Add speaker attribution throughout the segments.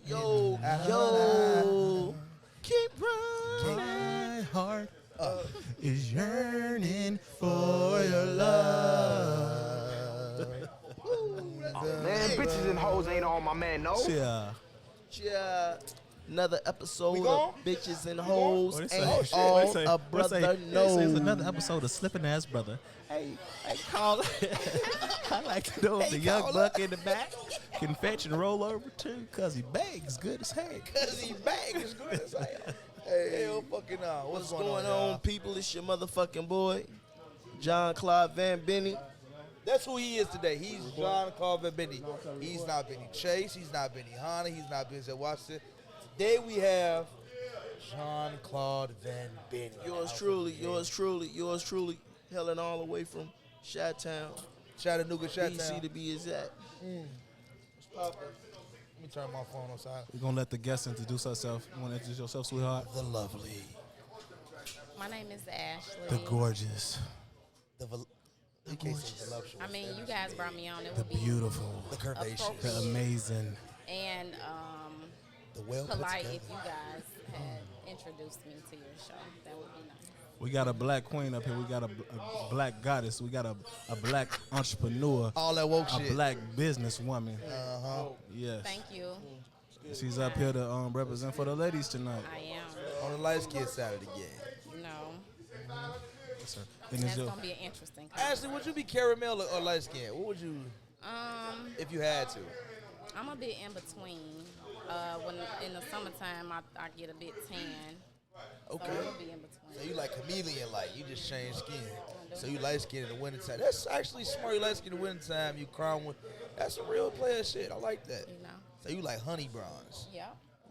Speaker 1: Yo, keep running.
Speaker 2: My heart is yearning for your love.
Speaker 3: Man, bitches and hoes ain't all my man knows.
Speaker 2: Yeah.
Speaker 1: Yeah. Another episode
Speaker 4: We
Speaker 1: of
Speaker 4: gone?
Speaker 1: Bitches and Hoes
Speaker 2: What
Speaker 1: ain't
Speaker 2: it say?
Speaker 1: all
Speaker 2: What it say?
Speaker 1: a
Speaker 2: What it
Speaker 1: brother
Speaker 2: say?
Speaker 1: knows.
Speaker 2: It's another episode of Slipping Ass Brother. Hey, call. I like to know if the young buck in the back can fetch and roll over too, cause he bags good as heck.
Speaker 4: Cause he bag is good as hell. Hey, hell fucking
Speaker 1: What's going on, people? It's your motherfucking boy, John Claude Van Benny.
Speaker 4: That's who he is today. He's John Claude Van Benny. He's not Benny Chase. He's not Benny Hanna. He's not Benny Watson. Today we have John Claude Van Benny.
Speaker 1: Yours truly, hailing all the way from Chi-Town,
Speaker 4: Chattanooga,
Speaker 1: DC
Speaker 4: Chattanooga.
Speaker 1: to be exact.
Speaker 4: What's poppin'? Let me turn my phone on silent.
Speaker 2: We're gonna let the guest introduce herself. You wanna introduce yourself, sweetheart?
Speaker 4: The lovely,
Speaker 5: My name is Ashli.
Speaker 2: The gorgeous.
Speaker 4: the voluptuous,
Speaker 5: I mean, you guys brought me on. It
Speaker 2: The
Speaker 5: would be
Speaker 2: beautiful.
Speaker 4: the curvaceous,
Speaker 2: The
Speaker 5: appropriate
Speaker 2: amazing.
Speaker 5: and
Speaker 4: the well put
Speaker 5: polite
Speaker 4: together.
Speaker 5: if you guys had introduced me to your show. That would be nice.
Speaker 2: We got a black queen up here. We got a black goddess. We got a black entrepreneur.
Speaker 4: All that woke
Speaker 2: A
Speaker 4: shit.
Speaker 2: black businesswoman. Yes.
Speaker 5: Thank you.
Speaker 2: She's up here to represent for the ladies tonight.
Speaker 5: I am.
Speaker 4: On the light skin side of the game.
Speaker 5: No.
Speaker 2: Yes, sir. And
Speaker 5: That's
Speaker 2: it's your,
Speaker 5: gonna be an interesting.
Speaker 4: Ashley, would you be caramel or light skin? What would you, if you had to?
Speaker 5: I'm a bit in between. When in the summertime, I get a bit tan.
Speaker 4: Okay.
Speaker 5: So it'll be in between.
Speaker 4: So you like chameleon light, you just change skin. So you light skin in the wintertime. That's actually smart. You light skin in the wintertime, you crown with, that's some real player shit. I like that.
Speaker 5: You know.
Speaker 4: So you like honey bronze.
Speaker 5: Yeah.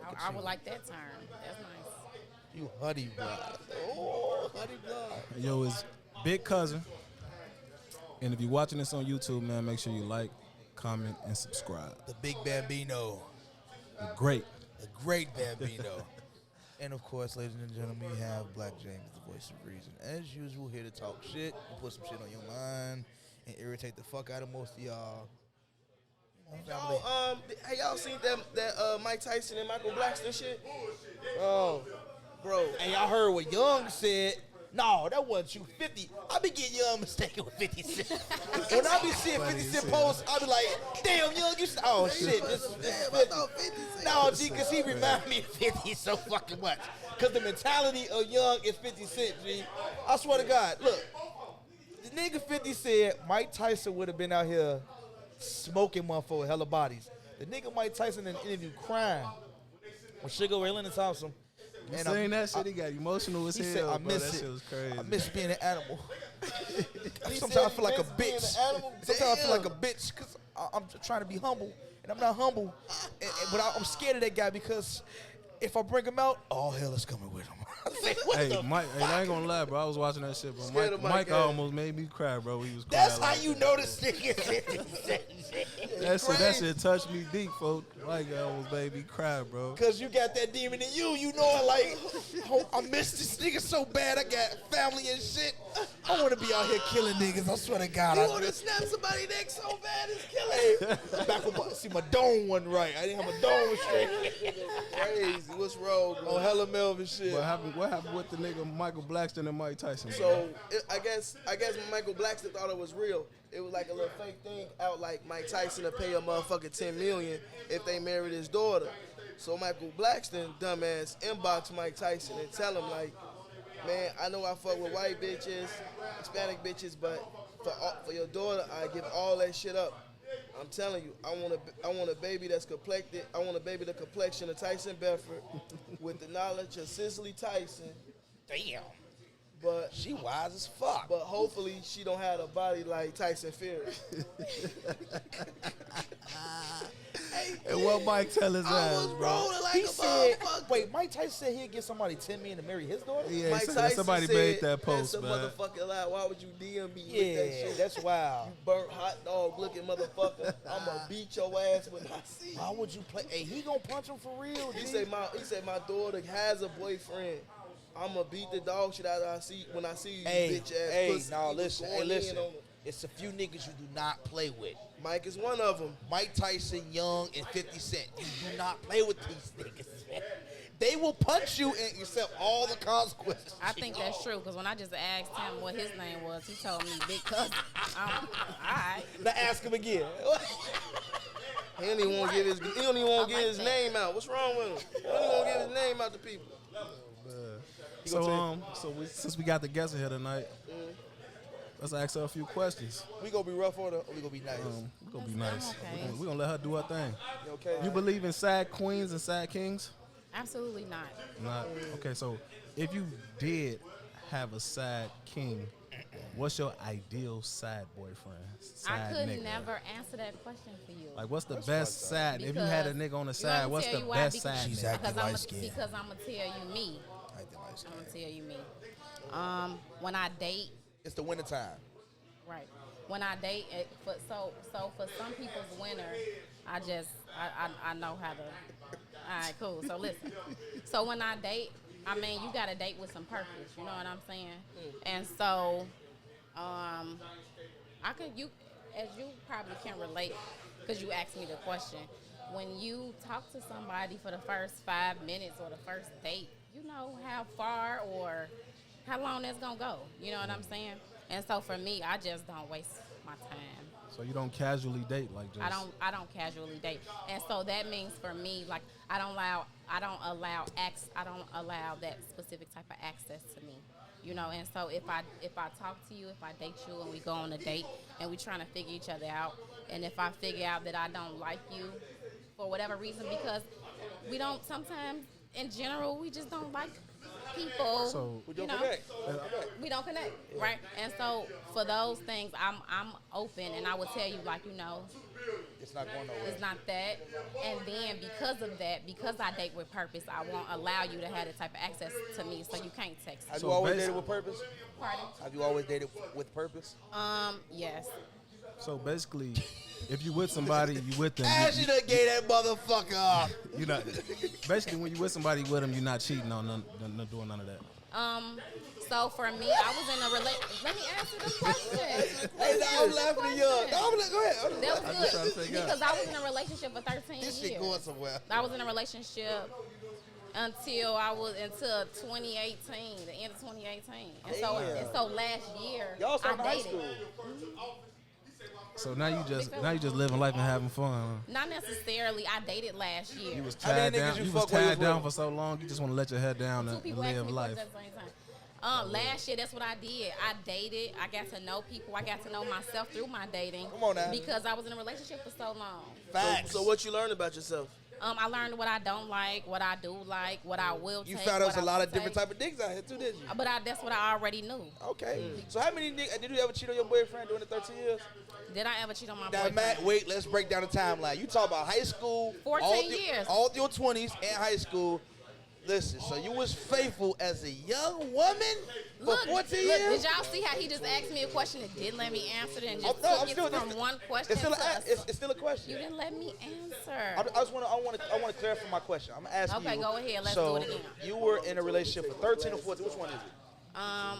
Speaker 4: at
Speaker 5: I
Speaker 4: you.
Speaker 5: would like that term. That's nice.
Speaker 4: You honey bronze. Oh, honey bronze.
Speaker 2: yo, it's Big Cousin. And if you're watching this on YouTube, man, make sure you like, comment, and subscribe.
Speaker 4: The big Bambino.
Speaker 2: Great.
Speaker 4: The great Bambino. And of course, ladies and gentlemen, we have Black James, the voice of reason. As usual, here to talk shit and put some shit on your mind and irritate the fuck out of most of y'all.
Speaker 1: Y'all, hey, y'all seen that Mike Tyson and Michael Blackson shit?
Speaker 4: Bro. And y'all heard what Young said. No, that wasn't you. 50. I be getting Young mistaken with 50 Cent. When I be seeing 50 Cent posts, I be like, damn, Young, you oh shit, this is 50. No, G, because he remind me of 50 so fucking much. Because the mentality of Young is 50 Cent, G. I swear to God, look, the nigga 50 said Mike Tyson would have been out here smoking motherfucker hella bodies. The nigga Mike Tyson in an interview crying with Sugar Ray Leonard Thompson.
Speaker 2: You saying that shit, he got emotional as
Speaker 4: He
Speaker 2: hell.
Speaker 4: said, I
Speaker 2: bro.
Speaker 4: miss
Speaker 2: that
Speaker 4: it.
Speaker 2: shit was crazy.
Speaker 4: I miss being an animal.
Speaker 1: He
Speaker 4: Sometimes
Speaker 1: said
Speaker 4: I feel like a
Speaker 1: he miss being
Speaker 4: bitch.
Speaker 1: an animal?
Speaker 4: Sometimes I feel
Speaker 1: Damn.
Speaker 4: like a bitch because I'm trying to be humble, and I'm not humble. But I'm scared of that guy because if I bring him out, all hell is coming with him. I say, what
Speaker 2: Hey,
Speaker 4: the
Speaker 2: Mike, hey, I ain't gonna lie, bro. I was watching that shit, bro.
Speaker 1: Scared of
Speaker 2: Mike
Speaker 1: Mike,
Speaker 2: almost made me cry, bro. He was crying.
Speaker 4: That's how
Speaker 2: like
Speaker 4: you
Speaker 2: that,
Speaker 4: know
Speaker 2: bro.
Speaker 4: this nigga is 50 Cent.
Speaker 2: That shit touched me deep, folks. Mike almost made me cry, bro.
Speaker 4: Because you got that demon in you. You know it like, oh, I miss this nigga so bad. I got family and shit. I want to be out here killing niggas. I swear to God.
Speaker 1: You
Speaker 4: I
Speaker 1: want
Speaker 4: do.
Speaker 1: to snap somebody neck so bad it's killing.
Speaker 4: Hey, back with my, see, my dome wasn't right. I didn't have my dome straight.
Speaker 1: Crazy. What's wrong, bro?
Speaker 4: On hella Melvin shit.
Speaker 2: What happened with the nigga Michael Blackson and Mike Tyson? bro?
Speaker 1: So I guess Michael Blackson thought it was real. It was like a little fake thing out, like Mike Tyson to pay a motherfucker $10 million if they married his daughter. So Michael Blackson, dumbass, inbox Mike Tyson and tell him like, man, I know I fuck with white bitches, Hispanic bitches, but for your daughter, I give all that shit up. I'm telling you, I want a baby that's complected. I want a baby the complexion of Tyson Bedford with the knowledge of Cicely Tyson.
Speaker 4: Damn.
Speaker 1: But
Speaker 4: She wise as fuck.
Speaker 1: But hopefully she don't have a body like Tyson Fury.
Speaker 2: And what Mike tell his
Speaker 1: I
Speaker 2: ass,
Speaker 1: was
Speaker 2: bro?
Speaker 1: rolling like
Speaker 4: He
Speaker 1: a
Speaker 4: said,
Speaker 1: motherfucker.
Speaker 4: wait, Mike Tyson said he'd give somebody $10 million to marry his daughter?
Speaker 2: Yeah,
Speaker 1: Mike
Speaker 2: so
Speaker 1: Tyson
Speaker 2: somebody
Speaker 1: said,
Speaker 2: made that post,
Speaker 1: that's a
Speaker 2: man.
Speaker 1: motherfucking lie. Why would you DM me with that
Speaker 4: Yeah,
Speaker 1: shit?
Speaker 4: that's wild.
Speaker 1: Burnt hot dog looking motherfucker. I'ma beat your ass when I see you.
Speaker 4: Why would you play? Hey, he gonna punch him for real,
Speaker 1: He
Speaker 4: G.
Speaker 1: said my daughter has a boyfriend. I'ma beat the dog shit out of when I see you,
Speaker 4: Hey,
Speaker 1: bitch ass
Speaker 4: hey,
Speaker 1: pussy.
Speaker 4: nah,
Speaker 1: He was
Speaker 4: listen,
Speaker 1: going
Speaker 4: hey, listen.
Speaker 1: in on him.
Speaker 4: It's a few niggas you do not play with.
Speaker 1: Mike is one of them.
Speaker 4: Mike Tyson, Young, and 50 Cent. You do not play with these niggas, man. They will punch you and accept all the consequences.
Speaker 5: I think that's true, because when I just asked him what his name was, he told me Big Cousin. All right.
Speaker 4: Now ask him again.
Speaker 1: He don't even want to get his name out. What's wrong with him? He don't even want to get his name out to people.
Speaker 2: Since we got the guests here tonight, let's ask her a few questions.
Speaker 4: We gonna be rough on her, or we gonna be nice?
Speaker 2: We gonna be nice.
Speaker 5: Okay.
Speaker 2: We gonna let her do her thing.
Speaker 4: You okay?
Speaker 2: You believe in sad queens and sad kings?
Speaker 5: Absolutely not.
Speaker 2: Not okay. So if you did have a sad king, what's your ideal sad boyfriend? Sad
Speaker 5: I could
Speaker 2: nigga?
Speaker 5: never answer that question for you.
Speaker 2: Like, what's the best sad? If you had a nigga on the side, what's the best sad?
Speaker 4: She's
Speaker 2: nigga?
Speaker 4: acting light-skinned.
Speaker 5: Because I'm gonna tell you me. I'm gonna tell you me. When I date,
Speaker 4: It's the wintertime.
Speaker 5: right? When I date, for some people's winter, I know how to. All right, cool. So listen. So when I date, I mean, you gotta date with some purpose. You know what I'm saying? And so, as you probably can relate, because you asked me the question. When you talk to somebody for the first 5 minutes or the first date, you know how far or how long that's gonna go. You know what I'm saying? And so for me, I just don't waste my time.
Speaker 2: So you don't casually date like just.
Speaker 5: I don't casually date, and so that means for me, like I don't allow that specific type of access to me, you know. And so if I talk to you, if I date you, and we go on a date, and we trying to figure each other out, and if I figure out that I don't like you for whatever reason, because we don't sometimes in general we just don't like people.
Speaker 2: So
Speaker 4: We don't connect.
Speaker 5: We don't connect, right? And so for those things, I'm open, and I would tell you, like, you know,
Speaker 4: It's not going nowhere.
Speaker 5: it's not that. And then because of that, because I date with purpose, I won't allow you to have that type of access to me, so you can't text me.
Speaker 4: Have
Speaker 2: So
Speaker 4: you always
Speaker 2: basi-
Speaker 4: dated with purpose?
Speaker 5: Pardon?
Speaker 4: Have you always dated with purpose?
Speaker 5: Yes.
Speaker 2: So basically, if you with somebody, you with them.
Speaker 4: Ashley done gave that motherfucker up.
Speaker 2: You not basically when you with somebody with them, you're not cheating on none, doing none of that.
Speaker 5: So for me, I was in a relationship. Let me answer the question.
Speaker 4: Hey, now I'm laughing at Young. No, go ahead.
Speaker 5: That
Speaker 2: I'm just
Speaker 5: was
Speaker 2: trying to
Speaker 5: good
Speaker 2: figure out.
Speaker 5: because I was in a relationship for 13
Speaker 4: This
Speaker 5: years.
Speaker 4: shit going somewhere.
Speaker 5: I was in a relationship until 2018, the end of 2018, and so last year
Speaker 4: Y'all started
Speaker 5: I
Speaker 4: high
Speaker 5: dated.
Speaker 4: school.
Speaker 2: So now you just living life and having fun. Huh?
Speaker 5: Not necessarily. I dated last year.
Speaker 2: You was
Speaker 4: How many
Speaker 2: tied
Speaker 4: niggas
Speaker 2: down.
Speaker 4: you
Speaker 2: You was
Speaker 4: fuck with
Speaker 2: tied down
Speaker 4: with?
Speaker 2: for so long. You just want to let your head down
Speaker 5: Two
Speaker 2: and
Speaker 5: people asked
Speaker 2: live
Speaker 5: me
Speaker 2: life.
Speaker 5: questions at the same time. Last year, that's what I did. I dated. I got to know people. I got to know myself through my dating.
Speaker 4: Come on now.
Speaker 5: Because I was in a relationship for so long.
Speaker 4: Facts.
Speaker 1: So what you learned about yourself?
Speaker 5: I learned what I don't like, what I do like, what I will
Speaker 4: You
Speaker 5: take.
Speaker 4: found out
Speaker 5: what
Speaker 4: there's a
Speaker 5: I
Speaker 4: lot
Speaker 5: won't
Speaker 4: of different
Speaker 5: take.
Speaker 4: type of dicks out here too, didn't you?
Speaker 5: But that's what I already knew.
Speaker 4: Okay. So how many niggas did you ever cheat on your boyfriend during the 13 years?
Speaker 5: Did I ever cheat on my
Speaker 4: Now,
Speaker 5: boyfriend?
Speaker 4: Matt, wait, let's break down the timeline. You talk about high school,
Speaker 5: 14 years.
Speaker 4: all your 20s and high school. Listen, so you was faithful as a young woman for 14 years?
Speaker 5: Did y'all see how he just asked me a question and didn't let me answer it and just
Speaker 4: I'm
Speaker 5: took
Speaker 4: still-
Speaker 5: it from one question
Speaker 4: It's still,
Speaker 5: to
Speaker 4: it's still a question.
Speaker 5: You didn't let me answer.
Speaker 4: I want to clarify my question. I'm asking you.
Speaker 5: Okay, go ahead. Let's
Speaker 4: so
Speaker 5: do it again.
Speaker 4: You were in a relationship for 13 or 14. Which one is it?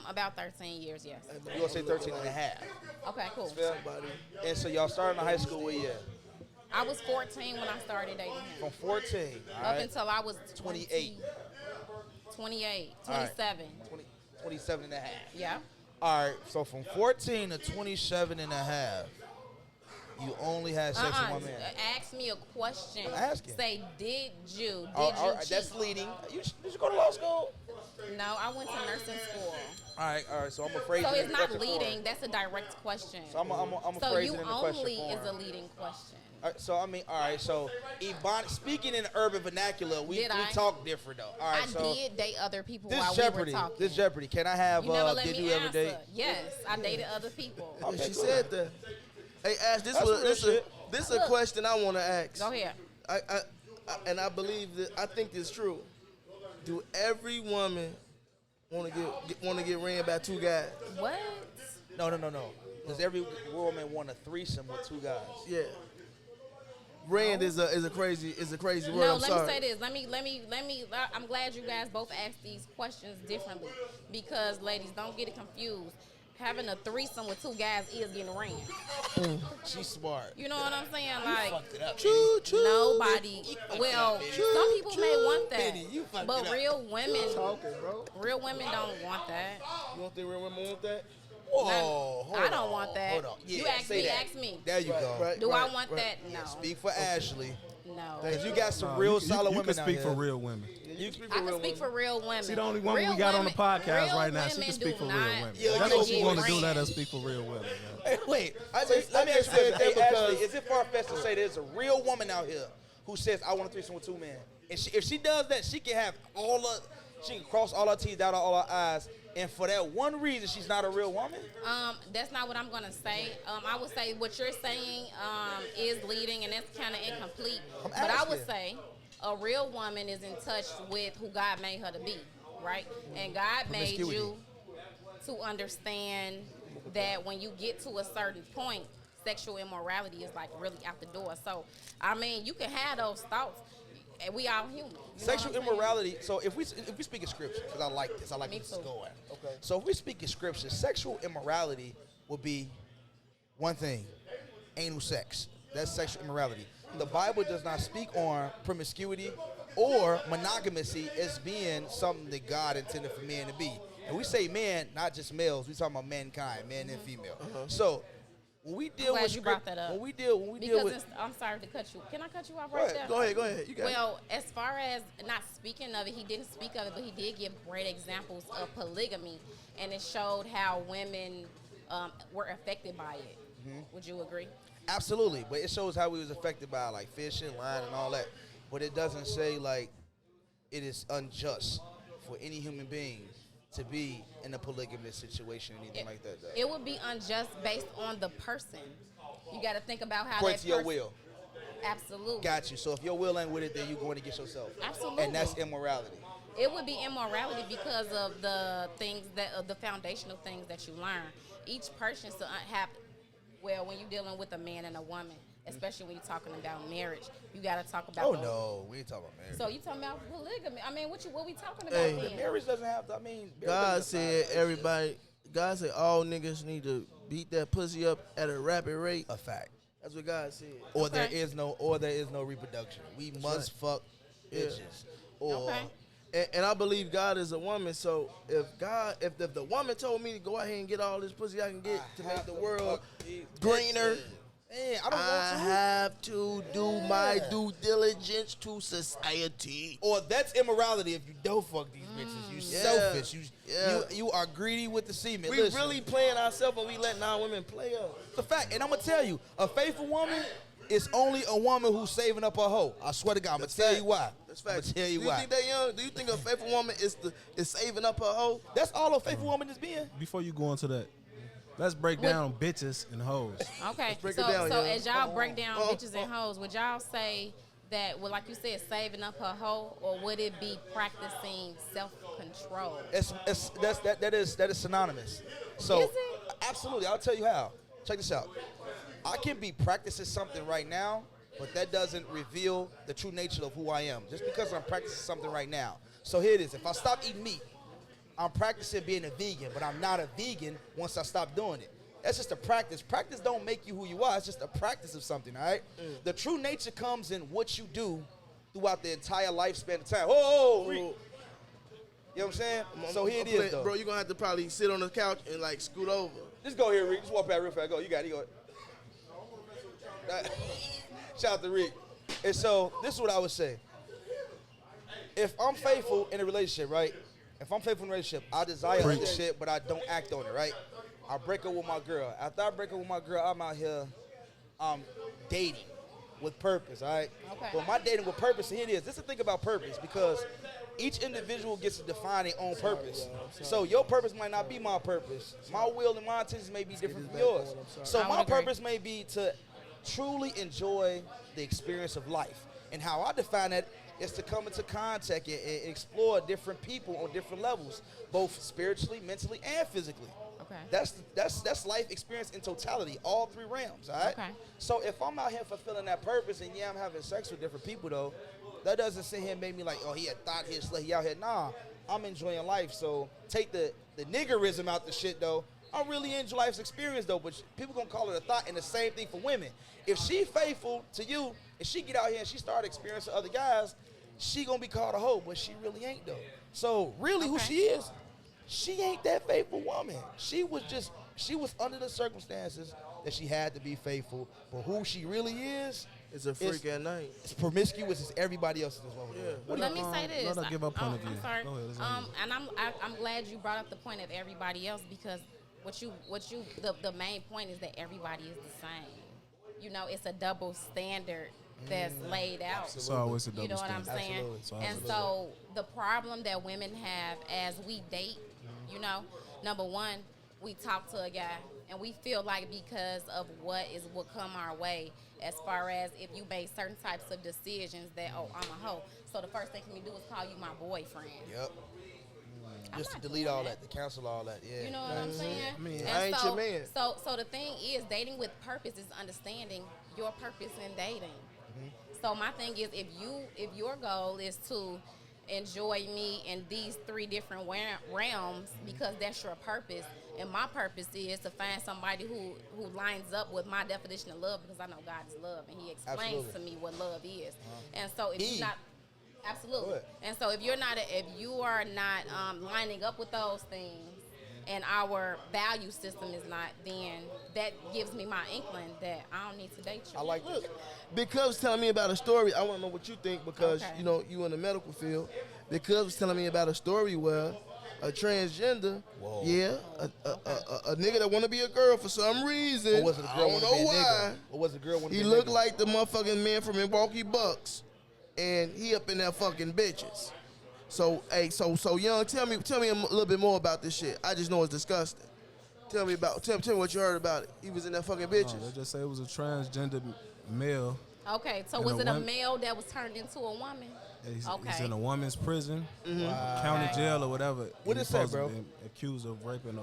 Speaker 5: About 13 years, yes.
Speaker 4: You gonna say 13 and a half.
Speaker 5: Okay, cool.
Speaker 1: Somebody.
Speaker 4: And so y'all started in high school what year?
Speaker 5: I was 14 when I started dating him.
Speaker 4: From 14. All
Speaker 5: Up
Speaker 4: right.
Speaker 5: until I was
Speaker 4: 28.
Speaker 5: 28,
Speaker 4: All right.
Speaker 5: 27.
Speaker 4: 27 and a half.
Speaker 5: Yeah.
Speaker 4: All right, so from 14 to 27 and a half, you only had sex with one man.
Speaker 5: Ask me a question.
Speaker 4: I'm asking.
Speaker 5: Say, did you
Speaker 4: All right,
Speaker 5: cheat?
Speaker 4: that's leading. Did you go to law school?
Speaker 5: No, I went to nursing school.
Speaker 4: All right, so I'm afraid.
Speaker 5: So it's not leading. That's a direct question.
Speaker 4: So I'm
Speaker 5: So
Speaker 4: phrase
Speaker 5: you
Speaker 4: it in the question
Speaker 5: only
Speaker 4: form.
Speaker 5: is a leading question.
Speaker 4: So I mean, all right. So Ebon, speaking in urban vernacular, we
Speaker 5: Did I?
Speaker 4: talk different though. All right,
Speaker 5: I
Speaker 4: so
Speaker 5: did date other people
Speaker 4: this
Speaker 5: while
Speaker 4: Jeopardy.
Speaker 5: we were talking.
Speaker 4: This Jeopardy. Can I have?
Speaker 5: You never let
Speaker 4: did
Speaker 5: me
Speaker 4: you ever
Speaker 5: answer.
Speaker 4: date?
Speaker 5: Yes, I dated other people.
Speaker 4: Okay,
Speaker 1: She
Speaker 4: cool.
Speaker 1: said that. Hey Ash,
Speaker 4: That's some real shit.
Speaker 1: this a question I want to ask.
Speaker 5: Go ahead.
Speaker 1: And I believe that I think this true. Do every woman want to get ran by two guys?
Speaker 5: What?
Speaker 4: No. Does every woman want a threesome with two guys?
Speaker 1: Yeah. Rand is a crazy word.
Speaker 5: No,
Speaker 1: I'm
Speaker 5: let
Speaker 1: sorry.
Speaker 5: me say this. Let me. I'm glad you guys both asked these questions differently because, ladies, don't get it confused. having a threesome with 2 guys is getting ran.
Speaker 4: She's smart.
Speaker 5: You know what I'm saying? Like,
Speaker 4: Fucked it up.
Speaker 5: nobody. Well, some people may want that,
Speaker 4: Benny, you fucked
Speaker 5: but
Speaker 4: it up.
Speaker 5: real women don't want that.
Speaker 1: You don't think real women want that?
Speaker 4: Whoa, hold
Speaker 5: I don't
Speaker 4: on,
Speaker 5: want that.
Speaker 4: Hold on. Yeah,
Speaker 5: You ask
Speaker 4: say
Speaker 5: me,
Speaker 4: that.
Speaker 5: ask me.
Speaker 4: There you go.
Speaker 1: Right.
Speaker 5: Do I want that? No.
Speaker 4: Speak for Ashley.
Speaker 5: No.
Speaker 4: Because you got some
Speaker 2: No,
Speaker 4: real
Speaker 2: you
Speaker 4: solid
Speaker 2: you
Speaker 4: women
Speaker 2: can
Speaker 4: out
Speaker 2: speak
Speaker 4: here.
Speaker 2: for real women.
Speaker 1: You speak
Speaker 5: I can speak for real women.
Speaker 2: See, the only woman
Speaker 5: Real
Speaker 2: we got on the
Speaker 5: women-
Speaker 2: podcast
Speaker 5: real
Speaker 2: right now, she
Speaker 5: women
Speaker 2: can speak
Speaker 5: do
Speaker 2: for real
Speaker 5: not
Speaker 2: women.
Speaker 4: Yeah,
Speaker 2: That's
Speaker 4: you
Speaker 2: what she
Speaker 5: get
Speaker 2: want to do.
Speaker 5: ran.
Speaker 2: Let us speak for real women. Man.
Speaker 4: Hey, wait.
Speaker 1: I just
Speaker 4: Let me ask you
Speaker 1: said
Speaker 4: this.
Speaker 1: that
Speaker 4: Hey, Ashley,
Speaker 1: because
Speaker 4: is it far-fetched to say there's a real woman out here who says, I want a threesome with 2 men? And if she does that, she can have she can cross all her T's, dot all her I's, and for that one reason, she's not a real woman?
Speaker 5: That's not what I'm gonna say. I would say what you're saying is leading, and that's kind of incomplete.
Speaker 4: I'm
Speaker 5: But I would
Speaker 4: asking.
Speaker 5: say a real woman is in touch with who God made her to be, right? And God made
Speaker 4: Promiscuity.
Speaker 5: you to understand that when you get to a certain point, sexual immorality is like really out the door. So, I mean, you can have those thoughts. And we all human. You know
Speaker 4: Sexual
Speaker 5: what I'm saying?
Speaker 4: immorality. So if we speak in scripture, because I like this, I like
Speaker 5: Me
Speaker 4: where this is
Speaker 5: too.
Speaker 4: going. Okay. So if we speak in scripture, sexual immorality would be one thing: anal sex. That's sexual immorality. The Bible does not speak on promiscuity or monogamy as being something that God intended for men to be. And we say men, not just males. We talking about mankind, man and female. So when we deal
Speaker 5: glad
Speaker 4: with
Speaker 5: you brought that up.
Speaker 4: when we deal
Speaker 5: Because
Speaker 4: with
Speaker 5: I'm sorry to cut you. Can I cut you off right there?
Speaker 1: Go ahead. You got it.
Speaker 5: Well, as far as not speaking of it, he didn't speak of it, but he did give great examples of polygamy, and it showed how women were affected by it. Would you agree?
Speaker 4: Absolutely, but it shows how we was affected by like fishing, line, and all that. But it doesn't say like it is unjust for any human being to be in a polygamous situation or anything like that.
Speaker 5: It would be unjust based on the person. You got to think about how
Speaker 4: According
Speaker 5: that
Speaker 4: to your
Speaker 5: person-
Speaker 4: will.
Speaker 5: Absolutely.
Speaker 4: Got you. So if your will ain't with it, then you're going against yourself.
Speaker 5: Absolutely.
Speaker 4: And that's immorality.
Speaker 5: It would be immorality because of the things the foundational things that you learn. Each person should have. Well, when you're dealing with a man and a woman, especially when you're talking about marriage, you got to talk about.
Speaker 4: Oh
Speaker 5: those.
Speaker 4: no, we ain't talking about marriage.
Speaker 5: So you talking about polygamy? I mean, what we talking about
Speaker 1: Hey.
Speaker 5: then?
Speaker 4: Marriage doesn't have to. I mean, marriage
Speaker 1: God
Speaker 4: doesn't
Speaker 1: said
Speaker 4: define
Speaker 1: everybody. God said all niggas need to beat that pussy up at a rapid rate.
Speaker 4: a fact.
Speaker 1: That's what God said.
Speaker 4: Or
Speaker 5: Okay.
Speaker 4: there is no reproduction. We must fuck bitches. Or
Speaker 5: Okay.
Speaker 1: And I believe God is a woman. So if the woman told me to go out here and get all this pussy I can get to make the world greener,
Speaker 4: man, I don't
Speaker 1: I
Speaker 4: want to.
Speaker 1: have to do my due diligence to society.
Speaker 4: Or that's immorality if you don't fuck these bitches. You
Speaker 1: Yeah.
Speaker 4: selfish.
Speaker 1: Yeah.
Speaker 4: You are greedy with the semen.
Speaker 1: We
Speaker 4: Listen,
Speaker 1: really playing ourselves when we letting our women play us.
Speaker 4: it's a fact. And I'm gonna tell you, a faithful woman is only a woman who's saving up her hoe. I swear to God, I'm gonna
Speaker 1: That's
Speaker 4: tell
Speaker 1: fact.
Speaker 4: you why.
Speaker 1: That's
Speaker 4: I'm
Speaker 1: fact.
Speaker 4: gonna tell you
Speaker 1: Do you
Speaker 4: why.
Speaker 1: think they young? Do you think a faithful woman is saving up her hoe?
Speaker 4: That's all a faithful woman is being.
Speaker 2: Before you go into that, let's break down bitches and hoes.
Speaker 5: Okay.
Speaker 1: break
Speaker 5: So
Speaker 1: it down,
Speaker 5: so
Speaker 1: yeah.
Speaker 5: as y'all break down
Speaker 1: Oh,
Speaker 5: bitches and hoes, would y'all say that, well, like you said, saving up her hoe, or would it be practicing self-control?
Speaker 4: That is synonymous. So
Speaker 5: Is it?
Speaker 4: absolutely, I'll tell you how. Check this out. I can be practicing something right now, but that doesn't reveal the true nature of who I am. Just because I'm practicing something right now. So here it is. If I stop eating meat, I'm practicing being a vegan, but I'm not a vegan once I stop doing it. That's just a practice. Practice don't make you who you are. It's just a practice of something, all right? The true nature comes in what you do throughout the entire lifespan of time. Oh, you know what I'm saying? So here it is, though.
Speaker 1: Bro, you're going to have to probably sit on the couch and, like, scoot over.
Speaker 4: Just go here, Rick. Just walk past real fast. Go. You got it. You got it. Shout out to Rick. And so this is what I would say. If I'm faithful in a relationship, right? If I'm faithful in a relationship, I desire other shit, but I don't act on it, right? I break up with my girl. After I break up with my girl, I'm out here dating with purpose, all right?
Speaker 5: Okay.
Speaker 4: But my dating with purpose, here it is. This is the thing about purpose, because each individual gets to define their own purpose. So your purpose might not be my purpose. My will and my intentions may be different from yours. So
Speaker 5: I
Speaker 4: my
Speaker 5: would agree.
Speaker 4: purpose may be to truly enjoy the experience of life. And how I define that is to come into contact and explore different people on different levels, both spiritually, mentally, and physically.
Speaker 5: Okay.
Speaker 4: That's life experience in totality, all three realms, all right?
Speaker 5: Okay.
Speaker 4: So if I'm out here fulfilling that purpose, and yeah, I'm having sex with different people, though, that doesn't sit here and make me like, oh, he had thought he had slut, he out here. Nah, I'm enjoying life. So take the niggerism out the shit, though. I really enjoy life's experience though, but people gonna call it a thought, and the same thing for women. If she faithful to you, and she get out here and she start experiencing other guys, she gonna be called a hoe, but she really ain't though. So really who she is, she ain't that faithful woman. She was under the circumstances that she had to be faithful, but who she really is,
Speaker 1: It's a freak at night.
Speaker 4: it's promiscuous as everybody else in this world.
Speaker 1: Yeah.
Speaker 5: Let me say this.
Speaker 2: Let her give her point of view.
Speaker 5: I'm sorry.
Speaker 2: Go ahead, it's on you.
Speaker 5: And I'm glad you brought up the point of everybody else, because the main point is that everybody is the same. You know, it's a double standard that's laid out.
Speaker 2: It's always a double
Speaker 5: You know what I'm
Speaker 2: standard.
Speaker 5: saying?
Speaker 4: Absolutely.
Speaker 5: And so the problem that women have as we date, you know, number one, we talk to a guy and we feel like because of what will come our way, as far as if you made certain types of decisions that, oh, I'm a hoe. So the first thing we do is call you my boyfriend.
Speaker 4: Yep.
Speaker 5: I'm
Speaker 4: Just
Speaker 5: not
Speaker 4: delete
Speaker 5: doing
Speaker 4: all
Speaker 5: that.
Speaker 4: to cancel all that. Yeah.
Speaker 5: You know what I'm saying?
Speaker 1: I mean,
Speaker 5: And
Speaker 1: I ain't your man.
Speaker 5: So the thing is, dating with purpose is understanding your purpose in dating. So my thing is, if your goal is to enjoy me in these three different realms, because that's your purpose, and my purpose is to find somebody who lines up with my definition of love, because I know God is love, and He explains
Speaker 4: Absolutely.
Speaker 5: to me what love is. And so if
Speaker 4: He.
Speaker 5: you're not absolutely,
Speaker 4: Good.
Speaker 5: and so if you are not lining up with those things, and our value system is not, then that gives me my inkling that I don't need to date you.
Speaker 4: I like this.
Speaker 1: Big Cub was telling me about a story. I want to know what you think, because
Speaker 5: Okay.
Speaker 1: you know you in the medical field. Big Cub was telling me about a story where a transgender,
Speaker 4: Whoa.
Speaker 1: a nigga that want to be a girl for some reason.
Speaker 4: Or was it a girl
Speaker 1: I don't
Speaker 4: wanna be
Speaker 1: know
Speaker 4: a nigga?
Speaker 1: why.
Speaker 4: Or was it a girl wanna
Speaker 1: He
Speaker 4: be a
Speaker 1: looked
Speaker 4: nigga?
Speaker 1: like the motherfucking man from Milwaukee Bucks, and he up in there fucking bitches. So hey, so young, tell me a little bit more about this shit. I just know it's disgusting. Tell me what you heard about it. He was in that fucking bitches.
Speaker 2: No, they just say it was a transgender male.
Speaker 5: Okay, so
Speaker 2: And
Speaker 5: was
Speaker 2: a
Speaker 5: it a
Speaker 2: woman-
Speaker 5: male that was turned into a woman?
Speaker 2: He's
Speaker 5: Okay.
Speaker 2: in a woman's prison,
Speaker 1: Mm-hmm.
Speaker 2: county
Speaker 5: Okay.
Speaker 2: jail or whatever.
Speaker 4: What
Speaker 2: He's
Speaker 4: it say,
Speaker 2: supposed to
Speaker 4: bro?
Speaker 2: be accused of raping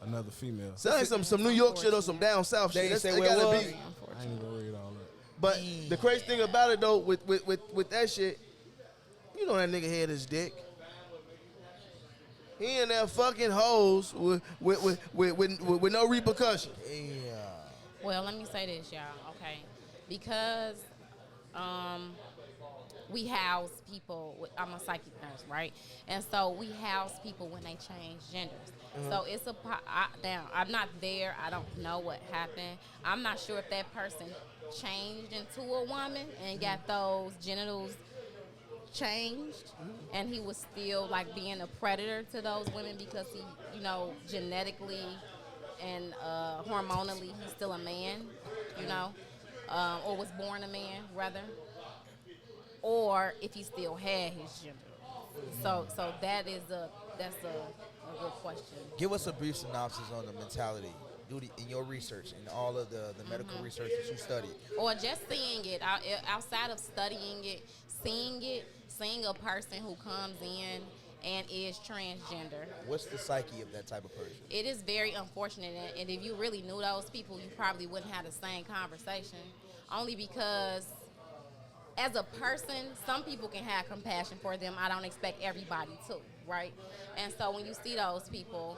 Speaker 2: another female.
Speaker 1: Sounds like some New York shit or some down south
Speaker 4: They
Speaker 1: shit.
Speaker 4: ain't say
Speaker 1: It
Speaker 4: where it
Speaker 1: gotta
Speaker 4: was?
Speaker 1: be.
Speaker 2: I ain't gonna read all that.
Speaker 1: But the crazy thing about it though, with that shit, you know that nigga had his dick. He in there fucking hoes with no repercussion.
Speaker 4: Yeah.
Speaker 5: Well, let me say this, y'all, okay? Because we house people, I'm a psychic nurse, right? And so we house people when they change genders. So it's now, I'm not there. I don't know what happened. I'm not sure if that person changed into a woman and got those genitals changed, and he was still like being a predator to those women because he, you know, genetically and hormonally he's still a man, you know, or was born a man rather, or if he still had his gender. So that's a good question.
Speaker 4: Give us a brief synopsis on the mentality, duty in your research and all of the medical research that you studied.
Speaker 5: Or just seeing it outside of studying it, seeing a person who comes in and is transgender.
Speaker 4: What's the psyche of that type of person?
Speaker 5: It is very unfortunate, and if you really knew those people, you probably wouldn't have the same conversation. Only because, as a person, some people can have compassion for them. I don't expect everybody to, right? And so when you see those people,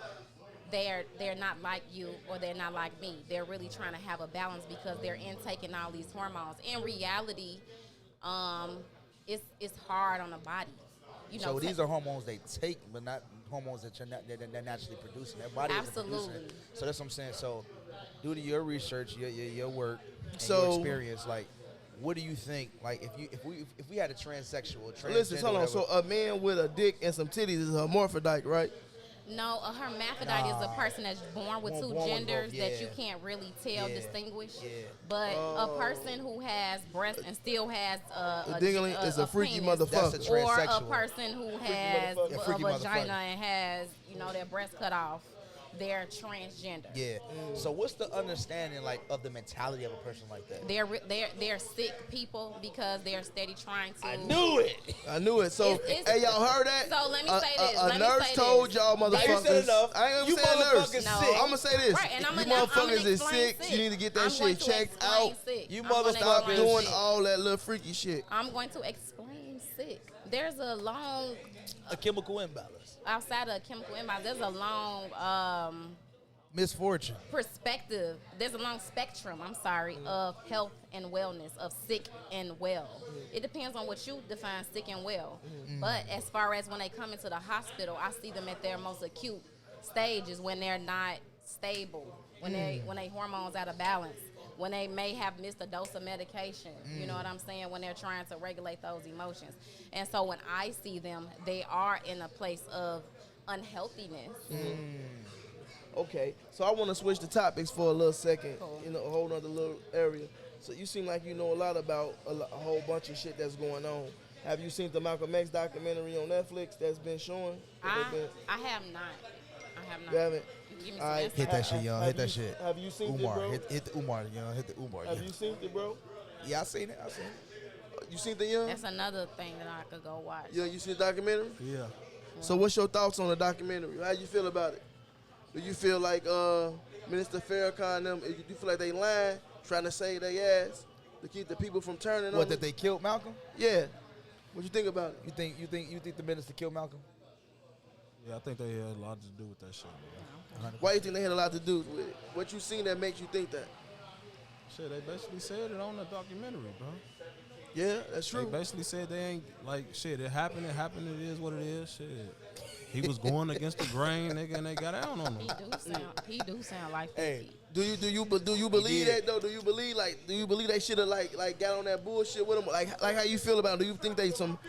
Speaker 5: they're not like you or they're not like me. They're really trying to have a balance because they're intaking all these hormones. In reality, it's hard on the body. You know,
Speaker 4: So these are hormones they take, but not hormones that they're naturally producing. Their body isn't producing
Speaker 5: Absolutely.
Speaker 4: it. So that's what I'm saying. So due to your research, your work, and
Speaker 1: So-
Speaker 4: your experience, like, what do you think? Like, if we had a transsexual,
Speaker 1: Listen, hold on.
Speaker 4: whatever,
Speaker 1: So a man with a dick and some titties is a hermaphrodite, right?
Speaker 5: No, a hermaphrodite is a person that's born with two
Speaker 4: Born with
Speaker 5: genders
Speaker 4: both,
Speaker 5: that you
Speaker 4: yeah.
Speaker 5: can't really tell,
Speaker 4: Yeah,
Speaker 5: distinguish.
Speaker 4: yeah.
Speaker 5: But a person who has breasts and still has
Speaker 1: A dingling is a freaky
Speaker 5: penis,
Speaker 1: motherfucker.
Speaker 4: That's a
Speaker 5: or a
Speaker 4: transsexual.
Speaker 5: person who has
Speaker 1: motherfucker.
Speaker 5: a
Speaker 4: Freaky
Speaker 5: vagina
Speaker 4: motherfucker.
Speaker 5: and has, you know, their breast cut off, they're transgender.
Speaker 4: Yeah. So what's the understanding like of the mentality of a person like that?
Speaker 5: They're sick people because they're steady trying to.
Speaker 4: I knew it.
Speaker 1: I knew it. So,
Speaker 5: It's-
Speaker 1: hey, y'all heard that?
Speaker 5: So let me say this.
Speaker 1: A
Speaker 5: Let me
Speaker 1: nurse
Speaker 5: say
Speaker 1: told
Speaker 5: this.
Speaker 1: y'all
Speaker 5: Now you
Speaker 1: motherfuckers.
Speaker 4: said enough.
Speaker 1: I ain't
Speaker 4: You
Speaker 1: gonna say a nurse.
Speaker 4: motherfuckers
Speaker 5: No.
Speaker 4: sick.
Speaker 1: I'm gonna say this.
Speaker 5: Right, and I'm
Speaker 1: you
Speaker 5: gonna
Speaker 1: motherfuckers is
Speaker 5: explain
Speaker 1: sick. You need to get that
Speaker 5: I'm going
Speaker 1: shit
Speaker 5: to
Speaker 1: checked
Speaker 5: explain
Speaker 1: out.
Speaker 5: sick.
Speaker 4: You
Speaker 5: I'm gonna
Speaker 4: motherfuckers
Speaker 1: Stop
Speaker 5: explain
Speaker 1: doing
Speaker 5: sick.
Speaker 1: all that little freaky shit.
Speaker 5: I'm going to explain sick. There's a long,
Speaker 4: A chemical imbalance.
Speaker 5: outside of chemical imbalance, there's a long
Speaker 4: misfortune.
Speaker 5: perspective. There's a long spectrum, of health and wellness, of sick and well. It depends on what you define sick and well. But as far as when they come into the hospital, I see them at their most acute stages when they're not stable, when they hormones out of balance, when they may have missed a dose of medication. You know what I'm saying? When they're trying to regulate those emotions. And so when I see them, they are in a place of unhealthiness.
Speaker 1: Okay, so I want to switch the topics for a little second,
Speaker 5: Cool.
Speaker 1: a whole other little area. So you seem like you know a lot about a whole bunch of shit that's going on. Have you seen the Malcolm X documentary on Netflix that's been showing?
Speaker 5: I have not.
Speaker 1: You haven't?
Speaker 5: Give me
Speaker 1: All
Speaker 5: some
Speaker 1: right.
Speaker 5: insight.
Speaker 4: Hit that shit, y'all.
Speaker 1: Have
Speaker 4: Hit that
Speaker 1: you-
Speaker 4: shit.
Speaker 1: Have you seen
Speaker 4: Umar.
Speaker 1: it, bro?
Speaker 4: Hit the Umar, y'all. Hit the Umar.
Speaker 1: Have
Speaker 4: Yeah.
Speaker 1: you seen it, bro?
Speaker 4: Yeah, I seen it.
Speaker 1: You seen the young?
Speaker 5: That's another thing that I could go watch.
Speaker 1: Yeah, you see the documentary?
Speaker 2: Yeah.
Speaker 1: So what's your thoughts on the documentary? How you feel about it? Do you feel like Minister Farrakhan and them, do you feel like they lying, trying to save their ass to keep the people from turning on
Speaker 4: What, that
Speaker 1: them?
Speaker 4: they killed Malcolm?
Speaker 1: Yeah. What you think about it?
Speaker 4: You think the minister killed Malcolm?
Speaker 2: Yeah, I think they had a lot to do with that shit, man.
Speaker 1: Why you think they had a lot to do with it? What you seen that makes you think that?
Speaker 2: Shit, they basically said it on the documentary, bro.
Speaker 1: Yeah, that's
Speaker 2: They
Speaker 1: true.
Speaker 2: basically said they ain't, like, shit, it happened, it is what it is, shit. He was going against the grain, nigga, and they got down on him.
Speaker 5: He do sound like
Speaker 4: Hey.
Speaker 5: 50.
Speaker 1: Do you believe
Speaker 4: did.
Speaker 1: that though? Do you believe they should have like got on that bullshit with them? Like how you feel about it? Do you think they some?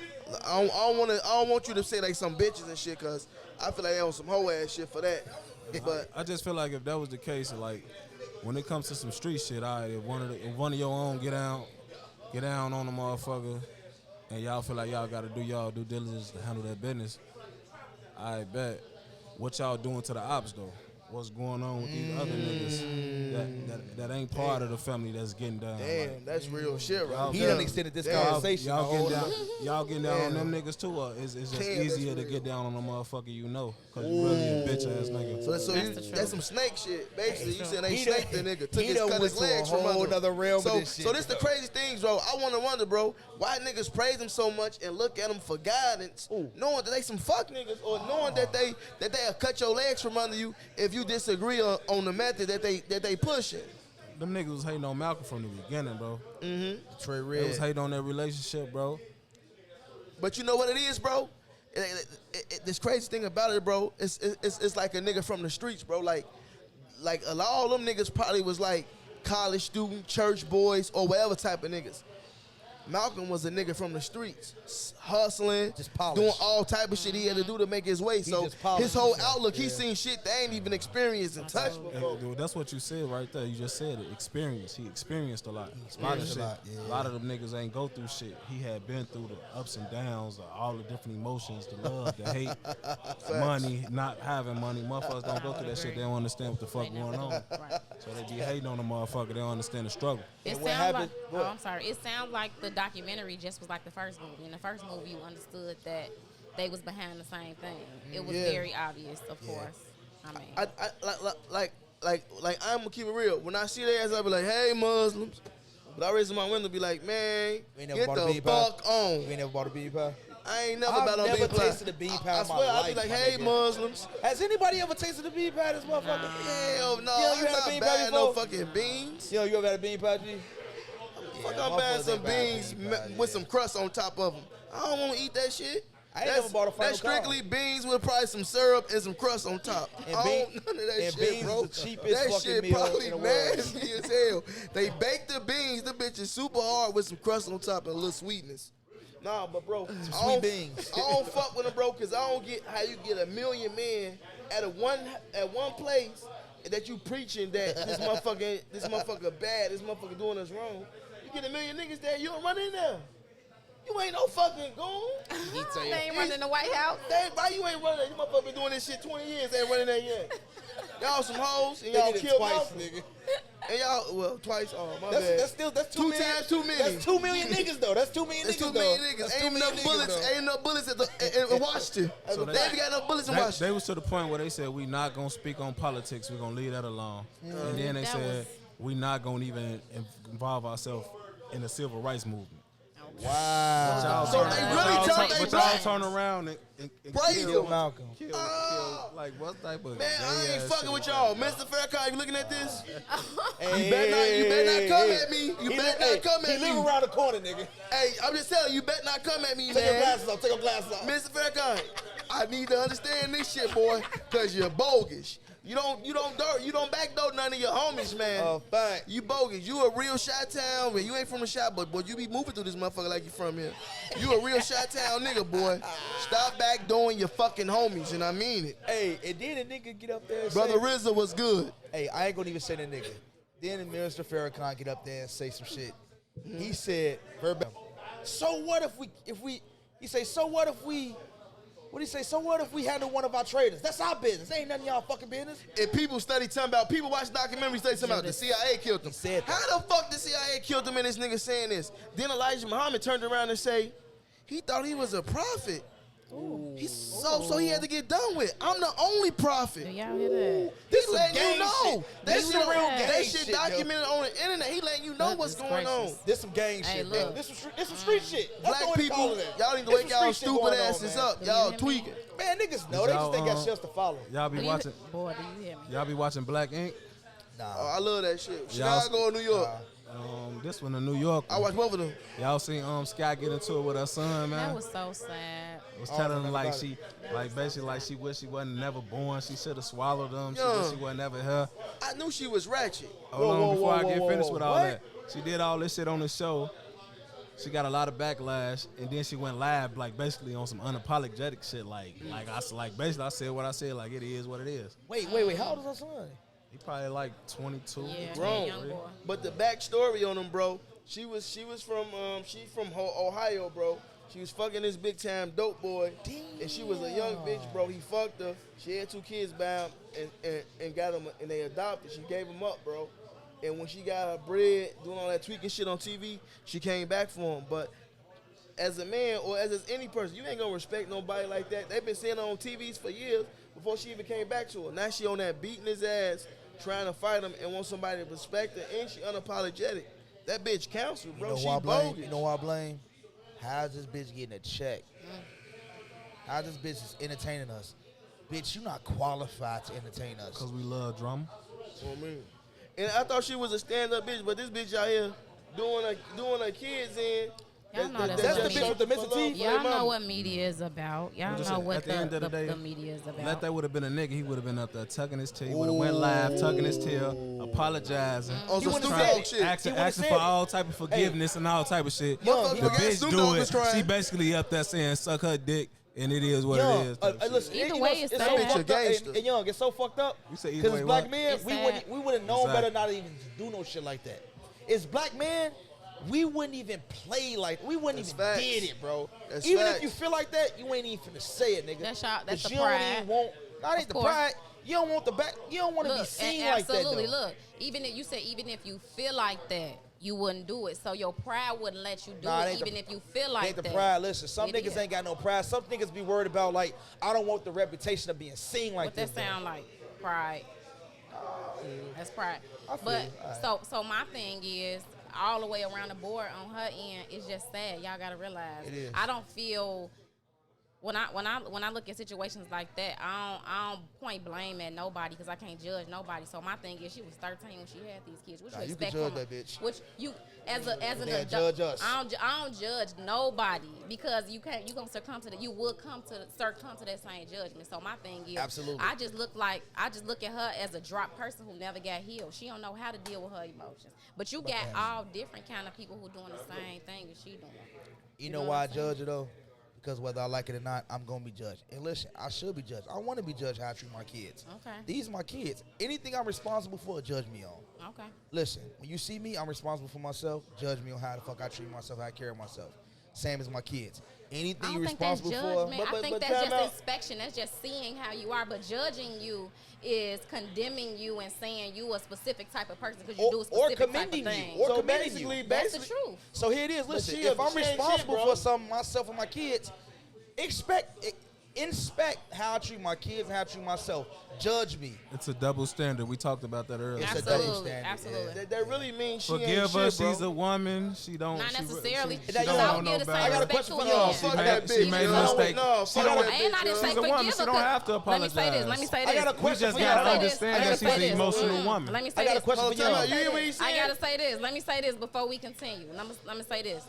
Speaker 1: I don't want you to say like some bitches and shit, cause I feel like they on some hoe ass shit for that. But
Speaker 2: I just feel like if that was the case, like, when it comes to some street shit, if one of your own get down on the motherfucker, and y'all feel like y'all gotta do y'all due diligence to handle that business, I bet. What y'all doing to the ops though? What's going on with these other niggas that ain't part of the family that's getting down?
Speaker 1: damn, that's real shit, right?
Speaker 4: He
Speaker 1: there.
Speaker 4: done extended this
Speaker 1: Damn.
Speaker 4: conversation.
Speaker 2: Y'all getting down on them niggas too, or it's just
Speaker 1: Damn,
Speaker 2: easier
Speaker 1: that's
Speaker 2: to
Speaker 1: real.
Speaker 2: get down on a motherfucker you know, cause you really a bitch ass nigga.
Speaker 1: So
Speaker 5: That's the truth.
Speaker 1: that's some snake shit. Basically, you said they
Speaker 4: He
Speaker 1: snaked the
Speaker 4: done-
Speaker 1: nigga, took
Speaker 4: he
Speaker 1: his
Speaker 4: done
Speaker 1: cut
Speaker 4: went
Speaker 1: his
Speaker 4: to a
Speaker 1: legs from
Speaker 4: whole
Speaker 1: under him.
Speaker 4: nother realm
Speaker 1: so,
Speaker 4: with this shit,
Speaker 1: So this the
Speaker 4: bro.
Speaker 1: crazy things, bro. I want to wonder, bro, why niggas praise them so much and look at them for guidance, knowing that they some fuck niggas, or knowing that they'll cut your legs from under you if you disagree on the method that they pushing.
Speaker 2: Them niggas was hating on Malcolm from the beginning, bro.
Speaker 4: Trey
Speaker 2: They
Speaker 4: Red.
Speaker 2: was hating on their relationship, bro.
Speaker 1: But you know what it is, bro? This crazy thing about it, bro, it's like a nigga from the streets, bro. Like all them niggas probably was like college student, church boys, or whatever type of niggas. Malcolm was a nigga from the streets, hustling,
Speaker 4: Just polished.
Speaker 1: doing all type of shit he had to do to make his way. So
Speaker 4: just polished
Speaker 1: his whole
Speaker 4: himself,
Speaker 1: outlook,
Speaker 4: yeah.
Speaker 1: he seen shit they ain't even experienced and touched before.
Speaker 2: Dude, that's what you said right there. You just said it. Experience. He experienced a lot.
Speaker 4: experienced a lot, yeah.
Speaker 2: A lot of them niggas ain't go through shit. He had been through the ups and downs, all the different emotions, the love, the hate, money, not having money. Motherfuckers don't go through that shit. They don't understand what the fuck
Speaker 5: They never
Speaker 2: going on.
Speaker 5: do. Right.
Speaker 2: So they be hating on the motherfucker. They don't understand the struggle.
Speaker 5: It
Speaker 4: And what
Speaker 5: sounds
Speaker 4: happened-
Speaker 5: like,
Speaker 4: what?
Speaker 5: I'm sorry. It sounds like the documentary just was like the first movie. In the first movie, you understood that they was behind the same thing. It was
Speaker 1: Yeah.
Speaker 5: very obvious, of course. I mean,
Speaker 1: Like I'm gonna keep it real. When I see their ass, I be like, "Hey, Muslims," but I raise my window, be like, "Man,
Speaker 4: You ain't never
Speaker 1: get
Speaker 4: bought a
Speaker 1: the
Speaker 4: bean pie?
Speaker 1: fuck on."
Speaker 4: You ain't never bought a bean pie?
Speaker 1: I ain't never
Speaker 4: I've
Speaker 1: about no
Speaker 4: never
Speaker 1: bean pie.
Speaker 4: tasted a bean pie
Speaker 1: I
Speaker 4: in my
Speaker 1: swear, I be
Speaker 4: life,
Speaker 1: like,
Speaker 4: my
Speaker 1: "Hey,
Speaker 4: nigga."
Speaker 1: Muslims."
Speaker 4: Has anybody ever tasted a bean pie, this motherfucker?
Speaker 1: Hell no,
Speaker 4: Yo, you
Speaker 1: I'm
Speaker 4: had a
Speaker 1: not
Speaker 4: bean pie
Speaker 1: buying no
Speaker 4: before?
Speaker 1: fucking beans.
Speaker 4: Yo, you ever had a bean pie, G?
Speaker 1: Fuck,
Speaker 4: Yeah,
Speaker 1: I'm buying
Speaker 4: motherfuckers
Speaker 1: some
Speaker 4: ain't buying
Speaker 1: beans
Speaker 4: bean pie,
Speaker 1: with
Speaker 4: yeah.
Speaker 1: some crust on top of them. I don't want to eat that shit.
Speaker 4: I ain't never bought a Final
Speaker 1: That's strictly beans with probably some syrup and some crust on top.
Speaker 4: And
Speaker 1: I don't
Speaker 4: bean-
Speaker 1: want none of that
Speaker 4: and
Speaker 1: shit,
Speaker 4: beans
Speaker 1: bro.
Speaker 4: is the cheapest
Speaker 1: that
Speaker 4: fucking
Speaker 1: shit
Speaker 4: meal
Speaker 1: probably
Speaker 4: in the world.
Speaker 1: nasty as hell. They bake the beans, the bitch is super hard with some crust on top and a little sweetness. Nah, but bro,
Speaker 4: Sweet beans.
Speaker 1: I don't fuck with them, bro, because I don't get how you get a million men at one place that you preaching that this motherfucker bad, this motherfucker doing us wrong. You get a million niggas there, you don't run in there. You ain't no fucking goon.
Speaker 5: they ain't running the White House.
Speaker 1: Why you ain't running that? You motherfucker been doing this shit 20 years, ain't running that yet. Y'all some hoes, and y'all
Speaker 4: They did it
Speaker 1: killed
Speaker 4: twice,
Speaker 1: Malcolm.
Speaker 4: nigga.
Speaker 1: And y'all, well, twice, oh, my bad.
Speaker 4: That's two
Speaker 1: Two
Speaker 4: million.
Speaker 1: times too many.
Speaker 4: That's 2 million niggas though. That's 2 million
Speaker 1: There's
Speaker 4: niggas
Speaker 1: too many
Speaker 4: though.
Speaker 1: niggas.
Speaker 4: That's
Speaker 1: Ain't
Speaker 4: 2 million
Speaker 1: enough bullets.
Speaker 4: niggas,
Speaker 1: Ain't enough bullets in Washington.
Speaker 2: So
Speaker 1: they
Speaker 2: they-
Speaker 1: ain't got enough bullets in
Speaker 2: They
Speaker 1: Washington.
Speaker 2: was to the point where they said we not gonna speak on politics. We're gonna leave that alone. And then they
Speaker 5: That
Speaker 2: said
Speaker 5: was-
Speaker 2: we not gonna even involve ourselves in the civil rights movement.
Speaker 4: Wow.
Speaker 1: So they really tell they
Speaker 2: But y'all
Speaker 1: black.
Speaker 2: turn around and
Speaker 1: Praise
Speaker 2: kill
Speaker 1: him.
Speaker 4: Malcolm.
Speaker 2: Kill, like what type of
Speaker 1: Man, I ain't
Speaker 2: gay-ass
Speaker 1: fucking
Speaker 2: shit
Speaker 1: with
Speaker 2: is
Speaker 1: y'all. Mr. Farrakhan, you looking at this?
Speaker 4: Hey,
Speaker 1: You better not come at me. You better not come at
Speaker 4: He live
Speaker 1: me.
Speaker 4: around the corner, nigga.
Speaker 1: Hey, I'm just telling you, you better not come at me,
Speaker 4: Take your
Speaker 1: man.
Speaker 4: glasses off. Take your glasses off.
Speaker 1: Mr. Farrakhan, I need to understand this shit, boy, cause you're bogus. You don't backdoor none of your homies, man.
Speaker 4: Oh, fact.
Speaker 1: You bogus. You a real Chi-Town, man. You ain't from the shop, but boy, you be moving through this motherfucker like you from here. You a real Chi-Town nigga, boy. Stop backdooring your fucking homies, and I mean it.
Speaker 4: Hey, and then a nigga get up there and
Speaker 1: Brother
Speaker 4: say,
Speaker 1: RZA was good.
Speaker 4: hey, I ain't gonna even say that nigga. Then the Minister Farrakhan get up there and say some shit. He said, verbatim, so what if we, he say, so what if we, what he say, so what if we handle one of our traitors? That's our business. Ain't none of y'all fucking business.
Speaker 1: If people study talking about, people watch documentaries, they talking about the CIA killed him.
Speaker 4: Said that.
Speaker 1: How the fuck the CIA killed him and this nigga saying this? Then Elijah Muhammad turned around and say, he thought he was a prophet. So he had to get done with. I'm the only prophet.
Speaker 5: Do y'all hear that?
Speaker 1: He's
Speaker 4: some
Speaker 1: letting you
Speaker 4: gang
Speaker 1: know.
Speaker 4: shit. This some real gang
Speaker 1: That shit
Speaker 4: shit, yo.
Speaker 1: documented on the internet. He letting you know
Speaker 5: Look,
Speaker 1: what's
Speaker 5: it's
Speaker 1: going on.
Speaker 5: gracious.
Speaker 4: This some gang
Speaker 5: Hey,
Speaker 4: shit,
Speaker 5: look.
Speaker 4: man. This some street shit. That's
Speaker 1: Black
Speaker 4: what we call
Speaker 1: people,
Speaker 4: it.
Speaker 1: y'all need to
Speaker 4: This
Speaker 1: wake
Speaker 4: some
Speaker 1: y'all
Speaker 4: street shit
Speaker 1: stupid
Speaker 4: going on,
Speaker 1: asses
Speaker 4: man.
Speaker 1: up.
Speaker 5: Do you
Speaker 1: Y'all
Speaker 5: hear me?
Speaker 1: tweaking.
Speaker 4: Man, niggas know. They just think got shit to follow.
Speaker 2: Y'all be
Speaker 5: Do you-
Speaker 2: watching.
Speaker 5: Boy, do you hear me?
Speaker 2: Y'all be watching Black Ink.
Speaker 1: Oh, I love that shit.
Speaker 2: Y'all-
Speaker 1: Chicago or New York.
Speaker 2: This one in New York.
Speaker 1: I watch both of them.
Speaker 2: Y'all seen Sky get into it with her son, man.
Speaker 5: That was so sad.
Speaker 2: Was telling her like she, like basically like she wished she wasn't never born. She should have swallowed them. She
Speaker 1: Yeah.
Speaker 2: wished she wasn't never here.
Speaker 1: I knew she was ratchet.
Speaker 2: Hold on, before I get finished with all
Speaker 4: what?
Speaker 2: that. She did all this shit on the show. She got a lot of backlash, and then she went live, like basically on some unapologetic shit, like basically I said what I said, like it is what it is.
Speaker 4: Wait. How old is her son?
Speaker 2: He probably like 22.
Speaker 5: Yeah,
Speaker 1: Grown.
Speaker 5: young boy.
Speaker 1: But the backstory on him, bro, she was from Ohio, bro. She was fucking this big time dope boy, and she was a young bitch, bro. He fucked her. She had 2 kids by him, and got them, and they adopted. She gave him up, bro. And when she got her bread, doing all that tweaking shit on TV, she came back for him. But as a man or as any person, you ain't gonna respect nobody like that. They've been seeing her on TVs for years before she even came back to her. Now she on that beating his ass, trying to fight him and want somebody to respect her, and she unapologetic. That bitch counsel, bro. She bogus.
Speaker 4: You know why I blame? How's this bitch getting a check? How this bitch is entertaining us? Bitch, you not qualified to entertain us.
Speaker 2: Cause we love drama.
Speaker 1: Oh, man. And I thought she was a stand-up bitch, but this bitch out here doing her kids in.
Speaker 5: Y'all know
Speaker 1: that
Speaker 5: that's
Speaker 4: the
Speaker 1: just
Speaker 4: bitch with the
Speaker 1: for
Speaker 4: Mr.
Speaker 1: love
Speaker 4: T?
Speaker 1: for their
Speaker 5: Y'all know
Speaker 1: mama.
Speaker 5: what media is about. Y'all
Speaker 2: Just
Speaker 5: know
Speaker 2: at
Speaker 5: what
Speaker 2: the end of the day,
Speaker 5: the media is about.
Speaker 2: Let that would have been a nigga, he would have been up there tucking his tail. He would have went live, tucking his tail, apologizing.
Speaker 1: On some
Speaker 4: would've
Speaker 1: Snoop
Speaker 4: said
Speaker 1: Dogg
Speaker 4: it.
Speaker 1: shit.
Speaker 2: Asking
Speaker 4: would've
Speaker 2: for
Speaker 4: said it.
Speaker 2: all type of forgiveness and all type of shit.
Speaker 1: Motherfucker
Speaker 2: The
Speaker 1: forgot
Speaker 2: bitch
Speaker 1: Snoop
Speaker 2: do
Speaker 1: Dogg
Speaker 2: it.
Speaker 1: was crying.
Speaker 2: She basically up there saying suck her dick, and it is what
Speaker 4: Young,
Speaker 2: it is. type shit.
Speaker 4: listen,
Speaker 5: Either
Speaker 4: you know,
Speaker 5: way, it's
Speaker 4: so
Speaker 5: sad.
Speaker 4: fucked up.
Speaker 1: Bitch, a gangster.
Speaker 4: And Young, it's so fucked up.
Speaker 2: You say either
Speaker 4: Because
Speaker 2: way
Speaker 4: as black
Speaker 2: what?
Speaker 4: men,
Speaker 5: It's
Speaker 4: we
Speaker 5: sad.
Speaker 4: would have known
Speaker 2: Exactly.
Speaker 4: better not to even do no shit like that. As black men, we wouldn't even play like, we wouldn't
Speaker 1: That's
Speaker 4: even
Speaker 1: facts.
Speaker 4: did it, bro.
Speaker 1: That's
Speaker 4: Even
Speaker 1: facts.
Speaker 4: if you feel like that, you ain't even finna say it, nigga.
Speaker 5: That's that's
Speaker 4: 'Cause
Speaker 5: the
Speaker 4: you don't
Speaker 5: pride.
Speaker 4: even want, that ain't
Speaker 5: Of
Speaker 4: the
Speaker 5: course.
Speaker 4: pride. You don't want the back, you don't want to be
Speaker 5: Look,
Speaker 4: seen
Speaker 5: and
Speaker 4: like that,
Speaker 5: absolutely.
Speaker 4: though.
Speaker 5: Look, even if you said even if you feel like that, you wouldn't do it. So your pride wouldn't let you do
Speaker 4: Nah, it
Speaker 5: it,
Speaker 4: ain't
Speaker 5: even
Speaker 4: the-
Speaker 5: if you feel
Speaker 4: It
Speaker 5: like
Speaker 4: ain't the
Speaker 5: that.
Speaker 4: pride. Listen, some
Speaker 5: It
Speaker 4: niggas
Speaker 5: is.
Speaker 4: ain't got no pride. Some niggas be worried about, like, I don't want the reputation of being seen like
Speaker 5: What
Speaker 4: this.
Speaker 5: that sound like? Pride. That's pride.
Speaker 4: I feel
Speaker 5: But
Speaker 4: you. All right.
Speaker 5: so my thing is all the way around the board on her end. It's just sad. Y'all gotta realize.
Speaker 4: It is.
Speaker 5: I don't feel. When I look at situations like that, I don't point blame at nobody because I can't judge nobody. So my thing is, she was 13 when she had these kids. What
Speaker 4: Nah,
Speaker 5: you
Speaker 4: you can
Speaker 5: expect
Speaker 4: judge
Speaker 5: from her?
Speaker 4: that bitch.
Speaker 5: Which you as an
Speaker 4: Yeah,
Speaker 5: adult,
Speaker 4: judge us.
Speaker 5: I don't judge nobody because you can't. You gonna succumb to that. You will succumb to that same judgment. So my thing is,
Speaker 4: Absolutely.
Speaker 5: I just look at her as a drop person who never got healed. She don't know how to deal with her emotions. But you got all different kind of people who doing the same thing that she doing.
Speaker 4: You know why I judge it, though? Because whether I like it or not, I'm going to be judged. And listen, I should be judged. I want to be judged how I treat my kids.
Speaker 5: Okay.
Speaker 4: These are my kids. Anything I'm responsible for, judge me on.
Speaker 5: Okay.
Speaker 4: Listen, when you see me, I'm responsible for myself. Judge me on how the fuck I treat myself, how I carry myself. Same as my kids. Anything
Speaker 5: I
Speaker 4: you're
Speaker 5: don't think that's
Speaker 4: responsible for.
Speaker 5: judgment. I think
Speaker 1: but
Speaker 5: that's
Speaker 1: time
Speaker 5: just
Speaker 1: out.
Speaker 5: inspection. That's just seeing how you are. But judging you is condemning you and saying you a specific type of person because you do a
Speaker 4: Or
Speaker 5: specific type of
Speaker 4: commending
Speaker 5: thing.
Speaker 4: you. Or
Speaker 1: So
Speaker 4: commending
Speaker 1: basically,
Speaker 4: you.
Speaker 5: That's the truth.
Speaker 4: So here it is. Listen,
Speaker 1: she
Speaker 4: if I'm
Speaker 1: she ain't shit,
Speaker 4: responsible
Speaker 1: bro.
Speaker 4: for something myself and my kids, expect it. Inspect how I treat my kids and how I treat myself. Judge me.
Speaker 2: It's a double standard. We talked about that earlier.
Speaker 4: It's a double
Speaker 5: Absolutely,
Speaker 4: standard.
Speaker 5: absolutely.
Speaker 1: That really means she ain't
Speaker 2: Forgive
Speaker 1: shit,
Speaker 2: her.
Speaker 1: bro.
Speaker 2: She's a woman. She don't.
Speaker 5: Not necessarily.
Speaker 2: She
Speaker 4: That
Speaker 2: don't
Speaker 4: young-
Speaker 2: know
Speaker 5: I'll
Speaker 2: no
Speaker 5: give the
Speaker 2: better.
Speaker 5: same
Speaker 4: I got a
Speaker 5: respect
Speaker 4: question
Speaker 5: to
Speaker 4: for
Speaker 5: a
Speaker 4: y'all.
Speaker 5: man.
Speaker 1: Fuck
Speaker 2: She
Speaker 1: that bitch.
Speaker 2: made a
Speaker 1: yo.
Speaker 2: mistake.
Speaker 1: No,
Speaker 2: She
Speaker 1: fuck
Speaker 2: don't-
Speaker 1: that
Speaker 5: And I
Speaker 1: bitch.
Speaker 5: didn't
Speaker 1: yo.
Speaker 5: say
Speaker 2: She's a woman.
Speaker 5: forgive
Speaker 2: She don't
Speaker 5: her.
Speaker 2: have to
Speaker 5: Let me
Speaker 2: apologize.
Speaker 5: say this. Let me say
Speaker 4: I got a
Speaker 5: this.
Speaker 2: We
Speaker 4: question
Speaker 2: just
Speaker 4: for
Speaker 2: gotta
Speaker 4: y'all.
Speaker 2: understand that she's an emotional woman.
Speaker 5: Let me
Speaker 4: I
Speaker 5: say
Speaker 4: got a
Speaker 5: this.
Speaker 4: question for
Speaker 1: Hold on,
Speaker 4: y'all.
Speaker 1: you hear what he said?
Speaker 5: I gotta say this. Let me say this before we continue. Let me say this.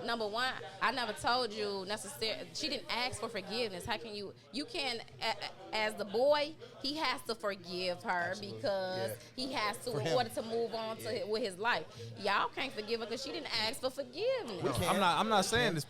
Speaker 5: Number one, I never told you necessarily. She didn't ask for forgiveness. How can you? You can, as the boy, he has to forgive her because he has to in order to move on to with his life. Y'all can't forgive her because she didn't ask for forgiveness.
Speaker 2: I'm not saying this.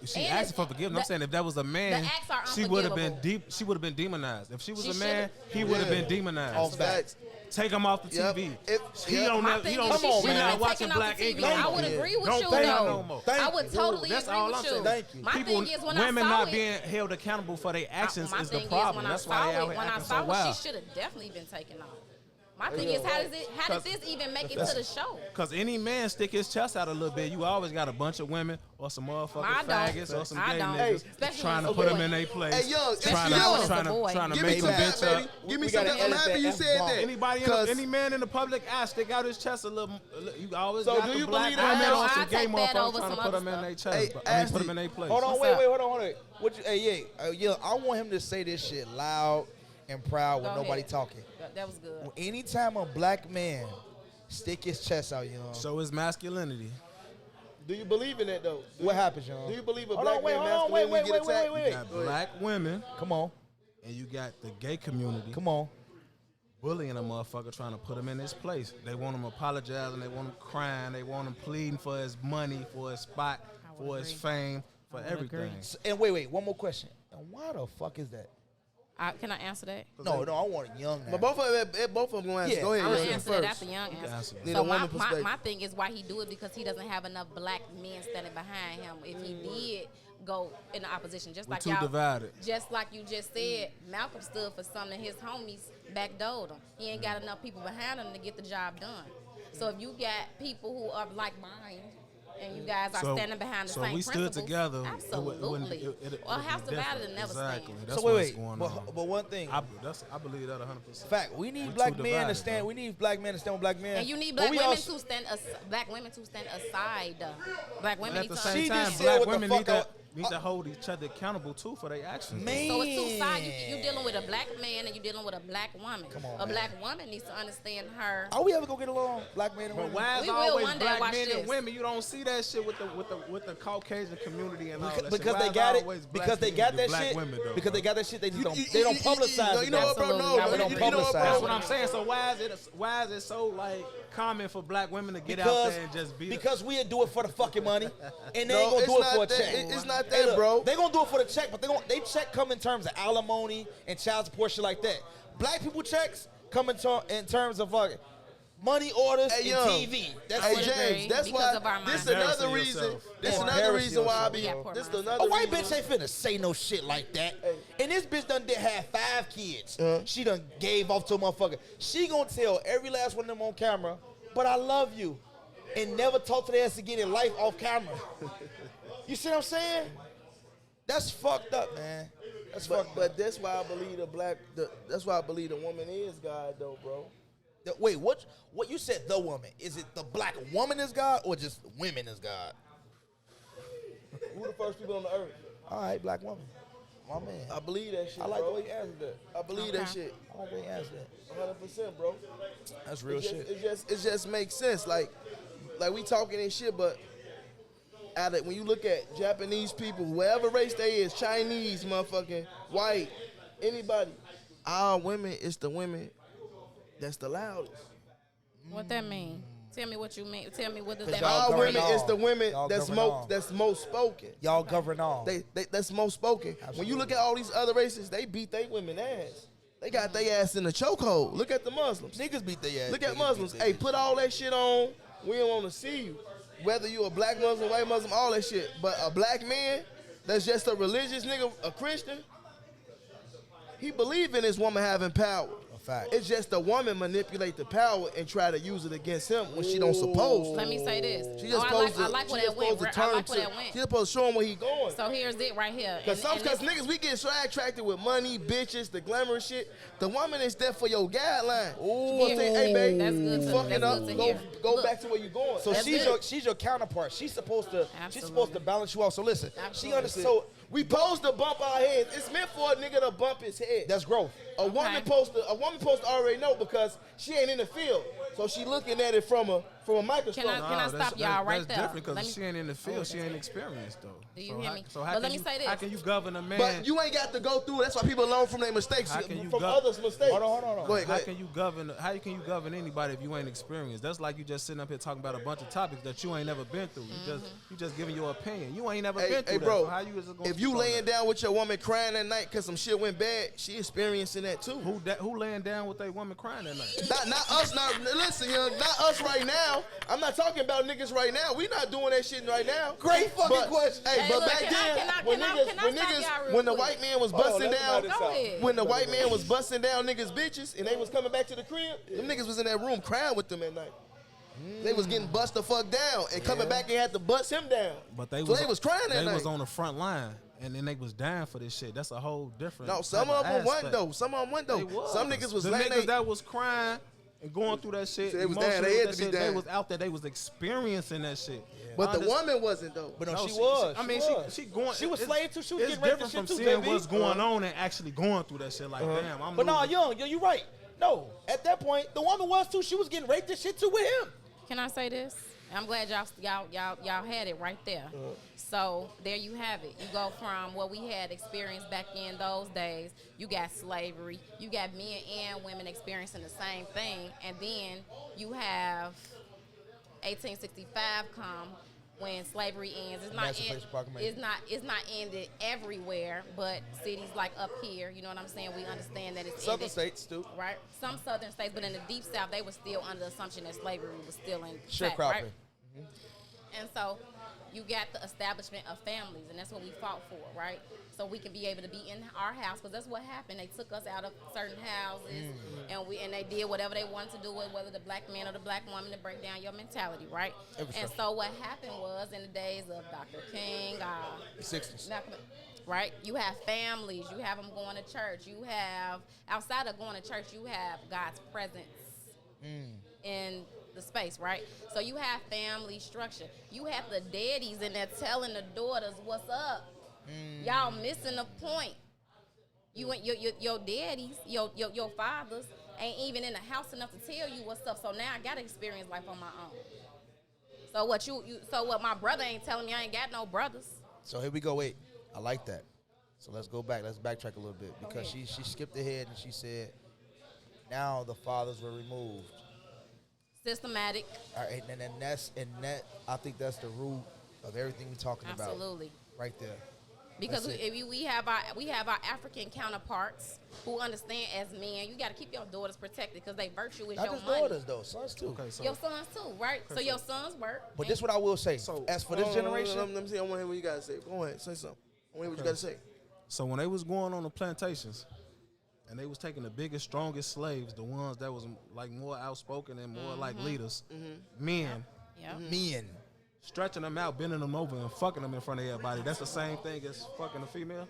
Speaker 2: She
Speaker 5: And
Speaker 2: asked for forgiveness. I'm saying if that was a man,
Speaker 5: the acts are
Speaker 2: she would have been
Speaker 5: unforgivable.
Speaker 2: She would have been demonized. If she was
Speaker 5: She
Speaker 2: a man,
Speaker 5: should've-
Speaker 2: he would have
Speaker 1: Yeah.
Speaker 2: been demonized.
Speaker 4: Off
Speaker 1: Facts.
Speaker 2: Take him off the
Speaker 1: Yep.
Speaker 2: TV.
Speaker 1: If-
Speaker 2: He
Speaker 1: yep.
Speaker 2: don't
Speaker 5: My
Speaker 2: know. He
Speaker 5: thing
Speaker 2: don't.
Speaker 5: is, she
Speaker 4: Come on,
Speaker 5: shouldn't
Speaker 2: we
Speaker 5: have
Speaker 2: not
Speaker 5: been
Speaker 2: watching
Speaker 5: taken off
Speaker 2: Black
Speaker 5: the
Speaker 2: Ink
Speaker 5: TV.
Speaker 2: no
Speaker 5: I
Speaker 2: more.
Speaker 5: would agree with
Speaker 2: Don't
Speaker 5: you,
Speaker 2: take her
Speaker 5: though.
Speaker 2: no more.
Speaker 4: Thank
Speaker 5: I would
Speaker 4: you.
Speaker 5: totally
Speaker 2: That's
Speaker 5: agree
Speaker 2: all
Speaker 5: with
Speaker 2: I'm
Speaker 5: you.
Speaker 2: saying.
Speaker 4: Thank you.
Speaker 5: My
Speaker 2: People,
Speaker 5: thing is when
Speaker 2: women
Speaker 5: I saw
Speaker 2: not
Speaker 5: it,
Speaker 2: being held accountable for their actions
Speaker 5: my
Speaker 2: is the
Speaker 5: thing
Speaker 2: problem.
Speaker 5: when
Speaker 2: That's
Speaker 5: I
Speaker 2: why
Speaker 5: saw
Speaker 2: y'all
Speaker 5: it,
Speaker 2: here
Speaker 5: when I
Speaker 2: acting
Speaker 5: saw
Speaker 2: so
Speaker 5: it,
Speaker 2: wild.
Speaker 5: she should have definitely been taken off. My thing is, how did this even make it to the show?
Speaker 2: Cause any man stick his chest out a little bit, you always got a bunch of women or some motherfucking
Speaker 5: I don't.
Speaker 2: faggots or some
Speaker 5: I
Speaker 2: gay
Speaker 5: don't.
Speaker 2: niggas
Speaker 5: Especially
Speaker 2: trying to
Speaker 5: when
Speaker 2: put
Speaker 5: it's a
Speaker 2: them
Speaker 5: boy.
Speaker 2: in their place.
Speaker 1: Hey, young,
Speaker 2: trying
Speaker 1: it's young.
Speaker 2: to,
Speaker 5: It's
Speaker 2: trying
Speaker 5: a boy.
Speaker 2: to, trying to
Speaker 1: Give
Speaker 2: make
Speaker 1: me
Speaker 2: some
Speaker 1: some
Speaker 2: bitch
Speaker 1: that,
Speaker 2: up.
Speaker 1: baby. Give me
Speaker 4: We
Speaker 1: some
Speaker 4: gotta
Speaker 1: that. I'm
Speaker 4: edit
Speaker 1: happy
Speaker 4: that
Speaker 1: you
Speaker 4: F
Speaker 1: said
Speaker 4: bomb.
Speaker 1: that.
Speaker 2: Anybody,
Speaker 1: Cause-
Speaker 2: any man in the public eye stick out his chest a little. You always
Speaker 1: So
Speaker 2: got
Speaker 1: do
Speaker 2: the
Speaker 1: you
Speaker 2: black
Speaker 1: believe that-
Speaker 2: women
Speaker 1: I'll
Speaker 2: or some
Speaker 5: take
Speaker 2: gay
Speaker 5: that
Speaker 2: motherfuckers
Speaker 5: over
Speaker 2: trying to
Speaker 5: some
Speaker 2: put them
Speaker 5: other
Speaker 2: in their
Speaker 1: stuff.
Speaker 2: chest.
Speaker 1: Hey,
Speaker 2: I mean, put
Speaker 1: Ashli,
Speaker 2: them in their place.
Speaker 4: Hold on,
Speaker 5: What's
Speaker 4: wait,
Speaker 5: up?
Speaker 4: hold on. What you, hey, yeah, I want him to say this shit loud and proud with
Speaker 5: Go
Speaker 4: nobody
Speaker 5: ahead.
Speaker 4: talking.
Speaker 5: That was good.
Speaker 4: Anytime a black man stick his chest out, you know,
Speaker 2: So is masculinity.
Speaker 1: Do you believe in that though?
Speaker 4: what happens, you know?
Speaker 1: Do you believe a
Speaker 4: Hold
Speaker 1: black
Speaker 4: on, wait,
Speaker 1: man
Speaker 4: hold on, wait,
Speaker 1: masculinity get attacked?
Speaker 2: You got black women
Speaker 4: Come on,
Speaker 2: and you got the gay community
Speaker 4: come on.
Speaker 2: bullying a motherfucker trying to put him in his place. They want him apologizing. They want him crying. They want him pleading for his money, for his spot,
Speaker 5: I would
Speaker 2: for his
Speaker 5: agree.
Speaker 2: fame, for
Speaker 5: would
Speaker 2: everything.
Speaker 5: agree.
Speaker 4: And wait, one more question. And why the fuck is that?
Speaker 5: Can I answer that?
Speaker 4: No, I want a young man.
Speaker 1: But both of them gonna answer.
Speaker 4: Yeah,
Speaker 1: Go ahead,
Speaker 5: I'm
Speaker 1: young
Speaker 5: gonna
Speaker 1: man,
Speaker 5: answer that
Speaker 1: first.
Speaker 5: after Young answer.
Speaker 2: answer that.
Speaker 1: Need
Speaker 5: So
Speaker 1: a woman perspective.
Speaker 5: my thing is why he do it because he doesn't have enough black men standing behind him. If he did go in the opposition, just
Speaker 2: We're
Speaker 5: like
Speaker 2: too
Speaker 5: y'all,
Speaker 2: divided.
Speaker 5: just like you just said, Malcolm stood for something. His homies backdoored him. He ain't got enough people behind him to get the job done. So if you got people who are like mine. And you guys are
Speaker 2: So-
Speaker 5: standing behind the
Speaker 2: so
Speaker 5: same
Speaker 2: we stood
Speaker 5: principles.
Speaker 2: together, it
Speaker 5: Absolutely.
Speaker 2: wouldn't- it
Speaker 5: Well,
Speaker 2: would be
Speaker 5: House Divided
Speaker 2: different.
Speaker 5: and never
Speaker 2: Exactly.
Speaker 5: stand.
Speaker 2: That's
Speaker 4: so wait,
Speaker 2: what's going
Speaker 4: but,
Speaker 2: on.
Speaker 4: but one thing,
Speaker 2: I believe that 100%.
Speaker 4: fact, we need
Speaker 2: We
Speaker 4: black
Speaker 2: too
Speaker 4: men to
Speaker 2: divided,
Speaker 4: stand.
Speaker 2: bro.
Speaker 4: We need black men to stand with black men.
Speaker 5: And you need
Speaker 4: But
Speaker 5: black
Speaker 4: we
Speaker 5: women
Speaker 4: also-
Speaker 5: to stand black women to stand aside. Black women
Speaker 2: But at
Speaker 5: need
Speaker 2: the
Speaker 5: to
Speaker 2: same
Speaker 4: She
Speaker 2: time,
Speaker 4: just said
Speaker 2: black
Speaker 4: what the
Speaker 2: women
Speaker 4: fuck
Speaker 2: need to hold each other accountable too for their actions.
Speaker 4: Man.
Speaker 5: So it's two sides. You dealing with a black man and you dealing with a black woman.
Speaker 4: Come on,
Speaker 5: a
Speaker 4: man.
Speaker 5: black woman needs to understand her.
Speaker 4: Are we ever gonna get along, black men and
Speaker 2: But
Speaker 4: women?
Speaker 2: why is
Speaker 5: We will
Speaker 2: always
Speaker 5: one day.
Speaker 2: black
Speaker 5: Watch
Speaker 2: men
Speaker 5: this.
Speaker 2: and women? You don't see that shit with the Caucasian community and all that shit.
Speaker 4: Because
Speaker 2: Why
Speaker 4: they
Speaker 2: is
Speaker 4: got it.
Speaker 2: always black
Speaker 4: Because they got that
Speaker 2: black
Speaker 4: shit.
Speaker 2: women, though,
Speaker 4: Because
Speaker 2: bro?
Speaker 4: they got that shit. They just don't. They don't publicize it.
Speaker 1: You know what, bro?
Speaker 5: Absolutely.
Speaker 1: No,
Speaker 5: They
Speaker 1: you
Speaker 5: don't
Speaker 1: know what,
Speaker 4: publicize
Speaker 1: bro?
Speaker 4: it.
Speaker 2: That's what I'm saying. So why is it so like common for black women to get out
Speaker 4: Because
Speaker 2: there and just be
Speaker 4: because we'll do it for the fucking money, and they
Speaker 1: No,
Speaker 4: ain't gonna
Speaker 1: it's
Speaker 4: do it
Speaker 1: not
Speaker 4: for a
Speaker 1: that-
Speaker 4: check.
Speaker 1: it's not
Speaker 4: Hey,
Speaker 1: that,
Speaker 4: look,
Speaker 1: bro.
Speaker 4: They gonna do it for the check, but they check come in terms of alimony and child support shit like that. Black people checks come in terms of money orders
Speaker 1: Hey,
Speaker 4: and
Speaker 1: young.
Speaker 4: TV. That's
Speaker 1: Hey
Speaker 5: would
Speaker 4: it.
Speaker 5: agree
Speaker 1: James, that's
Speaker 5: because of our
Speaker 1: why this
Speaker 5: mindset.
Speaker 1: another
Speaker 2: Embarrassing
Speaker 1: reason.
Speaker 2: yourself.
Speaker 1: This
Speaker 4: Yeah.
Speaker 1: another
Speaker 4: Embarrass
Speaker 1: reason why I
Speaker 4: yourself,
Speaker 1: be.
Speaker 5: bro.
Speaker 1: This
Speaker 5: A
Speaker 1: another
Speaker 4: A white
Speaker 1: reason.
Speaker 4: bitch ain't finna say no shit like that. And this bitch done have 5 kids.
Speaker 1: Uh-huh.
Speaker 4: She done gave off to a motherfucker. She gonna tell every last one of them on camera, but I love you. And never talk to their ass again in life off camera. You see what I'm saying? That's fucked up, man. That's fucked
Speaker 1: But
Speaker 4: up.
Speaker 1: that's why I believe that's why I believe the woman is God though, bro.
Speaker 4: Wait, what you said the woman? Is it the black woman is God or just women is God?
Speaker 1: Who the first people on the earth?
Speaker 4: All right, black woman. My man.
Speaker 1: I believe that shit.
Speaker 4: I like
Speaker 1: bro.
Speaker 4: the way you answered that.
Speaker 1: I believe that
Speaker 5: Okay.
Speaker 1: shit.
Speaker 4: I like the way you answered that.
Speaker 1: 100%, bro.
Speaker 4: That's real shit.
Speaker 1: It just makes sense. Like we talking and shit, but when you look at Japanese people, whatever race they is, Chinese, motherfucking white, anybody, our women is the women that's the loudest.
Speaker 5: What that mean? Tell me what you mean. Tell me what does
Speaker 4: 'Cause
Speaker 5: that
Speaker 4: y'all
Speaker 5: mean?
Speaker 1: Our
Speaker 4: govern
Speaker 1: women
Speaker 4: all.
Speaker 1: is the women
Speaker 4: Y'all
Speaker 1: that's
Speaker 4: govern all.
Speaker 1: most spoken.
Speaker 4: Y'all govern all.
Speaker 1: That's most spoken. When you look at all these other races, they beat their women ass. They got their ass in the chokehold. Look at the Muslims.
Speaker 4: Niggas beat their ass.
Speaker 1: Look at
Speaker 4: Niggas
Speaker 1: Muslims.
Speaker 4: beat their
Speaker 1: Hey,
Speaker 4: ass.
Speaker 1: put all that shit on. We don't want to see you. Whether you a black Muslim, white Muslim, all that shit. But a black man that's just a religious nigga, a Christian, he believe in his woman having power.
Speaker 4: Fact.
Speaker 1: It's just the woman manipulate the power and try to use it against him when she don't supposed to.
Speaker 5: Let me say this.
Speaker 1: She just
Speaker 5: I like where that went. I like where that went.
Speaker 1: She supposed to show him where he going.
Speaker 5: So here's it right here.
Speaker 1: Because niggas, we get so attracted with money, bitches, the glamour shit. The woman is there for your guideline. She supposed to say, hey, babe,
Speaker 5: that's good to,
Speaker 1: fuck it
Speaker 5: that's
Speaker 1: up.
Speaker 5: good to hear.
Speaker 1: Go
Speaker 5: Look,
Speaker 1: back to where you going.
Speaker 4: So
Speaker 5: That's
Speaker 4: she's your counterpart. She's supposed to
Speaker 5: Absolutely.
Speaker 4: balance you out. So listen, she
Speaker 5: Absolutely.
Speaker 4: understands. So
Speaker 1: we supposed to bump our heads. It's meant for a nigga to bump his head.
Speaker 4: that's growth.
Speaker 1: A woman supposed to already know because she ain't in the field. So she looking at it from a microscope.
Speaker 5: Can I stop y'all right
Speaker 2: that's
Speaker 5: there?
Speaker 2: different because she ain't in the field. She ain't experienced though.
Speaker 5: Do you hear me?
Speaker 2: So how
Speaker 5: But let
Speaker 2: can
Speaker 5: me say this.
Speaker 2: How can you govern a man?
Speaker 1: But you ain't got to go through it. That's why people learn from their mistakes,
Speaker 2: How can you
Speaker 1: from
Speaker 2: go-
Speaker 1: others' mistakes.
Speaker 4: Hold on.
Speaker 1: Go ahead.
Speaker 2: How can you govern anybody if you ain't experienced? That's like you just sitting up here talking about a bunch of topics that you ain't never been through. You just giving your opinion. You ain't never been through
Speaker 1: Hey,
Speaker 2: that.
Speaker 1: bro,
Speaker 2: So how you just gonna
Speaker 1: if you
Speaker 2: speak on
Speaker 1: laying
Speaker 2: that?
Speaker 1: down with your woman crying at night because some shit went bad, she experiencing that too.
Speaker 2: Who laying down with a woman crying at night?
Speaker 1: Not us. Listen, young, not us right now. I'm not talking about niggas right now. We not doing that shit right now.
Speaker 4: Great fucking question.
Speaker 1: Hey,
Speaker 5: Hey,
Speaker 1: but
Speaker 5: look,
Speaker 1: back
Speaker 5: can I-
Speaker 1: then,
Speaker 5: can I stop y'all real
Speaker 1: when the
Speaker 5: quick?
Speaker 1: white man was busting down,
Speaker 5: Go ahead.
Speaker 1: when the white man was busting down niggas' bitches and they was coming back to the crib, them niggas was in that room crying with them at night. They was getting bust the fuck down and coming back and had to bust him down.
Speaker 2: But they
Speaker 1: was crying that
Speaker 2: They
Speaker 1: night.
Speaker 2: was on the front line, and then they was dying for this shit. That's a whole different.
Speaker 1: No, some
Speaker 2: type
Speaker 1: of them wasn't
Speaker 2: aspect.
Speaker 1: though. Some of them wasn't
Speaker 2: They
Speaker 1: though. Some niggas was
Speaker 2: the
Speaker 1: laying
Speaker 2: niggas that was crying and going through that shit.
Speaker 1: They was
Speaker 2: emotionally
Speaker 1: down.
Speaker 2: with
Speaker 1: They had
Speaker 2: that
Speaker 1: to be
Speaker 2: shit, They
Speaker 1: down.
Speaker 2: was out there. They was experiencing that shit.
Speaker 1: But
Speaker 2: I
Speaker 1: the
Speaker 2: understand-
Speaker 1: woman wasn't though.
Speaker 4: But no,
Speaker 2: No,
Speaker 4: she was.
Speaker 2: I mean,
Speaker 4: was.
Speaker 2: she going.
Speaker 4: She was
Speaker 2: it's-
Speaker 4: slaying too. She was
Speaker 2: it's
Speaker 4: getting raped
Speaker 2: different
Speaker 4: and
Speaker 2: from
Speaker 4: shit too,
Speaker 2: seeing
Speaker 4: baby.
Speaker 2: what's going on and actually going through that shit. Like, damn, I'm.
Speaker 4: But no,
Speaker 2: losing.
Speaker 4: you're right. No, at that point, the woman was too. She was getting raped and shit too with him.
Speaker 5: Can I say this? I'm glad y'all had it right there. So there you have it. You go from what we had experienced back in those days. You got slavery. You got men and women experiencing the same thing, and then you have 1865 come when slavery ends.
Speaker 4: Emancipation Proclamation.
Speaker 5: It's not ended everywhere, but cities like up here, you know what I'm saying? We understand that it's
Speaker 4: Southern
Speaker 5: ended.
Speaker 4: states too.
Speaker 5: Right? Some southern states, but in the deep south, they were still under the assumption that slavery was still in
Speaker 4: Sharecropping.
Speaker 5: right? And so you got the establishment of families, and that's what we fought for, right? So we can be able to be in our house, because that's what happened. They took us out of certain houses, and they did whatever they wanted to do with whether the black man or the black woman to break down your mentality, right? And so what happened was in the days of Dr. King,
Speaker 4: 60s.
Speaker 5: Malcolm, right? You have families. You have them going to church. You have, outside of going to church, you have God's presence in the space, right? So you have family structure. You have the daddies in there telling the daughters what's up. Y'all missing the point. You ain't your daddies, your fathers ain't even in the house enough to tell you what's up. So now I gotta experience life on my own. So what my brother ain't telling me, I ain't got no brothers.
Speaker 4: So here we go. Wait, I like that. So let's go back. Let's backtrack a little bit because she skipped ahead and she said, now the fathers were removed.
Speaker 5: Systematic.
Speaker 4: All right, and that I think that's the root of everything we're talking about.
Speaker 5: Absolutely.
Speaker 4: Right there.
Speaker 5: Because
Speaker 4: That's it.
Speaker 5: we have our African counterparts who understand as men, you got to keep your daughters protected because they virtue is
Speaker 4: Not
Speaker 5: your
Speaker 4: just
Speaker 5: money.
Speaker 4: daughters though, sons too.
Speaker 2: Okay, so
Speaker 5: Your sons too, right? So your sons work.
Speaker 4: But this what I will say.
Speaker 1: So
Speaker 4: as for this generation,
Speaker 1: let me see. I want to hear what you gotta say. Go ahead, say something. I want to hear what you gotta say.
Speaker 2: So when they was going on the plantations, and they was taking the biggest, strongest slaves, the ones that was like more outspoken and more like leaders, men,
Speaker 5: Yeah.
Speaker 4: men.
Speaker 2: stretching them out, bending them over, and fucking them in front of everybody. That's the same thing as fucking a female?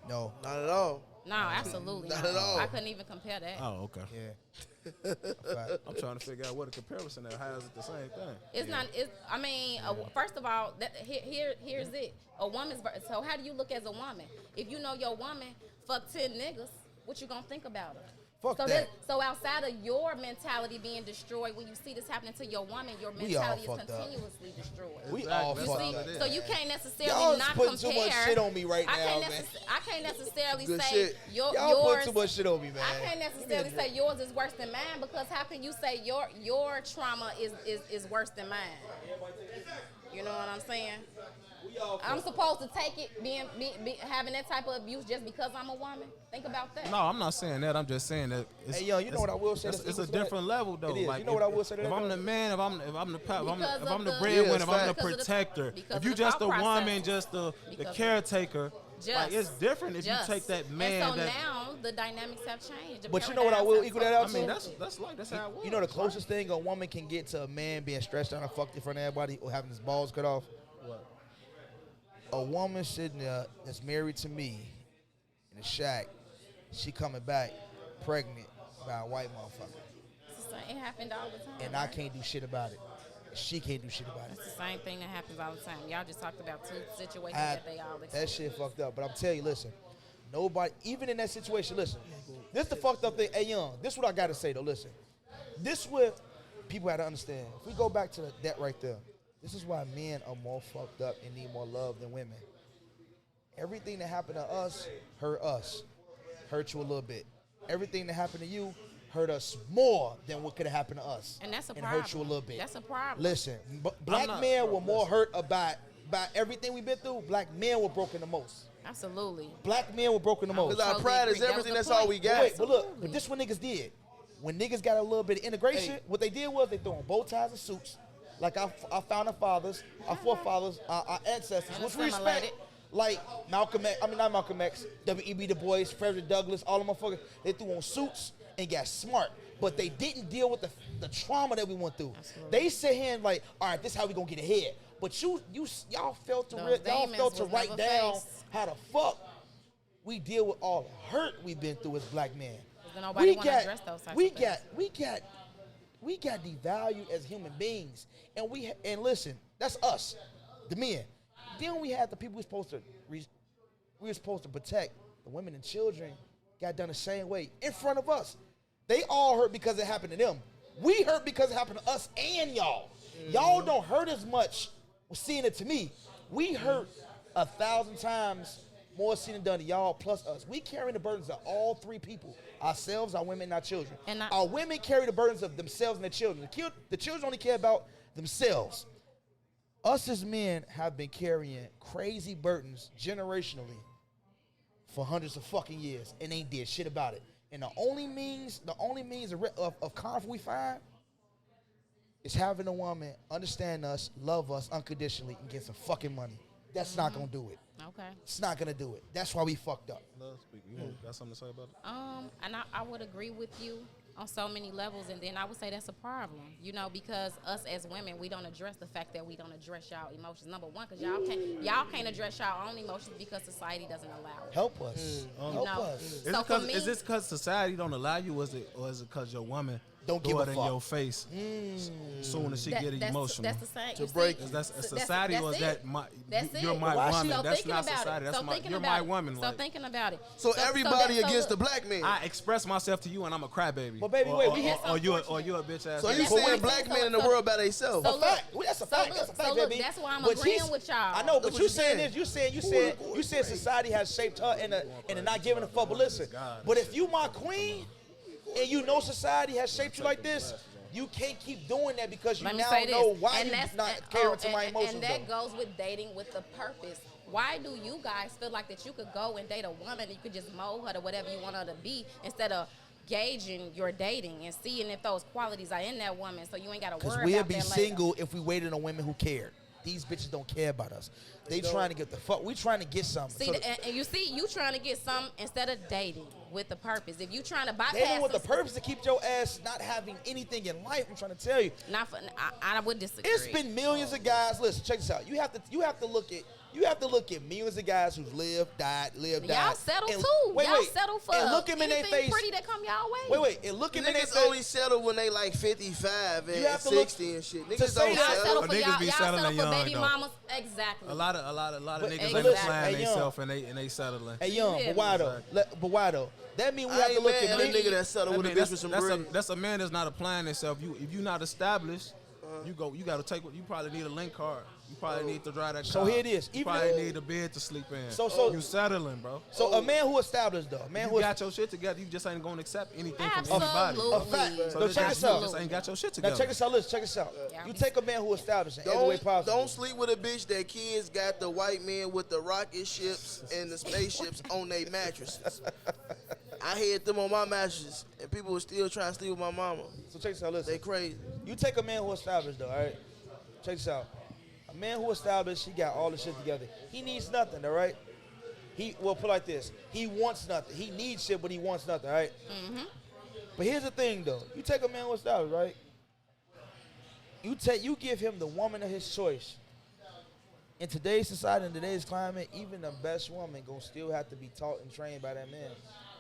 Speaker 4: No.
Speaker 1: Not at all.
Speaker 5: No, absolutely
Speaker 1: Not
Speaker 5: not.
Speaker 1: at all.
Speaker 5: I couldn't even compare that.
Speaker 2: Oh, okay.
Speaker 4: Yeah. Fact.
Speaker 2: I'm trying to figure out what the comparison is. How is it the same thing?
Speaker 5: It's not. It's. I mean, first of all, here's it. A woman's. So how do you look as a woman? If you know your woman fuck 10 niggas, what you gonna think about her?
Speaker 4: Fuck
Speaker 5: so
Speaker 4: that.
Speaker 5: So outside of your mentality being destroyed, when you see this happening to your woman, your
Speaker 4: We all
Speaker 5: mentality is
Speaker 4: fucked up.
Speaker 5: continuously destroyed.
Speaker 4: We
Speaker 2: Exactly.
Speaker 4: all
Speaker 2: That's
Speaker 5: You
Speaker 4: fucked
Speaker 2: all
Speaker 5: see,
Speaker 4: up.
Speaker 2: it is.
Speaker 5: so you can't necessarily
Speaker 4: Y'all
Speaker 5: not
Speaker 4: putting
Speaker 5: compare.
Speaker 4: too much shit on me right now, man.
Speaker 5: I can't necessarily
Speaker 1: Good
Speaker 5: say
Speaker 1: shit.
Speaker 4: Y'all
Speaker 5: yours.
Speaker 4: put too much shit on me, man.
Speaker 5: I can't necessarily say yours is worse than mine because how can you say your trauma is worse than mine? You know what I'm saying? I'm supposed to take it being having that type of abuse just because I'm a woman. Think about that.
Speaker 2: No, I'm not saying that. I'm just saying that. It's,
Speaker 4: Hey, yo, you know what I will say?
Speaker 2: It's
Speaker 4: that's
Speaker 2: a
Speaker 4: equal to that?
Speaker 2: different level, though.
Speaker 4: It is.
Speaker 2: Like,
Speaker 4: You know what I will say to
Speaker 2: if
Speaker 4: that,
Speaker 2: I'm
Speaker 4: though?
Speaker 2: the man, if I'm the pop,
Speaker 5: Because
Speaker 2: if I'm the
Speaker 5: of the-
Speaker 2: breadwinner,
Speaker 1: Yeah,
Speaker 2: if I'm the
Speaker 5: because of the-
Speaker 2: protector,
Speaker 5: because
Speaker 2: if you
Speaker 5: of the
Speaker 2: just a
Speaker 5: thought
Speaker 2: woman,
Speaker 5: process.
Speaker 2: just the
Speaker 5: Because of-
Speaker 2: caretaker, Like, it's different if you take that man.
Speaker 5: And so
Speaker 2: that,
Speaker 5: now the dynamics have changed.
Speaker 4: But you know what I will equal that out
Speaker 2: I
Speaker 4: to?
Speaker 2: mean, that's how it was.
Speaker 4: You know the closest thing a woman can get to a man being stretched out and fucked in front of everybody or having his balls cut off?
Speaker 2: What?
Speaker 4: A woman sitting there that's married to me in a shack, she coming back pregnant by a white motherfucker.
Speaker 5: It happened all the time.
Speaker 4: And I can't do shit about it. She can't do shit about it.
Speaker 5: It's the same thing that happens all the time. Y'all just talked about two situations that they all experience.
Speaker 4: That shit fucked up. But I'm telling you, listen, nobody, even in that situation, listen, this the fucked up thing. Hey, Young, this what I got to say, though. Listen, this what people have to understand. If we go back to that right there, this is why men are more fucked up and need more love than women. Everything that happened to us, hurt you a little bit. Everything that happened to you, hurt us more than what could have happened to us.
Speaker 5: And that's a
Speaker 4: and
Speaker 5: problem.
Speaker 4: hurt you a little bit.
Speaker 5: That's a problem.
Speaker 4: Listen, black men were more hurt about everything we've been through. Black men were broken the most.
Speaker 5: Absolutely.
Speaker 4: Black men were broken the most.
Speaker 1: Because our pride is everything. That's all we got.
Speaker 4: Wait, but look, but this what niggas did. When niggas got a little bit of integration, what they did was they threw on bow ties and suits, like our founding fathers, our forefathers, our ancestors, which we respect. Like Malcolm X, not Malcolm X, W.E.B. Du Bois, Frederick Douglass, all the motherfuckers, they threw on suits and got smart. But they didn't deal with the trauma that we went through. Absolutely. They sit here and like, all right, this is how we gonna get ahead. But y'all felt to write down how the fuck we deal with all the hurt we've been through as black men.
Speaker 5: Nobody want to address those types of things.
Speaker 4: We got devalued as human beings, and listen, that's us, the men. Then we had the people we were supposed to protect, the women and children, got done the same way in front of us. They all hurt because it happened to them. We hurt because it happened to us and y'all. Y'all don't hurt as much seeing it to me. We hurt 1,000 times more seen and done to y'all plus us. We carry the burdens of all three people, ourselves, our women, and our children. Our women carry the burdens of themselves and their children. The children only care about themselves. Us as men have been carrying crazy burdens generationally for hundreds of fucking years and ain't did shit about it. And the only means of conflict we find is having a woman understand us, love us unconditionally, and get some fucking money. That's not gonna do it.
Speaker 5: Okay.
Speaker 4: It's not gonna do it. That's why we fucked up.
Speaker 2: You got something to say about it?
Speaker 5: And I would agree with you on so many levels, and then I would say that's a problem, because us as women, we don't address the fact that we don't address y'all emotions. Number one, because y'all can't address y'all own emotions because society doesn't allow it.
Speaker 4: Help us. Help us.
Speaker 2: Is this because society don't allow you, or is it because your woman
Speaker 4: don't give
Speaker 2: throw
Speaker 4: a
Speaker 2: it in
Speaker 4: fuck
Speaker 2: your face soon as she get emotional?
Speaker 5: That's the same.
Speaker 1: To break.
Speaker 2: That's society, or is that you're my woman?
Speaker 5: So
Speaker 2: that's not society. You're my woman.
Speaker 5: So thinking about it.
Speaker 1: So everybody against the black man.
Speaker 2: I express myself to you, and I'm a crybaby.
Speaker 4: But baby, wait,
Speaker 2: or you a bitch ass.
Speaker 1: So you saying black men in the world by themselves?
Speaker 4: That's a fact. That's a fact, baby.
Speaker 5: That's why I'm agreeing with y'all.
Speaker 4: I know, but you saying this. You said society has shaped her and not giving a fuck. But listen, but if you my queen, and you know society has shaped you like this, you can't keep doing that because you now know why you're not catering to my emotions.
Speaker 5: And that goes with dating with the purpose. Why do you guys feel like that you could go and date a woman and you could just mold her to whatever you want her to be instead of gauging your dating and seeing if those qualities are in that woman so you ain't got to worry about that later?
Speaker 4: Because we'll be single if we waited on women who cared. These bitches don't care about us. They trying to get the fuck. We trying to get something.
Speaker 5: See, and you see, you trying to get something instead of dating with the purpose. If you trying to bypass
Speaker 4: dating with the purpose to keep your ass not having anything in life, I'm trying to tell you.
Speaker 5: I would disagree.
Speaker 4: It's been millions of guys. Listen, check this out. You have to look at millions of guys who's lived, died.
Speaker 5: Y'all settle too. Y'all settle for
Speaker 4: and look them in their face.
Speaker 5: Pretty that come y'all way.
Speaker 4: Wait, and look them in their face.
Speaker 1: Niggas only settle when they like 55 and 60 and shit. Niggas don't settle.
Speaker 2: Niggas be settling young,
Speaker 5: baby
Speaker 2: though.
Speaker 5: mamas. Exactly.
Speaker 2: A lot of niggas
Speaker 4: ain't
Speaker 2: ain't playing themselves and they settling.
Speaker 4: Hey, young, but why though? That mean we have to look at
Speaker 1: a nigga that settle with a bitch with some bread.
Speaker 2: That's a man that's not applying himself. If you not established, you got to take what you probably need a link card. You probably need to drive that car.
Speaker 4: So here it is.
Speaker 2: You probably need a bed to sleep in.
Speaker 4: So
Speaker 2: you settling, bro.
Speaker 4: So a man who established though,
Speaker 2: you got your shit together. You just ain't gonna accept anything from anybody.
Speaker 4: A fact.
Speaker 2: So
Speaker 4: check this out.
Speaker 2: Just ain't got your shit together.
Speaker 4: Now check this out. Listen, check this out. You take a man who established in every way possible.
Speaker 1: Don't sleep with a bitch that kids got the white men with the rocket ships and the spaceships on their mattresses. I had them on my mattresses, and people were still trying to sleep with my mama.
Speaker 4: So check this out. Listen.
Speaker 1: They crazy.
Speaker 4: You take a man who established though, all right? Check this out. A man who established, he got all the shit together. He needs nothing, all right? Well, put it like this. He wants nothing. He needs shit, but he wants nothing, right? Mm-hmm. But here's the thing, though. You take a man with style, right? You give him the woman of his choice. In today's society, in today's climate, even the best woman gonna still have to be taught and trained by that man.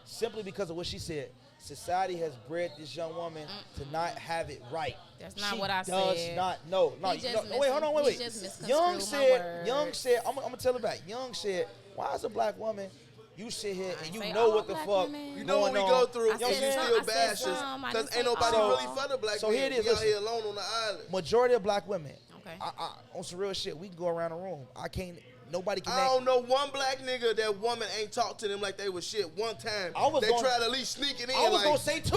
Speaker 4: Simply because of what she said. Society has bred this young woman to not have it right.
Speaker 5: That's not what I said.
Speaker 4: Does not. No. Wait, hold on, wait. Young said, I'm gonna tell it back. Young said, why is a black woman? You sit here and you know what the fuck.
Speaker 1: You know what we go through. You still bash us because ain't nobody really for the black man.
Speaker 4: So here it is.
Speaker 1: We out here alone on the island.
Speaker 4: Majority of black women.
Speaker 5: Okay.
Speaker 4: On some real shit, we can go around the room. Nobody can.
Speaker 1: I don't know one black nigga that woman ain't talked to them like they was shit one time. They tried to at least sneak it in.
Speaker 4: I was gonna say two.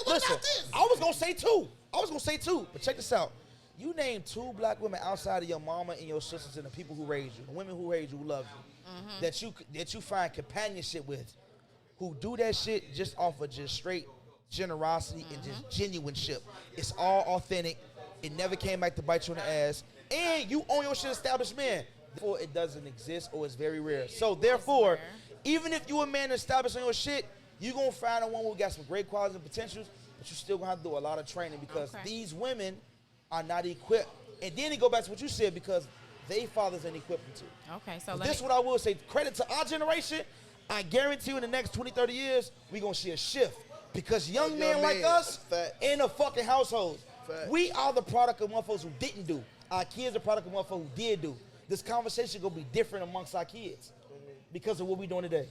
Speaker 1: Listen,
Speaker 4: I was gonna say two. But check this out. You name 2 black women outside of your mama and your sisters and the people who raised you, the women who raised you, who love you, that you find companionship with, who do that shit just off of just straight generosity and just genuine shit. It's all authentic. It never came back to bite you in the ass. And you own your shit established man. Therefore, it doesn't exist or it's very rare. So, therefore, even if you a man established on your shit, you going to find a woman who got some great qualities and potentials, but you still going to have to do a lot of training because these women are not equipped. And then it go back to what you said because they fathers ain't equipped them to.
Speaker 5: Okay, so
Speaker 4: this is what I will say. Credit to our generation. I guarantee you in the next 20, 30 years, we going to see a shift. Because young men like us in a fucking household, we are the product of motherfuckers who didn't do. Our kids are the product of motherfuckers who did do. This conversation gonna be different amongst our kids because of what we doing today.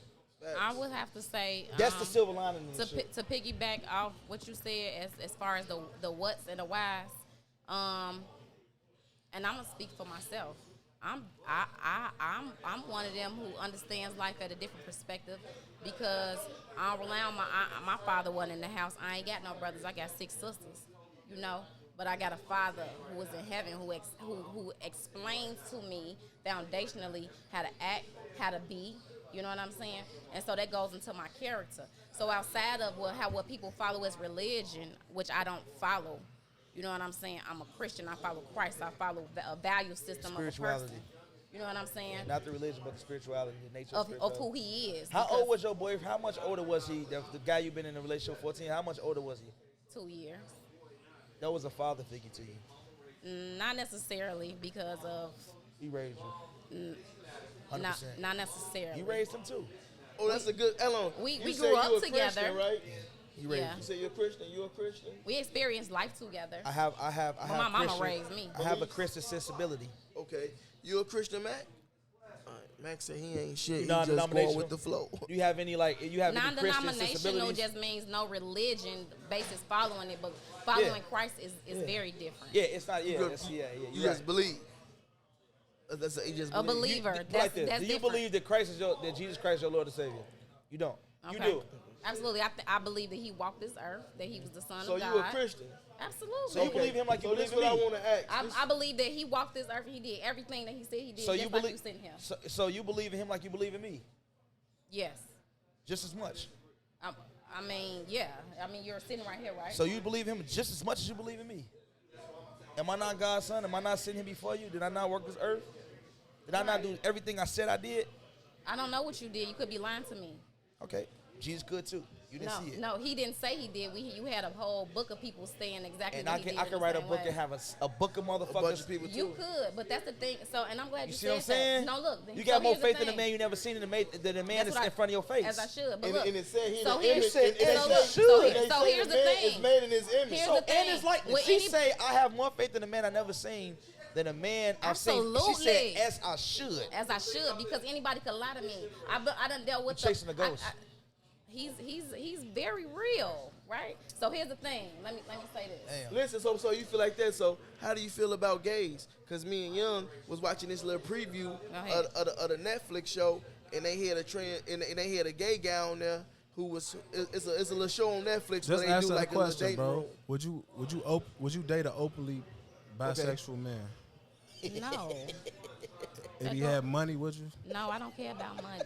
Speaker 5: I would have to say
Speaker 4: that's the silver lining.
Speaker 5: To piggyback off what you said as far as the what's and the whys, and I'm gonna speak for myself. I'm one of them who understands life at a different perspective because I don't rely on my father wasn't in the house. I ain't got no brothers. I got 6 sisters, you know. But I got a father who is in heaven who explains to me foundationally how to act, how to be. You know what I'm saying? And so that goes into my character. So outside of what people follow as religion, which I don't follow, you know what I'm saying? I'm a Christian. I follow Christ. I follow a value system of a person. You know what I'm saying?
Speaker 4: Not the religion, but the spirituality, the nature
Speaker 5: of who he is.
Speaker 4: How old was your boyfriend? How much older was he? The guy you've been in a relationship 14. How much older was he?
Speaker 5: 2 years.
Speaker 4: That was a father figure to you?
Speaker 5: Not necessarily because of...
Speaker 4: He raised you? 100%.
Speaker 5: Not necessarily.
Speaker 4: You raised him too?
Speaker 1: Oh, that's a good... Ellen,
Speaker 5: we grew up together.
Speaker 1: Christian, right?
Speaker 4: You raised
Speaker 1: You say you're a Christian? You a Christian?
Speaker 5: We experienced life together.
Speaker 4: I have
Speaker 5: my mama raised me.
Speaker 4: I have a Christian sensibility.
Speaker 1: Okay. You a Christian, Mac? All right. Mac said he ain't shit. He
Speaker 4: just
Speaker 1: going with the flow.
Speaker 4: Do you have any
Speaker 5: non-denominational just means no religion basis following it, but following Christ is very different.
Speaker 4: Yeah, it's not. Yeah,
Speaker 1: you just believe. That's
Speaker 5: a believer.
Speaker 4: That's do you believe that that Jesus Christ is your Lord and Savior? You don't. Okay. You do.
Speaker 5: Absolutely. I believe that he walked this earth, that he was the son of God.
Speaker 1: So you a Christian?
Speaker 5: Absolutely.
Speaker 4: So you believe him like you believe in me?
Speaker 1: That's what I want to ask.
Speaker 5: I believe that he walked this earth and he did everything that he said he did.
Speaker 4: So
Speaker 5: you believe in him.
Speaker 4: So you believe in him like you believe in me?
Speaker 5: Yes.
Speaker 4: Just as much.
Speaker 5: I mean, yeah. I mean, you're sitting right here, right?
Speaker 4: So you believe him just as much as you believe in me? Am I not God's son? Am I not sitting here before you? Did I not work this earth? Did I not do everything I said I did?
Speaker 5: I don't know what you did. You could be lying to me.
Speaker 4: Okay. Jesus could too. You didn't see it.
Speaker 5: No, he didn't say he did. You had a whole book of people saying exactly what he did.
Speaker 4: And I can write a book and have a book of motherfuckers.
Speaker 1: A bunch of people too.
Speaker 5: You could, but that's the thing. So, and I'm glad you
Speaker 4: see what I'm
Speaker 5: said
Speaker 4: saying?
Speaker 5: that. No, look.
Speaker 4: You got more faith in the man you never seen than the man that's in front of your face.
Speaker 5: As I should. But
Speaker 1: and,
Speaker 5: look.
Speaker 1: And it said he
Speaker 5: so
Speaker 1: the image.
Speaker 5: So here's the thing.
Speaker 1: It's made in his image.
Speaker 5: Here's the thing.
Speaker 4: And it's like she say, I have more faith in the man I never seen than a man I've seen. She said, as I should.
Speaker 5: As I should, because anybody could lie to me. I done dealt with
Speaker 4: chasing the ghost.
Speaker 5: He's very real, right? So here's the thing. Let me say this.
Speaker 4: Damn.
Speaker 1: Listen, so you feel like that. So how do you feel about gays? Because me and Young was watching this little preview of the Netflix show, and they had a gay guy on there who was it's a little show on Netflix.
Speaker 2: Just
Speaker 1: where they
Speaker 2: answer
Speaker 1: do
Speaker 2: the
Speaker 1: like
Speaker 2: question,
Speaker 1: a
Speaker 2: bro. Would you date an openly bisexual man?
Speaker 5: No.
Speaker 2: If he had money, would you?
Speaker 5: No, I don't care about money.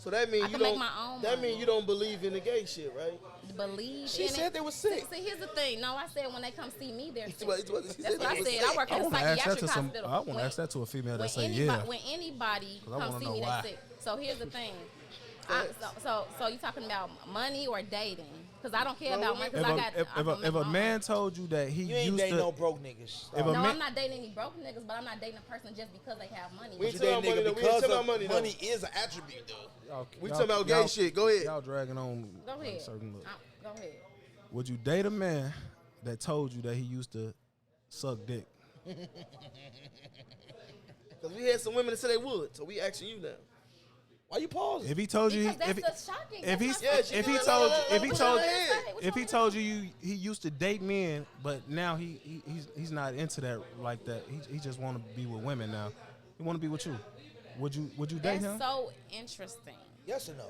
Speaker 1: So that means
Speaker 5: I
Speaker 1: you
Speaker 5: can
Speaker 1: don't.
Speaker 5: make my own
Speaker 1: That
Speaker 5: money.
Speaker 1: mean you don't believe in the gay shit, right?
Speaker 5: Believe
Speaker 4: She
Speaker 5: in
Speaker 4: said
Speaker 5: it.
Speaker 4: they was sick.
Speaker 5: See, here's the thing. No, I said when they come see me, they're sick.
Speaker 1: She
Speaker 5: That's what I said. I work
Speaker 2: I
Speaker 5: at a
Speaker 2: want to ask that
Speaker 5: psychiatric
Speaker 2: to some.
Speaker 5: hospital.
Speaker 2: I want to ask that to a female that
Speaker 5: When
Speaker 2: say
Speaker 5: anybody,
Speaker 2: yeah.
Speaker 5: when anybody
Speaker 2: 'Cause I
Speaker 5: comes
Speaker 2: wanna
Speaker 5: see
Speaker 2: know
Speaker 5: me,
Speaker 2: why.
Speaker 5: they're sick. So here's the thing. So you talking about money or dating? Because I don't care about money. Because I got.
Speaker 2: If a man told you that he
Speaker 4: You ain't
Speaker 2: used
Speaker 4: dating
Speaker 2: to,
Speaker 4: no broke niggas.
Speaker 2: If a
Speaker 5: No,
Speaker 2: man-
Speaker 5: I'm not dating any broke niggas, but I'm not dating a person just because they have money.
Speaker 1: We
Speaker 4: You
Speaker 1: ain't
Speaker 4: dating
Speaker 1: talking about
Speaker 4: nigga
Speaker 1: money, though. We ain't
Speaker 4: because
Speaker 1: talking
Speaker 4: of
Speaker 1: about money, though.
Speaker 4: money is an attribute, though.
Speaker 1: We talking about gay shit. Go ahead.
Speaker 2: Y'all dragging on.
Speaker 5: Go ahead.
Speaker 2: Certain look.
Speaker 5: Go ahead.
Speaker 2: Would you date a man that told you that he used to suck dick?
Speaker 1: Because we had some women that said they would, so we asking you now.
Speaker 4: Why you pausing?
Speaker 2: If he told you,
Speaker 5: Because
Speaker 2: if he,
Speaker 5: that's the shocking.
Speaker 2: if
Speaker 5: that's
Speaker 2: he,
Speaker 5: not
Speaker 1: she
Speaker 2: if he
Speaker 1: did.
Speaker 2: told, if he
Speaker 1: Put it
Speaker 2: told,
Speaker 1: on her head.
Speaker 2: if he told you he used to date men, but now he's not into that like that. He just want to be with women now. He want to be with you. Would you date him?
Speaker 5: That's so interesting.
Speaker 4: Yes or no?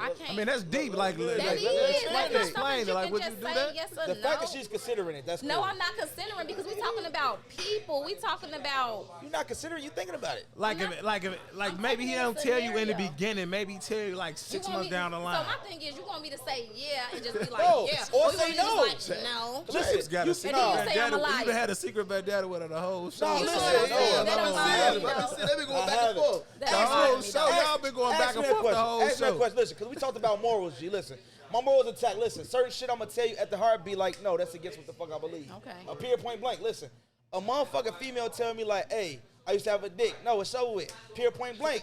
Speaker 5: I can't.
Speaker 2: I mean, that's deep. Like,
Speaker 5: that
Speaker 2: like,
Speaker 5: is. That's
Speaker 2: explain,
Speaker 5: not
Speaker 2: explain
Speaker 5: something
Speaker 2: it.
Speaker 5: you
Speaker 2: Like,
Speaker 5: can
Speaker 2: would you
Speaker 5: just
Speaker 2: do
Speaker 5: say
Speaker 2: that?
Speaker 5: yes or
Speaker 4: The
Speaker 5: no.
Speaker 4: fact that she's considering it, that's cool.
Speaker 5: No, I'm not considering because we're talking about people. We're talking about.
Speaker 4: You're not considering, you thinking about it.
Speaker 2: Like,
Speaker 5: I'm
Speaker 2: like
Speaker 5: I'm
Speaker 2: maybe he
Speaker 5: taking
Speaker 2: don't
Speaker 5: a
Speaker 2: tell you in the
Speaker 5: scenario.
Speaker 2: beginning. Maybe he tell you like
Speaker 5: You
Speaker 2: 6
Speaker 5: want
Speaker 2: months
Speaker 5: me-
Speaker 2: down the line.
Speaker 5: So my thing is, you want me to say yeah and just be like
Speaker 4: No,
Speaker 5: yeah,
Speaker 4: or
Speaker 5: you
Speaker 4: say
Speaker 5: want me to
Speaker 4: no.
Speaker 5: just like no.
Speaker 4: Listen,
Speaker 2: got
Speaker 4: you-
Speaker 2: a secret
Speaker 5: and then you
Speaker 2: back
Speaker 5: say I'm a
Speaker 2: daddy.
Speaker 5: liar.
Speaker 2: You had a secret back daddy with her the whole show.
Speaker 4: No,
Speaker 5: You know
Speaker 4: listen,
Speaker 5: what I'm saying?
Speaker 4: no,
Speaker 5: That
Speaker 4: no,
Speaker 5: don't
Speaker 4: no,
Speaker 5: bother me,
Speaker 1: Like I
Speaker 5: though.
Speaker 1: said, they been going
Speaker 4: I
Speaker 1: back and
Speaker 4: haven't.
Speaker 1: forth.
Speaker 5: That
Speaker 2: The
Speaker 5: don't
Speaker 2: whole
Speaker 5: bother me,
Speaker 2: show,
Speaker 5: though.
Speaker 2: y'all been going back
Speaker 4: Ask
Speaker 2: and
Speaker 4: me that
Speaker 2: forth the
Speaker 4: question.
Speaker 2: whole
Speaker 4: Ask me that
Speaker 2: show.
Speaker 4: question. Listen, because we talked about morals, G. Listen, my morals attack. Listen, certain shit I'm going to tell you at the heart be like, no, that's against what the fuck I believe.
Speaker 5: Okay.
Speaker 4: A period point blank. Listen, a motherfucking female tell me like, hey, I used to have a dick. No, it's over with. Period point blank.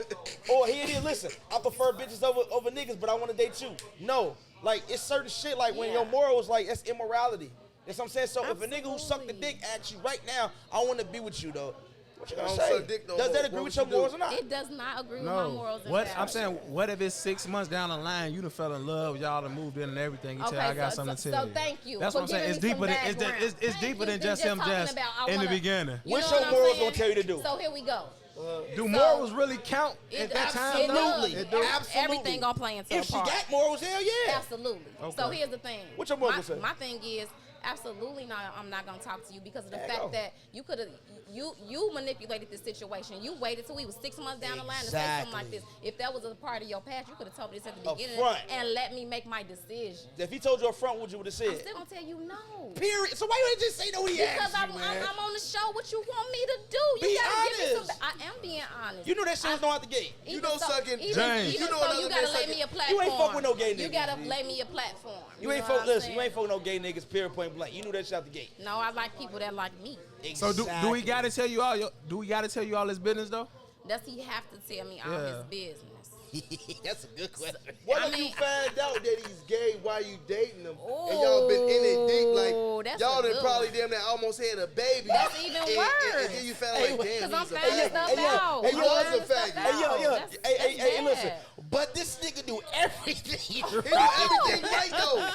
Speaker 4: Or here it is. Listen, I prefer bitches over niggas, but I want to date you. No. Like, it's certain shit like when
Speaker 5: Yeah.
Speaker 4: your morals, like, that's immorality. That's what I'm saying. So if a nigga who suck the
Speaker 5: Absolutely.
Speaker 4: dick asks you right now, I want to be with you, though. What you
Speaker 1: I
Speaker 4: gonna
Speaker 1: don't
Speaker 4: say?
Speaker 1: suck dick no
Speaker 4: Does
Speaker 1: more.
Speaker 4: that
Speaker 1: What
Speaker 4: agree
Speaker 1: would
Speaker 4: with your
Speaker 1: you do?
Speaker 4: morals or not?
Speaker 5: It does not agree with my
Speaker 2: No.
Speaker 5: morals. and
Speaker 2: What I'm
Speaker 5: values.
Speaker 2: saying, what if it's 6 months down the line, you done fell in love, y'all done moved in and everything. You tell I got something to tell you.
Speaker 5: So thank you.
Speaker 2: That's
Speaker 5: for
Speaker 2: what I'm saying.
Speaker 5: giving
Speaker 2: It's
Speaker 5: me
Speaker 2: deeper
Speaker 5: some
Speaker 2: than
Speaker 5: background.
Speaker 2: it's
Speaker 5: Thank
Speaker 2: deeper
Speaker 5: you.
Speaker 2: than just him
Speaker 5: talking
Speaker 2: just
Speaker 5: about, I
Speaker 2: in the
Speaker 5: wanna-
Speaker 2: beginning.
Speaker 5: You
Speaker 4: What's
Speaker 5: know
Speaker 4: your
Speaker 5: what I'm
Speaker 4: morals
Speaker 5: saying?
Speaker 4: gonna tell you to do?
Speaker 5: So here we go.
Speaker 2: Do
Speaker 5: So-
Speaker 2: morals really count at that time?
Speaker 5: It
Speaker 2: though?
Speaker 5: does.
Speaker 4: It do. Absolutely.
Speaker 5: Everything gonna play into
Speaker 4: If
Speaker 5: a
Speaker 4: she
Speaker 5: part.
Speaker 4: got morals, hell yeah.
Speaker 5: Absolutely. So
Speaker 2: Okay.
Speaker 5: here's the thing.
Speaker 4: What your morals say?
Speaker 5: My thing is absolutely not. I'm not gonna talk to you because of the
Speaker 4: There you
Speaker 5: fact
Speaker 4: go.
Speaker 5: that you could have you manipulated this situation. You waited till we was 6 months down the line to say something like
Speaker 4: Exactly.
Speaker 5: this. If that was a part of your past, you could have told me this at the
Speaker 4: Up
Speaker 5: beginning
Speaker 4: front.
Speaker 5: and let me make my decision.
Speaker 4: If he told you up front, what you would have
Speaker 5: I'm
Speaker 4: said?
Speaker 5: still gonna tell you no.
Speaker 4: Period. So why you ain't just say no when he
Speaker 5: Because
Speaker 4: asked you, man?
Speaker 5: I'm on the show. What you want me to do? You
Speaker 4: Be
Speaker 5: gotta give me
Speaker 4: honest.
Speaker 5: some. I am being honest.
Speaker 4: You know that shit was going out the gate.
Speaker 1: You know sucking-
Speaker 2: James.
Speaker 5: Even
Speaker 1: You know
Speaker 5: so,
Speaker 1: another
Speaker 5: you
Speaker 1: man
Speaker 5: gotta lay
Speaker 1: sucking-
Speaker 5: me a
Speaker 4: You
Speaker 5: platform.
Speaker 4: ain't fuck with no gay
Speaker 5: You
Speaker 4: niggas,
Speaker 5: gotta
Speaker 4: G.
Speaker 5: lay me a platform.
Speaker 4: You ain't
Speaker 5: know
Speaker 4: fuck.
Speaker 5: what I'm
Speaker 4: Listen, you
Speaker 5: saying?
Speaker 4: ain't fuck with no gay niggas. Period. Point blank. You knew that shit out the gate.
Speaker 5: No, I like people that like me.
Speaker 2: So do we gotta tell you all? Do we gotta tell you all his business though?
Speaker 5: Does he have to tell me all
Speaker 2: Yeah.
Speaker 5: his business?
Speaker 4: That's a good question.
Speaker 1: What
Speaker 5: I
Speaker 1: if you
Speaker 5: mean,
Speaker 1: find out that he's gay while you dating him, and y'all been in it deep,
Speaker 5: Ooh,
Speaker 1: like
Speaker 5: that's
Speaker 1: y'all
Speaker 5: a
Speaker 1: done
Speaker 5: good
Speaker 1: probably
Speaker 5: one.
Speaker 1: damn near almost had a baby.
Speaker 5: That's even
Speaker 1: and
Speaker 5: worse.
Speaker 1: then you found
Speaker 4: Hey,
Speaker 1: out like, damn,
Speaker 5: Because I'm
Speaker 1: he's a
Speaker 5: finding
Speaker 1: faggot.
Speaker 5: stuff
Speaker 4: Hey, yo,
Speaker 5: out.
Speaker 4: hey,
Speaker 5: I'm
Speaker 4: yo,
Speaker 5: finding
Speaker 1: that's a
Speaker 5: stuff
Speaker 1: fact.
Speaker 5: out.
Speaker 4: Hey, yo,
Speaker 5: That's-
Speaker 4: hey,
Speaker 5: that's
Speaker 4: listen.
Speaker 5: bad.
Speaker 4: But this nigga do everything
Speaker 1: He
Speaker 4: right.
Speaker 1: do everything right though,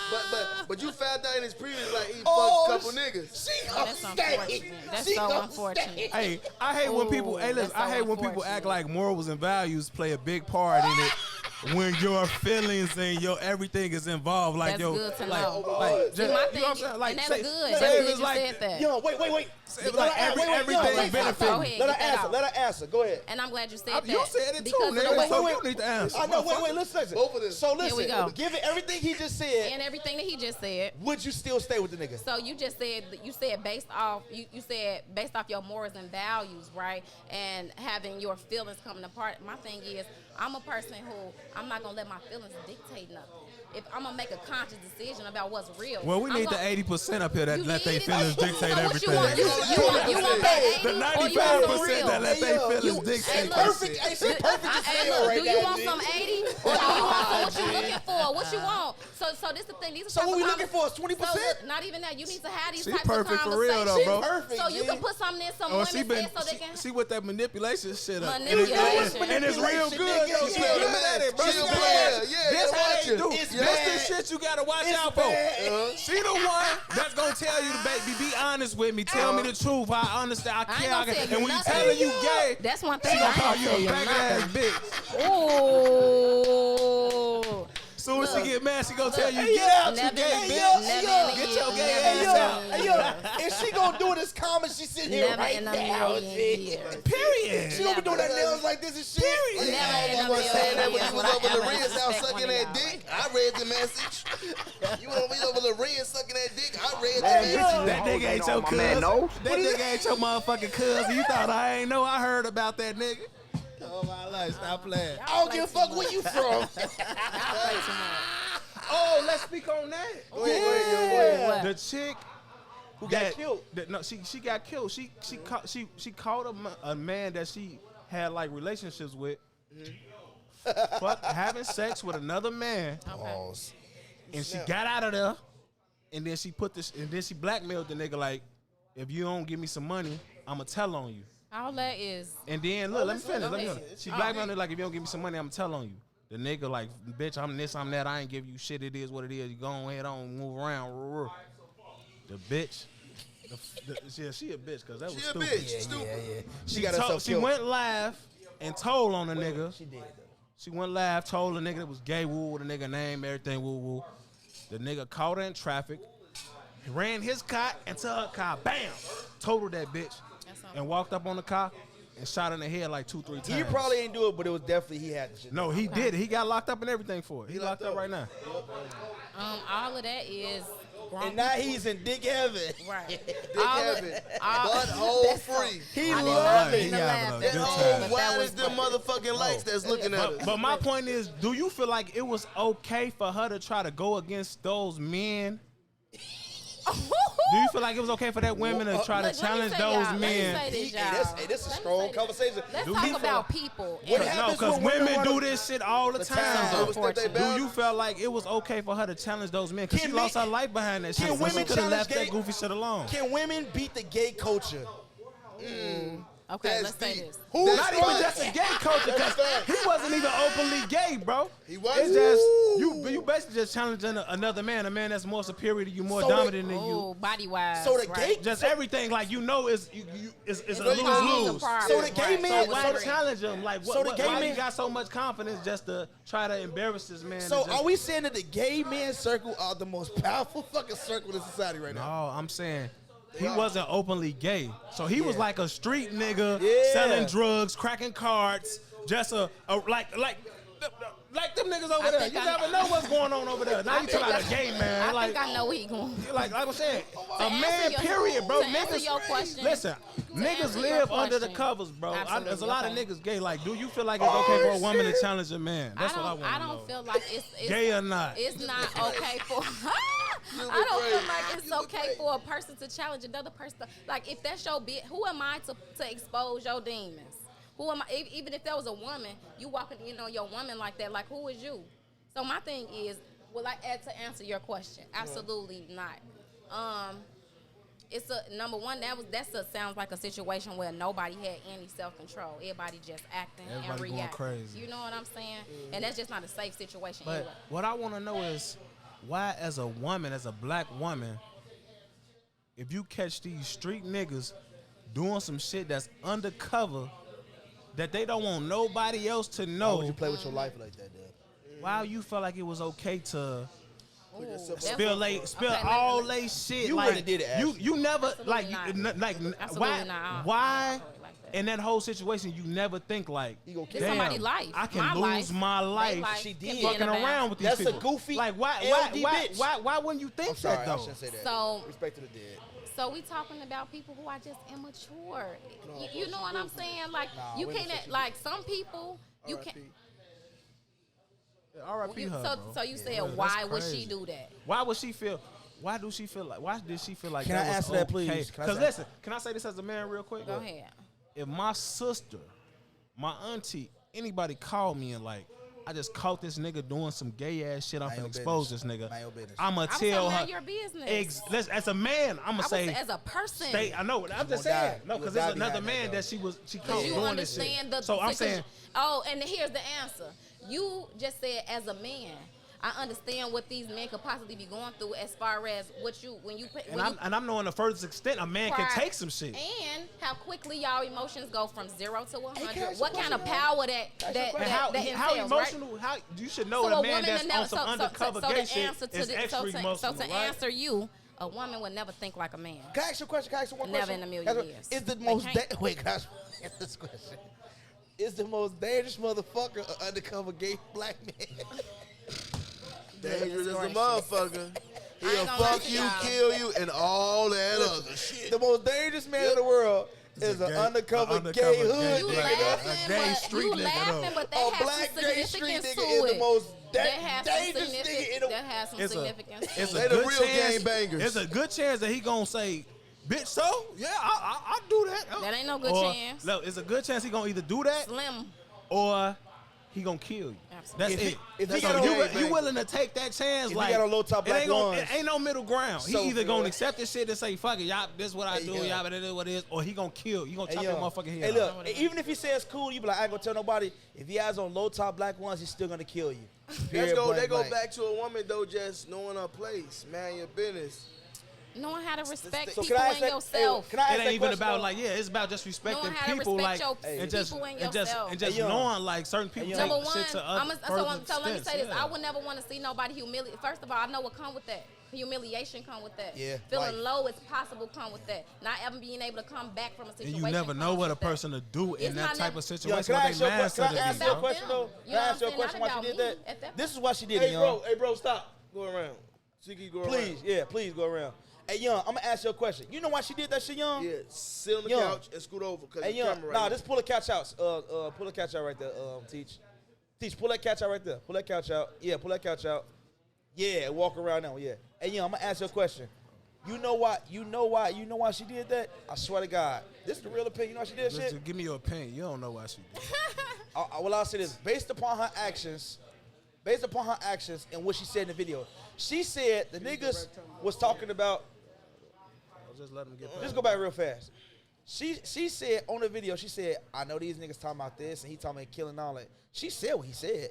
Speaker 1: but you found out in his previous like he fucked a couple niggas.
Speaker 4: She
Speaker 5: Oh,
Speaker 4: gon'
Speaker 5: that's
Speaker 4: stay.
Speaker 5: unfortunate. That's
Speaker 4: She
Speaker 5: so
Speaker 4: gon'
Speaker 5: unfortunate.
Speaker 4: stay.
Speaker 2: Hey, I hate when people.
Speaker 5: Ooh,
Speaker 2: Hey, listen,
Speaker 5: that's
Speaker 2: I
Speaker 5: so
Speaker 2: hate when people
Speaker 5: unfortunate.
Speaker 2: act like morals and values play a big part in it. When your feelings and your everything is involved, like
Speaker 5: That's
Speaker 2: yo,
Speaker 5: good to
Speaker 2: like,
Speaker 5: know.
Speaker 2: like,
Speaker 5: See,
Speaker 2: just,
Speaker 5: my
Speaker 2: you
Speaker 5: thing
Speaker 2: know what I'm
Speaker 5: is-
Speaker 2: saying? Like,
Speaker 5: and that's
Speaker 2: say,
Speaker 5: good.
Speaker 2: say
Speaker 5: That's
Speaker 2: if
Speaker 5: good
Speaker 2: it's
Speaker 5: you
Speaker 2: like,
Speaker 5: said that.
Speaker 4: Yo, wait.
Speaker 2: say if like everything
Speaker 4: yo, wait,
Speaker 2: benefit.
Speaker 5: Go ahead.
Speaker 4: Let her
Speaker 5: get that
Speaker 4: answer.
Speaker 5: out.
Speaker 4: Let her answer. Go ahead.
Speaker 5: And I'm glad you said that.
Speaker 2: You said it too,
Speaker 5: because of the
Speaker 2: nigga.
Speaker 5: way-
Speaker 2: So you need to answer.
Speaker 4: I know. Wait. Listen.
Speaker 1: Both of them.
Speaker 4: So listen.
Speaker 5: Here we go.
Speaker 4: Given everything he just said,
Speaker 5: and everything that he just said.
Speaker 4: would you still stay with the nigga?
Speaker 5: So you just said based off your morals and values, right? And having your feelings coming apart. My thing is, I'm a person who I'm not gonna let my feelings dictate nothing. If I'm gonna make a conscious decision about what's real.
Speaker 2: Well, we
Speaker 5: I'm
Speaker 2: need the
Speaker 5: gonna-
Speaker 2: 80% up here that
Speaker 5: You
Speaker 2: let their
Speaker 5: need it.
Speaker 2: feelings dictate
Speaker 5: So what
Speaker 2: everything.
Speaker 5: you want? You want that 80
Speaker 2: The
Speaker 5: or you want
Speaker 2: 95%
Speaker 5: some real?
Speaker 2: that let their
Speaker 4: Hey,
Speaker 2: feelings
Speaker 4: yo,
Speaker 2: dictate.
Speaker 5: Hey, look,
Speaker 4: Perfect. Hey, she perfect as
Speaker 5: Hey,
Speaker 4: hell
Speaker 5: look,
Speaker 4: right
Speaker 5: do you
Speaker 4: now,
Speaker 5: want
Speaker 4: G.
Speaker 5: some 80 or do you want some what you looking for? What you want? So this the thing. These are
Speaker 4: So
Speaker 5: type
Speaker 4: what
Speaker 5: of
Speaker 4: we looking for is
Speaker 5: So
Speaker 4: 20%?
Speaker 5: look, not even that. You need to have these
Speaker 2: She
Speaker 5: types of
Speaker 2: perfect
Speaker 5: conversations.
Speaker 2: for real though, bro.
Speaker 4: Perfect,
Speaker 5: So you
Speaker 4: G.
Speaker 5: can put something in some
Speaker 2: Oh,
Speaker 5: women
Speaker 2: she been
Speaker 5: said so they can.
Speaker 2: she with that manipulation shit up.
Speaker 5: Manipulation.
Speaker 2: And it's real
Speaker 4: Manipulation,
Speaker 2: good.
Speaker 4: nigga.
Speaker 2: Though. She
Speaker 4: Yeah.
Speaker 2: good at it, bro.
Speaker 1: She
Speaker 2: You
Speaker 1: a
Speaker 2: gotta
Speaker 1: player.
Speaker 2: watch-
Speaker 1: Yeah,
Speaker 2: This
Speaker 1: yeah,
Speaker 2: how
Speaker 1: watch
Speaker 2: they
Speaker 1: it.
Speaker 2: do.
Speaker 4: It's
Speaker 2: This
Speaker 4: bad.
Speaker 2: the shit you gotta watch
Speaker 4: It's
Speaker 2: out for.
Speaker 4: bad.
Speaker 2: She the one that's gonna tell you, baby, be honest with me. Tell me the truth. I understand. I
Speaker 5: ain't
Speaker 2: care.
Speaker 5: gonna tell you
Speaker 2: And when you
Speaker 5: nothing.
Speaker 2: telling you gay,
Speaker 5: That's one
Speaker 2: she
Speaker 5: thing
Speaker 2: gonna
Speaker 5: I
Speaker 2: call
Speaker 5: ain't
Speaker 2: you
Speaker 5: gonna
Speaker 2: a
Speaker 5: tell you
Speaker 2: faggot ass
Speaker 5: nothing.
Speaker 2: bitch.
Speaker 5: Ooh.
Speaker 2: Soon as she get mad, she gonna tell you,
Speaker 4: Hey,
Speaker 2: get
Speaker 4: yeah.
Speaker 2: out, you
Speaker 5: Never
Speaker 2: gay
Speaker 5: in the-
Speaker 2: bitch.
Speaker 5: never in the
Speaker 2: Get your
Speaker 5: million
Speaker 2: gay
Speaker 5: years.
Speaker 2: ass out.
Speaker 4: Hey, yo, if she gonna do this comment, she sitting here
Speaker 5: Never
Speaker 4: right
Speaker 5: in a
Speaker 4: now.
Speaker 5: million years.
Speaker 2: Period.
Speaker 4: She gonna be doing her nails like this and shit.
Speaker 2: Period.
Speaker 5: Never in
Speaker 1: You
Speaker 5: a
Speaker 1: was saying that when
Speaker 5: million
Speaker 1: you was
Speaker 5: years
Speaker 1: over
Speaker 5: would I
Speaker 1: the
Speaker 5: ever
Speaker 1: Red's house
Speaker 5: respect
Speaker 1: sucking
Speaker 5: one of
Speaker 1: that
Speaker 5: y'all
Speaker 1: dick.
Speaker 5: like
Speaker 1: I read the message. You want me over the Red sucking that dick? I read the
Speaker 4: Hey,
Speaker 1: message.
Speaker 4: yo.
Speaker 2: That nigga ain't your
Speaker 3: My man knows.
Speaker 2: cousin. That nigga ain't your motherfucking cousin. You thought I ain't know? I heard about that nigga.
Speaker 4: Oh my life, stop playing.
Speaker 5: Y'all
Speaker 4: I don't
Speaker 5: play
Speaker 4: give a
Speaker 5: too
Speaker 4: fuck
Speaker 5: much.
Speaker 4: where you from.
Speaker 5: Y'all play too much.
Speaker 2: Oh, let's speak on that.
Speaker 1: Go ahead, go ahead, go ahead.
Speaker 5: What?
Speaker 2: The chick
Speaker 4: Who got killed?
Speaker 2: no, she got killed. She caught a man that she had like relationships with, having sex with another man,
Speaker 5: Okay.
Speaker 2: and she got out of there, and then she blackmailed the nigga like, if you don't give me some money, I'ma tell on you.
Speaker 5: All that is.
Speaker 2: And then look, let me finish.
Speaker 5: Go ahead.
Speaker 2: She blackmailed her like, if you don't give me some money, I'ma tell on you. The nigga like, bitch, I'm this, I'm that. I ain't give you shit. It is what it is. You go ahead on, move around. The bitch. She a bitch because that was
Speaker 1: She a
Speaker 2: stupid.
Speaker 1: bitch. Stupid.
Speaker 4: Yeah. She got herself
Speaker 2: She
Speaker 4: killed.
Speaker 2: went live and told on the nigga.
Speaker 4: She did though.
Speaker 2: She went live, told the nigga it was gay, woo, the nigga name, everything, woo, woo. The nigga caught her in traffic, ran his car into her car, bam, totaled that bitch, and walked up on the car and shot her in the head like 2-3 times.
Speaker 4: He probably ain't do it, but it was definitely he had the shit.
Speaker 2: No, he did. He got locked up and everything for it. He locked up right now.
Speaker 5: All of that is. grown
Speaker 4: And now
Speaker 5: people.
Speaker 4: he's in dick heaven.
Speaker 5: Right.
Speaker 1: Dick
Speaker 5: All of-
Speaker 1: heaven.
Speaker 5: all-
Speaker 1: Butthole
Speaker 5: that's so-
Speaker 1: free.
Speaker 4: He
Speaker 5: I did
Speaker 4: loved
Speaker 5: not
Speaker 4: it.
Speaker 5: mean
Speaker 2: He
Speaker 5: to
Speaker 2: having
Speaker 5: laugh
Speaker 2: a
Speaker 5: that
Speaker 2: good
Speaker 5: way,
Speaker 2: time.
Speaker 5: but
Speaker 1: Oh,
Speaker 5: that
Speaker 1: why
Speaker 5: was
Speaker 1: is them motherfucking lights that's looking at us?
Speaker 2: But my point is, do you feel like it was okay for her to try to go against those men? Do you feel like it was okay for that women to try to
Speaker 5: Look, let me
Speaker 2: challenge
Speaker 5: say
Speaker 2: those
Speaker 5: y'all, let me
Speaker 2: men?
Speaker 5: say this,
Speaker 4: Hey,
Speaker 5: y'all.
Speaker 4: this is a
Speaker 5: Let me
Speaker 4: strong
Speaker 5: say this.
Speaker 4: conversation.
Speaker 5: Let's
Speaker 2: Do
Speaker 5: talk
Speaker 2: you
Speaker 5: about people.
Speaker 4: What
Speaker 5: And-
Speaker 4: happens
Speaker 2: No, because
Speaker 4: when women
Speaker 2: women do
Speaker 4: wanna-
Speaker 2: this shit all the
Speaker 5: times
Speaker 2: time.
Speaker 5: are
Speaker 1: Overstep they
Speaker 2: Do
Speaker 1: boundaries.
Speaker 2: you feel like it was okay for her to challenge those men? Because she
Speaker 4: Can
Speaker 2: lost
Speaker 4: men-
Speaker 2: her life behind that shit.
Speaker 4: can
Speaker 2: So
Speaker 4: women
Speaker 2: she could have
Speaker 4: challenge
Speaker 2: left that
Speaker 4: gay-
Speaker 2: goofy shit alone.
Speaker 4: Can women beat the gay culture?
Speaker 5: Okay,
Speaker 1: That's
Speaker 5: let's say
Speaker 1: deep.
Speaker 5: this.
Speaker 4: Who's
Speaker 2: Not even just a gay culture, because he wasn't even openly gay, bro.
Speaker 1: He wasn't?
Speaker 2: It's just you basically just challenging another man, a man that's more superior to you, more
Speaker 4: So
Speaker 2: dominant than you.
Speaker 5: Oh, body wise.
Speaker 4: So the
Speaker 5: right.
Speaker 4: gay,
Speaker 2: Just everything, like is a
Speaker 5: It's
Speaker 2: lose lose.
Speaker 4: So the gay man-
Speaker 2: So why challenge him? Like,
Speaker 4: So the gay
Speaker 2: why
Speaker 4: man-
Speaker 2: you got so much confidence just to try to embarrass this man?
Speaker 4: So
Speaker 2: and just-
Speaker 4: are we saying that the gay men circle are the most powerful fucking circle in society right now?
Speaker 2: No, I'm saying he wasn't openly gay. So he was like a street nigga
Speaker 4: Yeah.
Speaker 2: selling drugs, cracking cards, just like them niggas over there.
Speaker 5: think
Speaker 2: You
Speaker 5: I-
Speaker 2: never know what's going on over there. Now you talking about a gay man.
Speaker 5: I
Speaker 2: Like,
Speaker 5: think I know where he going.
Speaker 2: like I'm saying, a
Speaker 5: answer
Speaker 2: man,
Speaker 5: your-
Speaker 2: period, bro.
Speaker 5: to answer
Speaker 2: Niggas,
Speaker 5: your question-
Speaker 2: listen, niggas
Speaker 5: answer your
Speaker 2: live under the
Speaker 5: question.
Speaker 2: covers, bro.
Speaker 5: Absolutely,
Speaker 2: There's a lot
Speaker 5: okay.
Speaker 2: of niggas gay. Like, do you feel like it's okay for a woman to challenge a man? That's what I want
Speaker 5: I
Speaker 2: to know.
Speaker 5: don't feel like it's
Speaker 2: Gay or not?
Speaker 5: It's not okay for. I don't feel like it's okay for a person to challenge another person. Like if that's your bit, who am I to expose your demons? Who am I? Even if that was a woman, you walking in on your woman like that. Like who is you? So my thing is, will I add to answer your question? Absolutely not. It's a number one. Sounds like a situation where nobody had any self control. Everybody just acting and
Speaker 2: Everybody going
Speaker 5: reacting.
Speaker 2: crazy.
Speaker 5: You know what I'm saying? And that's just not a safe situation.
Speaker 2: But
Speaker 5: anyway.
Speaker 2: what I want to know is why, as a woman, as a black woman, if you catch these street niggas doing some shit that's undercover that they don't want nobody else to
Speaker 4: Why would
Speaker 2: know,
Speaker 4: you play with your life like that, Dad?
Speaker 2: why you felt like it was okay to
Speaker 5: That's
Speaker 2: spill
Speaker 5: okay,
Speaker 2: all
Speaker 5: let-
Speaker 2: they shit?
Speaker 4: You
Speaker 2: like,
Speaker 4: would've did it, Ashley.
Speaker 2: you never
Speaker 5: Absolutely
Speaker 2: like
Speaker 5: not. Absolutely
Speaker 2: why
Speaker 5: not. I don't
Speaker 2: why
Speaker 5: operate like that.
Speaker 2: in that whole situation you never think like,
Speaker 4: You gonna kill
Speaker 5: It's
Speaker 2: damn,
Speaker 5: somebody's life.
Speaker 2: I can
Speaker 5: My
Speaker 2: lose
Speaker 5: life,
Speaker 2: my
Speaker 5: they
Speaker 2: life,
Speaker 5: life
Speaker 4: She
Speaker 5: can
Speaker 4: did.
Speaker 5: be in
Speaker 2: fucking
Speaker 5: a bound.
Speaker 2: around with these
Speaker 4: That's a
Speaker 2: people.
Speaker 4: goofy
Speaker 2: like why
Speaker 4: LD
Speaker 2: why
Speaker 4: bitch.
Speaker 2: why wouldn't you think
Speaker 4: I'm sorry,
Speaker 2: that
Speaker 4: I
Speaker 2: though?
Speaker 4: shouldn't say that.
Speaker 5: So-
Speaker 4: Respect to the dead.
Speaker 5: So we talking about people who are just immature. You know what I'm saying? Like you
Speaker 4: women
Speaker 5: can't
Speaker 4: such a-
Speaker 5: like some people you can't.
Speaker 2: R.I.P. her,
Speaker 5: So
Speaker 2: bro.
Speaker 5: so you said
Speaker 2: Yeah, that's
Speaker 5: why would she
Speaker 2: crazy.
Speaker 5: do that?
Speaker 2: Why would she feel? Why do she feel like? Why did she feel like
Speaker 4: Can
Speaker 2: that
Speaker 4: I
Speaker 2: was
Speaker 4: answer that,
Speaker 2: okay?
Speaker 4: please? Can I
Speaker 2: Because
Speaker 4: say-
Speaker 2: listen, can I say this as a man real quick?
Speaker 5: Go ahead.
Speaker 2: If my sister, my auntie, anybody called me and like, I just caught this nigga doing some gay ass shit, I'm
Speaker 4: Mind
Speaker 2: finna
Speaker 4: your
Speaker 2: expose
Speaker 4: business.
Speaker 2: this nigga.
Speaker 4: Mind your business.
Speaker 2: I'ma
Speaker 5: I was
Speaker 2: tell
Speaker 5: talking
Speaker 2: her.
Speaker 5: about your business.
Speaker 2: Listen, as a man, I'ma
Speaker 5: I was
Speaker 2: say.
Speaker 5: as a person.
Speaker 2: Stay, I know. I'm just
Speaker 4: gonna
Speaker 2: saying.
Speaker 4: die.
Speaker 2: No,
Speaker 4: You
Speaker 2: because
Speaker 4: gonna
Speaker 2: there's
Speaker 4: die
Speaker 2: another
Speaker 4: behind that,
Speaker 2: man
Speaker 4: though.
Speaker 2: that she caught
Speaker 5: Because you
Speaker 2: doing this shit.
Speaker 5: understand the.
Speaker 2: So I'm
Speaker 5: because-
Speaker 2: saying.
Speaker 5: Oh, and here's the answer. You just said as a man. I understand what these men could possibly be going through as far as when you put.
Speaker 2: And I'm knowing the furthest extent a man can take some shit.
Speaker 5: And how quickly y'all emotions go from 0 to 100. What kind of power that entails,
Speaker 2: how emotional?
Speaker 5: Right?
Speaker 2: How you should know a man that's on some undercover gay shit is extra emotional.
Speaker 5: So to answer you, a woman would never think like a man.
Speaker 4: Can I ask you a question? Can I ask you one question?
Speaker 5: Never in a million years.
Speaker 4: Is the most wait, guys, answer this question. Is the most dangerous motherfucker an undercover gay black man?
Speaker 1: Dangerous as a motherfucker. He'll fuck you, kill you, and all that other shit.
Speaker 4: The most dangerous man in the world is an undercover gay hood
Speaker 5: You
Speaker 4: nigga.
Speaker 5: laughing, but that
Speaker 4: A
Speaker 5: has
Speaker 4: black
Speaker 5: some
Speaker 4: gay street
Speaker 5: significance
Speaker 4: nigga
Speaker 5: to
Speaker 4: is the
Speaker 5: it.
Speaker 4: most
Speaker 5: That has
Speaker 4: dangerous
Speaker 5: some
Speaker 4: nigga in the
Speaker 5: that has some significance.
Speaker 2: It's
Speaker 1: They
Speaker 2: a
Speaker 1: the
Speaker 2: good
Speaker 1: real
Speaker 2: chance.
Speaker 1: game bangers.
Speaker 2: There's a good chance that he gonna say, "Bitch, so yeah, I do that."
Speaker 5: That ain't no good
Speaker 2: Or,
Speaker 5: chance.
Speaker 2: No, it's a good chance he gonna either do that
Speaker 5: Slim.
Speaker 2: or he gonna kill you.
Speaker 5: Absolutely.
Speaker 2: That's it.
Speaker 4: if he
Speaker 2: So
Speaker 4: got on-
Speaker 2: you willing to take that chance?
Speaker 4: he
Speaker 2: Like
Speaker 4: got on low top black ones.
Speaker 2: it ain't no middle ground.
Speaker 4: So,
Speaker 2: he either gonna accept this shit and say, "Fuck it, y'all, this is what I do,
Speaker 4: yeah.
Speaker 2: y'all, but it is what it is," or he gonna kill. You gonna
Speaker 4: Hey,
Speaker 2: chop
Speaker 4: yo.
Speaker 2: your motherfucking head
Speaker 4: Hey,
Speaker 2: off.
Speaker 4: look, even if he says cool, you be like, I ain't gonna tell nobody. If he has on low top black ones, he's still gonna kill you.
Speaker 1: They go
Speaker 4: Blank.
Speaker 1: back to a woman though, just knowing her place, man, your business.
Speaker 5: Knowing how to respect
Speaker 4: So
Speaker 5: people
Speaker 4: can I
Speaker 5: and
Speaker 4: ask that?
Speaker 5: yourself.
Speaker 4: Can I ask
Speaker 2: It
Speaker 4: that
Speaker 2: ain't even
Speaker 4: question,
Speaker 2: about
Speaker 4: though?
Speaker 2: like it's about just respecting
Speaker 5: Knowing how to
Speaker 2: people,
Speaker 5: respect
Speaker 2: like
Speaker 5: your
Speaker 2: and just
Speaker 5: people and
Speaker 2: and just
Speaker 5: yourself.
Speaker 2: and just
Speaker 4: Hey, yo.
Speaker 2: knowing like certain people take
Speaker 5: Number one,
Speaker 2: shit to
Speaker 5: so
Speaker 2: further
Speaker 5: let me say
Speaker 2: extents,
Speaker 5: this.
Speaker 2: yeah.
Speaker 5: I would never want to see nobody humiliate. First of all, I know what come with that. Humiliation come with that.
Speaker 4: Yeah,
Speaker 5: Feeling
Speaker 4: right.
Speaker 5: low is possible come with that. Not ever being able to come back from a
Speaker 2: And
Speaker 5: situation.
Speaker 2: you never know
Speaker 5: comes
Speaker 2: what a
Speaker 5: with that.
Speaker 2: person to do in
Speaker 5: It's
Speaker 2: that
Speaker 5: not
Speaker 2: type
Speaker 5: never-
Speaker 2: of
Speaker 4: Yo,
Speaker 2: situation.
Speaker 4: can I
Speaker 2: What
Speaker 4: ask
Speaker 2: they
Speaker 4: you a
Speaker 2: mindset
Speaker 4: question? Can I
Speaker 2: to
Speaker 4: ask
Speaker 2: be,
Speaker 4: you a
Speaker 2: bro.
Speaker 4: question though?
Speaker 5: You
Speaker 4: Can
Speaker 5: know
Speaker 4: I
Speaker 5: what
Speaker 4: ask you a
Speaker 5: I'm
Speaker 4: question?
Speaker 5: saying?
Speaker 4: Why
Speaker 5: Not
Speaker 4: she did
Speaker 5: about
Speaker 4: that?
Speaker 5: me at that
Speaker 4: This is why she did it,
Speaker 1: Hey,
Speaker 4: young.
Speaker 1: bro, stop. Go around. Siki, go
Speaker 4: Please,
Speaker 1: around.
Speaker 4: yeah, please go around. Hey, young, I'm gonna ask you a question. You know why she did that shit, young?
Speaker 1: Yeah, sit on the
Speaker 4: Young.
Speaker 1: couch and scoot over because
Speaker 4: Hey,
Speaker 1: the
Speaker 4: young,
Speaker 1: camera
Speaker 4: nah,
Speaker 1: right
Speaker 4: just pull the couch out. Pull the couch out right there. Teach, pull that couch out right there. Pull that couch out. Yeah, pull that couch out. Yeah, walk around now. Yeah. Hey, young, I'm gonna ask you a question. You know why she did that? I swear to God, this is the real opinion. You know why she did
Speaker 2: Listen,
Speaker 4: shit?
Speaker 2: give me your opinion. You don't know why she did.
Speaker 4: Well, I'll say this: based upon her actions and what she said in the video, she said the niggas was talking about.
Speaker 2: I'll just let him get
Speaker 4: Just go back real fast. She said on the video, she said, I know these niggas talking about this and he talking about killing and all that. She said what he said,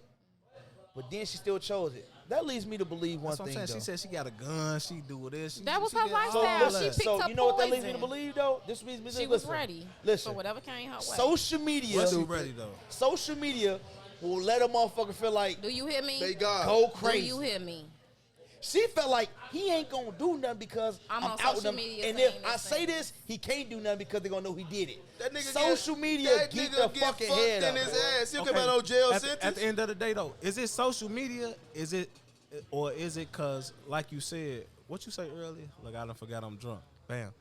Speaker 4: but then she still chose it. That leads me to believe one
Speaker 2: That's what
Speaker 4: thing,
Speaker 2: I'm saying.
Speaker 4: though.
Speaker 2: She said she got a gun. She do this.
Speaker 5: That was her
Speaker 2: did all
Speaker 5: lifestyle.
Speaker 2: that.
Speaker 5: She picked
Speaker 4: So
Speaker 5: up
Speaker 4: you know what that leads me to
Speaker 5: poison.
Speaker 4: believe, though? This means
Speaker 5: She was ready
Speaker 4: Listen,
Speaker 5: for whatever came her way.
Speaker 4: social media,
Speaker 2: Was she ready though?
Speaker 4: social media will let a motherfucker feel like
Speaker 5: Do you hear me?
Speaker 1: They God.
Speaker 4: go
Speaker 5: Do
Speaker 4: crazy.
Speaker 5: you hear me?
Speaker 4: She felt like he ain't gonna do nothing because
Speaker 5: I'm
Speaker 4: I'm
Speaker 5: on
Speaker 4: out with
Speaker 5: social
Speaker 4: him.
Speaker 5: media
Speaker 4: And
Speaker 5: saying
Speaker 4: if
Speaker 5: this
Speaker 4: I say
Speaker 5: thing.
Speaker 4: this, he can't do nothing because they're gonna know he did it.
Speaker 1: That nigga
Speaker 4: Social media get the fucking
Speaker 1: fucked
Speaker 4: head
Speaker 1: in
Speaker 4: up.
Speaker 1: his
Speaker 4: bro.
Speaker 1: ass. He'll come out no jail
Speaker 2: at,
Speaker 1: sentence.
Speaker 2: at the end of the day, though, is it social media? Is it, or is it cause, like you said, what you say earlier? Look, I done forgot I'm drunk. Bam,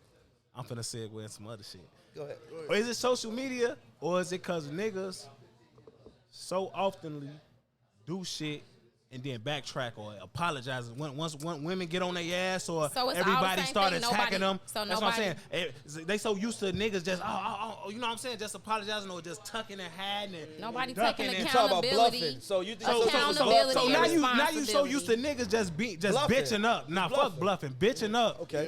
Speaker 2: I'm finna segue in some other shit.
Speaker 4: Go ahead.
Speaker 2: Or is it social media, or is it cause niggas so oftenly do shit and then backtrack or apologize once women get on their ass or
Speaker 5: So it's all the
Speaker 2: everybody
Speaker 5: same
Speaker 2: start
Speaker 5: thing.
Speaker 2: attacking them.
Speaker 5: So
Speaker 2: That's what I'm
Speaker 5: nobody-
Speaker 2: saying. They so used to niggas just you know what I'm saying, just apologizing or just tucking and hiding and
Speaker 5: Nobody
Speaker 2: ducking
Speaker 5: taking
Speaker 2: and
Speaker 4: Talk about
Speaker 5: accountability.
Speaker 4: bluffing. So you think
Speaker 5: Accountability
Speaker 2: so
Speaker 5: and
Speaker 2: now you so used to
Speaker 5: responsibility.
Speaker 2: niggas just
Speaker 4: Bluffing.
Speaker 2: bitching up. Nah, fuck
Speaker 4: Bluffing.
Speaker 2: bluffing, bitching up.
Speaker 4: Okay.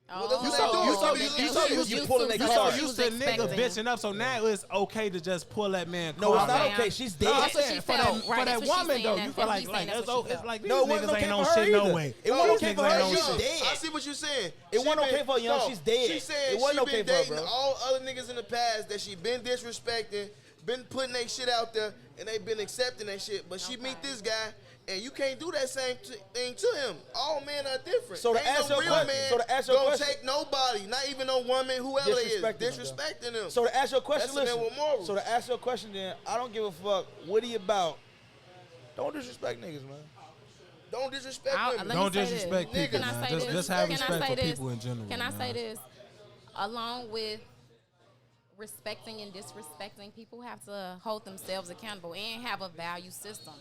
Speaker 1: Well, that's
Speaker 5: Oh,
Speaker 1: what
Speaker 2: You so
Speaker 1: they do.
Speaker 2: you
Speaker 1: You
Speaker 2: so
Speaker 1: see
Speaker 2: used
Speaker 1: you
Speaker 2: to
Speaker 4: pulling their
Speaker 2: you so
Speaker 4: card.
Speaker 2: used to niggas bitching up. So now it's okay to just pull that man.
Speaker 4: No, it's
Speaker 2: card
Speaker 4: not
Speaker 2: out.
Speaker 4: okay. She's dead.
Speaker 2: No, I'm
Speaker 5: That's what
Speaker 2: saying
Speaker 5: she
Speaker 2: for
Speaker 5: felt,
Speaker 2: that,
Speaker 5: right?
Speaker 2: for
Speaker 5: That's
Speaker 2: that
Speaker 5: what she's
Speaker 2: woman
Speaker 5: saying.
Speaker 2: though,
Speaker 5: That's
Speaker 2: you feel
Speaker 5: what
Speaker 2: like
Speaker 5: she's saying. That's
Speaker 2: it's
Speaker 5: what she felt.
Speaker 2: like these
Speaker 4: No, it wasn't
Speaker 2: niggas
Speaker 4: okay
Speaker 2: ain't
Speaker 4: for
Speaker 2: on
Speaker 4: her
Speaker 2: shit no
Speaker 4: either.
Speaker 2: way.
Speaker 4: It wasn't
Speaker 2: These
Speaker 4: okay for
Speaker 2: niggas
Speaker 4: her.
Speaker 2: ain't on
Speaker 4: She's
Speaker 2: shit.
Speaker 4: dead.
Speaker 1: I see what you're saying.
Speaker 4: It
Speaker 1: She
Speaker 4: wasn't okay
Speaker 1: been-
Speaker 4: for her, young.
Speaker 1: no,
Speaker 4: She's dead.
Speaker 1: She said
Speaker 4: It wasn't
Speaker 1: she
Speaker 4: okay
Speaker 1: been
Speaker 4: for her,
Speaker 1: dating
Speaker 4: bro.
Speaker 1: all other niggas in the past that she been disrespecting, been putting their shit out there, and they been accepting that shit. But she meet this guy, and you can't do that same thing to him. All men are different.
Speaker 4: So to
Speaker 1: Ain't
Speaker 4: ask
Speaker 1: no
Speaker 4: your
Speaker 1: real
Speaker 4: question-
Speaker 1: man
Speaker 4: so to ask your
Speaker 1: don't
Speaker 4: question-
Speaker 1: take nobody, not even no woman, whoever they is,
Speaker 4: Disrespecting them,
Speaker 1: disrespecting them.
Speaker 4: So to ask your question,
Speaker 1: That's the
Speaker 4: listen.
Speaker 1: man with morals.
Speaker 4: So to ask your question, then I don't give a fuck what he about. Don't disrespect niggas, man.
Speaker 1: Don't disrespect
Speaker 5: Let
Speaker 1: women.
Speaker 5: me
Speaker 2: Don't
Speaker 5: say this.
Speaker 2: disrespect
Speaker 1: Nigga,
Speaker 2: people,
Speaker 5: Can I
Speaker 2: man.
Speaker 5: say
Speaker 2: Just
Speaker 5: this?
Speaker 2: have
Speaker 5: Can I
Speaker 2: respect
Speaker 5: say
Speaker 2: for
Speaker 5: this?
Speaker 2: people in general.
Speaker 5: Can I
Speaker 2: man.
Speaker 5: say this? Along with respecting and disrespecting, people have to hold themselves accountable and have a value system.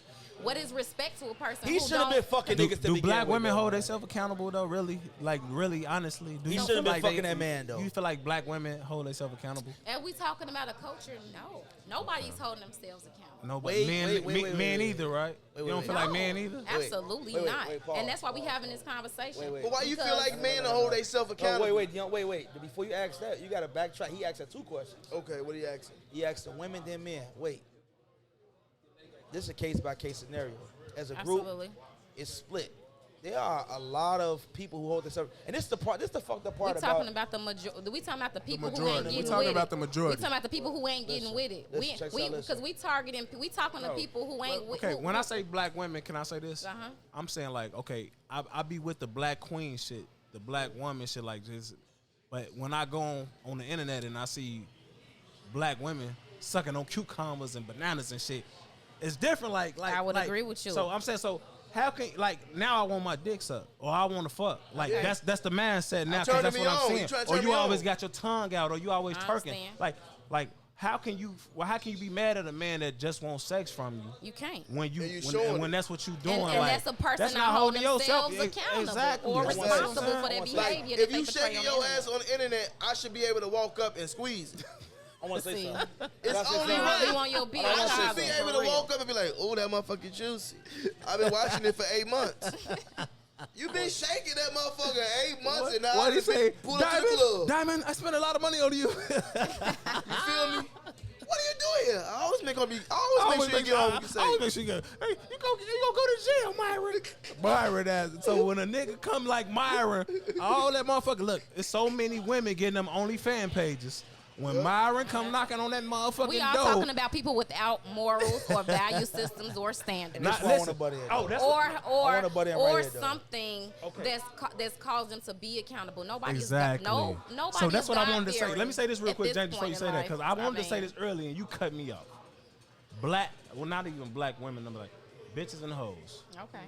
Speaker 5: What is respect to a person
Speaker 4: He
Speaker 5: who
Speaker 4: should have been fucking niggas to
Speaker 2: Do
Speaker 4: begin
Speaker 2: black
Speaker 4: with,
Speaker 2: women
Speaker 4: though.
Speaker 2: hold themselves accountable though? Really, like really, honestly, do
Speaker 4: He
Speaker 2: you
Speaker 4: should've
Speaker 2: feel
Speaker 4: been
Speaker 2: like
Speaker 4: fucking that man, though.
Speaker 2: You feel like black women hold themselves accountable?
Speaker 5: Are we talking about a culture? No. Nobody's holding themselves accountable.
Speaker 2: No, but
Speaker 4: Wait,
Speaker 2: men,
Speaker 4: wait,
Speaker 2: men
Speaker 4: wait.
Speaker 2: either, right? You don't
Speaker 4: wait.
Speaker 2: feel like men either?
Speaker 5: Absolutely
Speaker 4: Wait,
Speaker 5: not.
Speaker 4: wait, pause.
Speaker 5: And that's why we having this conversation.
Speaker 4: Wait.
Speaker 1: But why you feel
Speaker 5: Because-
Speaker 1: like men to hold themselves
Speaker 4: Oh,
Speaker 1: accountable?
Speaker 4: wait. Before you ask that, you got to backtrack. He asked her two questions.
Speaker 1: Okay, what are you asking?
Speaker 4: He asked the women, then men. Wait. This is a case-by-case scenario. As a group,
Speaker 5: Absolutely.
Speaker 4: is split. There are a lot of people who hold this up, and this is the part. This is the fucked up part
Speaker 5: We talking about the majority. We talking about the people who ain't getting with it.
Speaker 2: We talking about the majority.
Speaker 5: We talking about the people who ain't getting with it. Because we targeting. We talking to people who ain't.
Speaker 2: Okay, when I say black women, can I say this?
Speaker 5: Uh-huh.
Speaker 2: I'm saying like, okay, I be with the black queen shit, the black woman shit like this, but when I go on the internet and I see black women sucking on cucumbers and bananas and shit, it's different. Like
Speaker 5: I would agree with you.
Speaker 2: So I'm saying so. How can now I want my dick sucked or I want to fuck like that's the mindset now because that's what I'm saying. Or you always got your tongue out or you always twerking like how can you be mad at a man that just wants sex from you?
Speaker 5: You can't.
Speaker 2: When that's what you doing.
Speaker 5: And
Speaker 2: like,
Speaker 5: that's a person
Speaker 2: that's
Speaker 5: not holding
Speaker 2: yourself
Speaker 5: accountable
Speaker 2: exactly.
Speaker 5: or responsible for their behavior.
Speaker 1: Like, if you shaking your ass on the internet, I should be able to walk up and squeeze.
Speaker 4: I want to say something.
Speaker 1: It's only right.
Speaker 5: You want your bitch.
Speaker 1: I should be able to walk up and be like, oh, that motherfucker juicy. I've been watching it for 8 months. You been shaking that motherfucker 8 months and now
Speaker 2: what
Speaker 1: I
Speaker 2: he say?
Speaker 1: pull up to the club.
Speaker 2: Diamond, I spent a lot of money on you.
Speaker 1: You feel me? What are you doing here? I always make sure you get home.
Speaker 2: I always make sure you go. Hey, you gonna go to jail, Myron. Myron ass. So when a nigga come like Myron, all that motherfucker. Look, it's so many women getting them OnlyFans pages. When Myron come knocking on that motherfucking door.
Speaker 5: We are talking about people without morals or value systems or standards. Or something that's caused them to be accountable. Nobody's nobody.
Speaker 2: So that's what I wanted to say. Let me say this real quick, James, before you say that, because I wanted to say this earlier and you cut me off. Not even black women. I'm like bitches and hoes.
Speaker 5: Okay.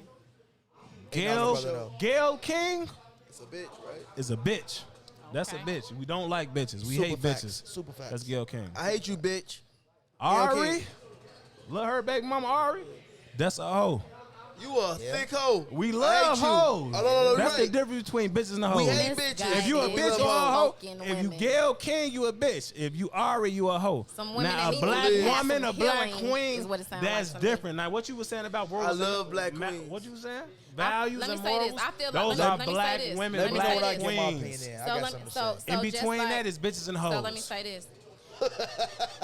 Speaker 2: Gail King.
Speaker 1: It's a bitch, right?
Speaker 2: Is a bitch. That's a bitch. We don't like bitches. We hate bitches.
Speaker 4: Super facts.
Speaker 2: That's Gail King.
Speaker 1: I hate you, bitch.
Speaker 2: Ari. Love her baby mama Ari. That's a hoe.
Speaker 1: You a thick hoe.
Speaker 2: We love hoes. That's the difference between bitches and hoes.
Speaker 1: We hate bitches.
Speaker 2: If you a bitch or a hoe, if you Gail King, you a bitch. If you Ari, you a hoe. Now a black woman, a black queen, that's different. Now what you were saying about
Speaker 1: I love black queens.
Speaker 2: What you were saying? Values
Speaker 5: let me
Speaker 2: and
Speaker 5: say
Speaker 2: morals.
Speaker 5: this. I feel
Speaker 2: those
Speaker 5: like,
Speaker 2: are
Speaker 5: let me
Speaker 2: black
Speaker 5: say this.
Speaker 2: women,
Speaker 4: Let me know
Speaker 2: black
Speaker 4: when I get my opinion
Speaker 2: queens.
Speaker 4: in. I got something to say.
Speaker 2: In between that is bitches and hoes.
Speaker 5: So let me say this.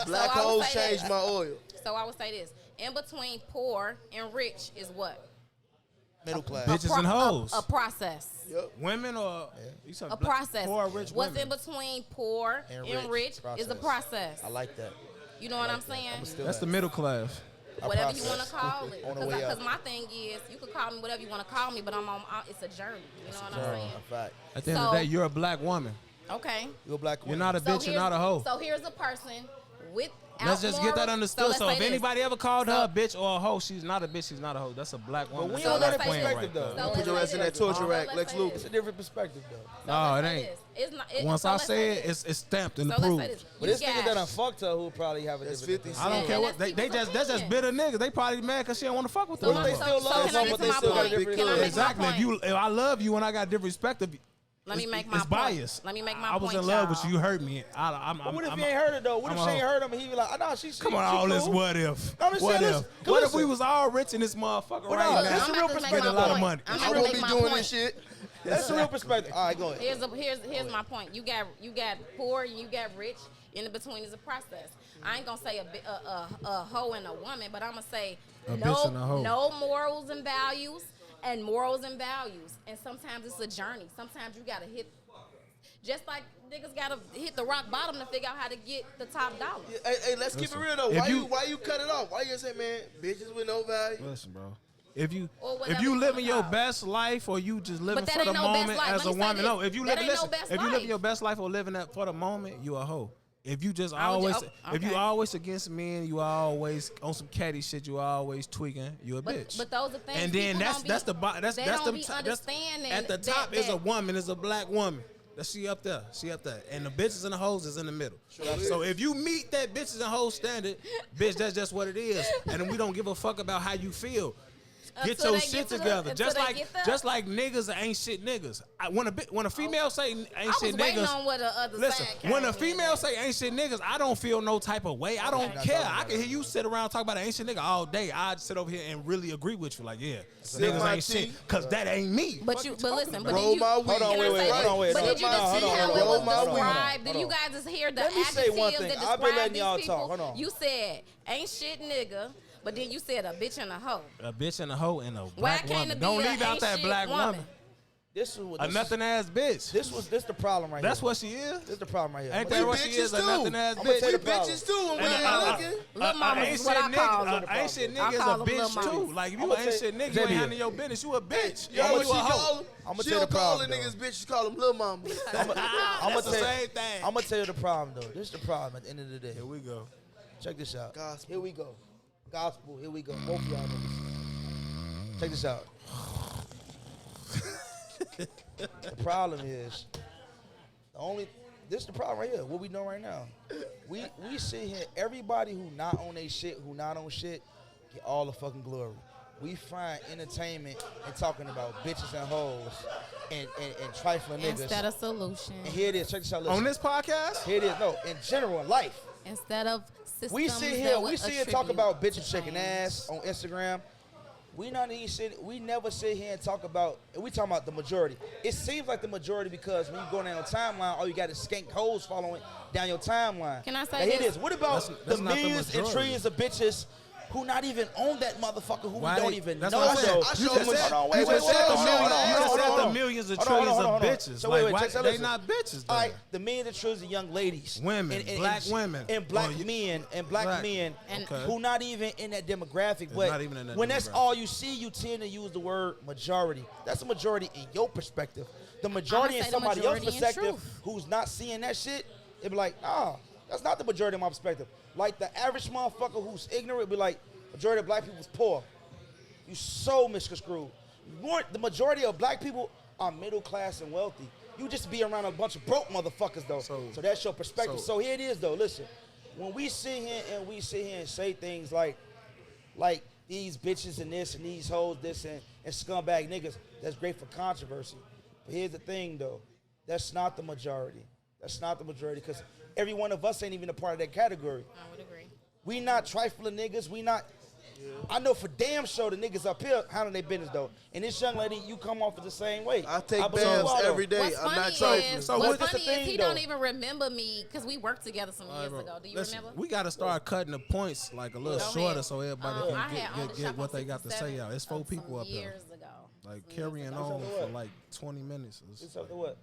Speaker 1: Black hoes changed my oil.
Speaker 5: So I would say this. In between poor and rich is what?
Speaker 4: Middle class.
Speaker 2: Bitches and hoes.
Speaker 5: A process.
Speaker 1: Yep.
Speaker 2: Women or
Speaker 5: a process.
Speaker 2: Poor, rich
Speaker 5: What's
Speaker 2: women.
Speaker 5: in between poor and rich is a process.
Speaker 4: I like that.
Speaker 5: You know what I'm saying?
Speaker 2: That's the middle class.
Speaker 5: Whatever you want to call it.
Speaker 4: Because
Speaker 5: my thing is, you can call me whatever you want to call me, but it's a journey. You know what I'm saying?
Speaker 4: Fact.
Speaker 2: At the end of the day, you're a black woman.
Speaker 5: Okay.
Speaker 4: You're a black woman.
Speaker 2: You're not a bitch, you're not a hoe.
Speaker 5: So here's a person with
Speaker 2: Let's just get that understood. So if anybody ever called her a bitch or a hoe, she's not a bitch, she's not a hoe. That's a black woman.
Speaker 4: But we don't know that perspective,
Speaker 2: right
Speaker 4: though.
Speaker 1: So put your ass in that torture rack, Lex Luger.
Speaker 4: It's a different perspective, though.
Speaker 2: No, it ain't. Once I say it, it's stamped and approved.
Speaker 4: But this nigga that done fucked her who probably have a different
Speaker 1: 50
Speaker 2: I don't care what. That's just bitter niggas. They probably mad because she don't want to fuck with them.
Speaker 4: But they still love her, but they still got a different
Speaker 2: Exactly. If I love you and I got different respect of you.
Speaker 5: Let me make my
Speaker 2: it's
Speaker 5: point.
Speaker 2: biased.
Speaker 5: Let me make my
Speaker 2: point. I was in love with you. You hurt me.
Speaker 4: But what if you ain't heard it though? What if she ain't heard him and he be like, oh, no, she
Speaker 2: come on, all this what if? What if? What if we was all rich in this motherfucker right now?
Speaker 4: That's a real perspective.
Speaker 2: A lot of money.
Speaker 1: I won't be doing this shit.
Speaker 4: That's a real perspective. All right, go ahead.
Speaker 5: Here's my point. You got poor and you got rich. In between is a process. I ain't gonna say a hoe and a woman, but I'm gonna say no morals and values. And morals and values. And sometimes it's a journey. Sometimes you gotta hit, just like niggas gotta hit the rock bottom to figure out how to get the top dollar.
Speaker 1: Hey, let's keep it real though. Why you cut it off? Why you say, man, bitches with no value?
Speaker 2: Listen, bro. If you living your best life or you just living for the moment as a woman, no. If you living your best life or living that for the moment, you a hoe. If you just if you always against men, you always on some catty shit, you always tweaking, you a bitch.
Speaker 5: But those are things.
Speaker 2: And then that's at the top is a woman, is a black woman. She up there, and the bitches and the hoes is in the middle. So if you meet that bitches and hoes standard, bitch, that's just what it is. And we don't give a fuck about how you feel. Get your shit together. Just like niggas ain't shit niggas. When a female say ain't shit niggas,
Speaker 5: on what the other
Speaker 2: listen.
Speaker 5: side
Speaker 2: When a female say ain't shit niggas, I don't feel no type of way. I don't care. I can hear you sit around talk about an ain't shit nigga all day. I'd sit over here and really agree with you. Like, yeah, niggas ain't shit, cause that ain't me.
Speaker 5: But listen. But
Speaker 1: roll my weed.
Speaker 4: Hold on, wait.
Speaker 5: But did you just see how it was
Speaker 1: my weed.
Speaker 5: described? Did you guys just hear the
Speaker 4: Let me say one
Speaker 5: adjectives
Speaker 4: thing.
Speaker 5: that
Speaker 4: I've been
Speaker 5: describe
Speaker 4: letting
Speaker 5: these
Speaker 4: y'all
Speaker 5: people?
Speaker 4: talk. Hold on.
Speaker 5: You said ain't shit nigga. But then you said a bitch and a hoe.
Speaker 2: A bitch and a hoe and a
Speaker 5: Why
Speaker 2: black
Speaker 5: can't
Speaker 2: woman.
Speaker 5: it be
Speaker 2: Don't
Speaker 5: a
Speaker 2: leave out
Speaker 5: ain't
Speaker 2: that
Speaker 5: shit
Speaker 2: black woman.
Speaker 4: This is what
Speaker 2: A nothing ass bitch.
Speaker 4: This the problem right
Speaker 2: That's
Speaker 4: here.
Speaker 2: what she is.
Speaker 4: This the problem right here.
Speaker 2: Ain't
Speaker 1: We
Speaker 2: that what she
Speaker 1: bitches
Speaker 2: is? A
Speaker 1: too.
Speaker 2: nothing ass
Speaker 4: I'ma tell
Speaker 2: bitch.
Speaker 4: you
Speaker 1: We
Speaker 4: the problem.
Speaker 1: bitches too when we
Speaker 2: And
Speaker 1: ain't looking.
Speaker 5: Lil' mama is what I call them.
Speaker 2: Ain't shit
Speaker 5: I
Speaker 2: nigga is
Speaker 5: call
Speaker 2: a
Speaker 5: them lil'
Speaker 2: bitch
Speaker 5: mamas.
Speaker 2: too. Like if you
Speaker 4: I'ma
Speaker 2: ain't
Speaker 4: tell-
Speaker 2: shit nigga, you
Speaker 4: Jamie.
Speaker 2: ain't handling your business. You a bitch.
Speaker 1: Yeah,
Speaker 2: You
Speaker 1: what
Speaker 2: a
Speaker 1: she
Speaker 2: hoe.
Speaker 1: call them?
Speaker 4: I'ma
Speaker 1: She
Speaker 4: tell you
Speaker 1: don't
Speaker 4: the
Speaker 1: call
Speaker 4: problem,
Speaker 1: the niggas bitches. She call them little mama.
Speaker 4: I'm gonna
Speaker 2: That's the same thing.
Speaker 4: I'm gonna tell you the problem though. This is the problem at the end of the day.
Speaker 2: Here we go.
Speaker 4: Check this out.
Speaker 1: Gospel.
Speaker 4: Here we go. Gospel. Here we go. Both of y'all niggas. Check this out. The problem is this is the problem right here. What we doing right now? We sit here. Everybody who not on they shit, who not on shit, get all the fucking glory. We find entertainment and talking about bitches and hoes and trifling niggas.
Speaker 5: Instead of solution.
Speaker 4: And here it is. Check this out. Listen.
Speaker 2: On this podcast,
Speaker 4: Here it is. No, in general, in life.
Speaker 5: Instead of systems
Speaker 4: We sit here. We sit here talk about bitches shaking ass on Instagram. We never sit here and talk about. And we talking about the majority. It seems like the majority because when you go down your timeline, all you got is skank hoes following down your timeline.
Speaker 5: Can I say
Speaker 4: now, here it
Speaker 5: this?
Speaker 4: is. What about
Speaker 2: That's
Speaker 4: the
Speaker 2: not the
Speaker 4: millions and
Speaker 2: majority.
Speaker 4: trillions of bitches who not even own that motherfucker, who
Speaker 2: Why
Speaker 4: we don't
Speaker 2: they-
Speaker 4: even
Speaker 2: that's
Speaker 4: know?
Speaker 2: what I said.
Speaker 4: though?
Speaker 1: I
Speaker 2: You
Speaker 1: showed
Speaker 2: just
Speaker 1: them-
Speaker 2: said-
Speaker 1: hold on,
Speaker 2: you
Speaker 1: wait,
Speaker 2: just
Speaker 1: wait,
Speaker 2: said the
Speaker 1: hold on,
Speaker 2: million-
Speaker 1: hold on,
Speaker 2: you just
Speaker 1: hold on,
Speaker 2: said
Speaker 1: hold
Speaker 2: the
Speaker 1: on.
Speaker 2: millions and
Speaker 4: Hold on,
Speaker 2: trillions
Speaker 4: hold on,
Speaker 2: of
Speaker 4: hold on.
Speaker 2: bitches.
Speaker 4: So
Speaker 2: Like,
Speaker 4: wait,
Speaker 2: why
Speaker 4: check this out,
Speaker 2: they
Speaker 4: listen.
Speaker 2: not bitches?
Speaker 4: All right,
Speaker 2: Though?
Speaker 4: the millions and trillions of young ladies,
Speaker 2: Women, black women.
Speaker 4: and black
Speaker 2: Oh, you-
Speaker 4: men, and black
Speaker 2: Black.
Speaker 4: men
Speaker 5: And-
Speaker 2: Okay.
Speaker 4: who not even in that demographic. But
Speaker 2: not even in that
Speaker 4: when that's
Speaker 2: demographic.
Speaker 4: all you see, you tend to use the word majority. That's a majority in your perspective. The majority in
Speaker 5: say the
Speaker 4: somebody else's
Speaker 5: majority in
Speaker 4: perspective
Speaker 5: truth.
Speaker 4: who's not seeing that shit, it be like, nah, that's not the majority in my perspective. Like the average motherfucker who's ignorant be like, majority of black people is poor. You so misconstrued. The majority of black people are middle class and wealthy. You just be around a bunch of broke motherfuckers though. So that's your perspective. So here it is though. Listen, when we sit here and say things like these bitches and this and these hoes, this and scumbag niggas, that's great for controversy. But here's the thing though, that's not the majority. That's not the majority because every one of us ain't even a part of that category.
Speaker 5: I would agree.
Speaker 4: We not trifling niggas. We not. I know for damn sure the niggas up here handling their business though. And this young lady, you come off as the same way.
Speaker 1: I take
Speaker 4: believe you
Speaker 1: baths
Speaker 4: all, though.
Speaker 1: every day.
Speaker 5: What's
Speaker 1: I'm
Speaker 5: funny
Speaker 1: not trifling.
Speaker 5: is,
Speaker 2: So
Speaker 5: what's
Speaker 4: what's the
Speaker 5: funny is
Speaker 4: thing,
Speaker 5: he
Speaker 4: though?
Speaker 5: don't even remember me because we worked together some years ago. Do you
Speaker 2: Listen,
Speaker 5: remember?
Speaker 2: we got to start cutting the points like a little
Speaker 5: Go
Speaker 2: shorter
Speaker 5: ahead.
Speaker 2: so everybody
Speaker 5: I had
Speaker 2: can
Speaker 5: owned
Speaker 2: get,
Speaker 5: the
Speaker 2: get
Speaker 5: shop
Speaker 2: what
Speaker 5: on
Speaker 2: they got to say
Speaker 5: 67
Speaker 2: out. It's 4 people up there.
Speaker 5: Years ago.
Speaker 2: Like
Speaker 5: Some years
Speaker 2: carrying
Speaker 5: ago.
Speaker 2: on
Speaker 4: Something
Speaker 2: for
Speaker 4: what?
Speaker 2: like 20 minutes.
Speaker 4: It's up to what?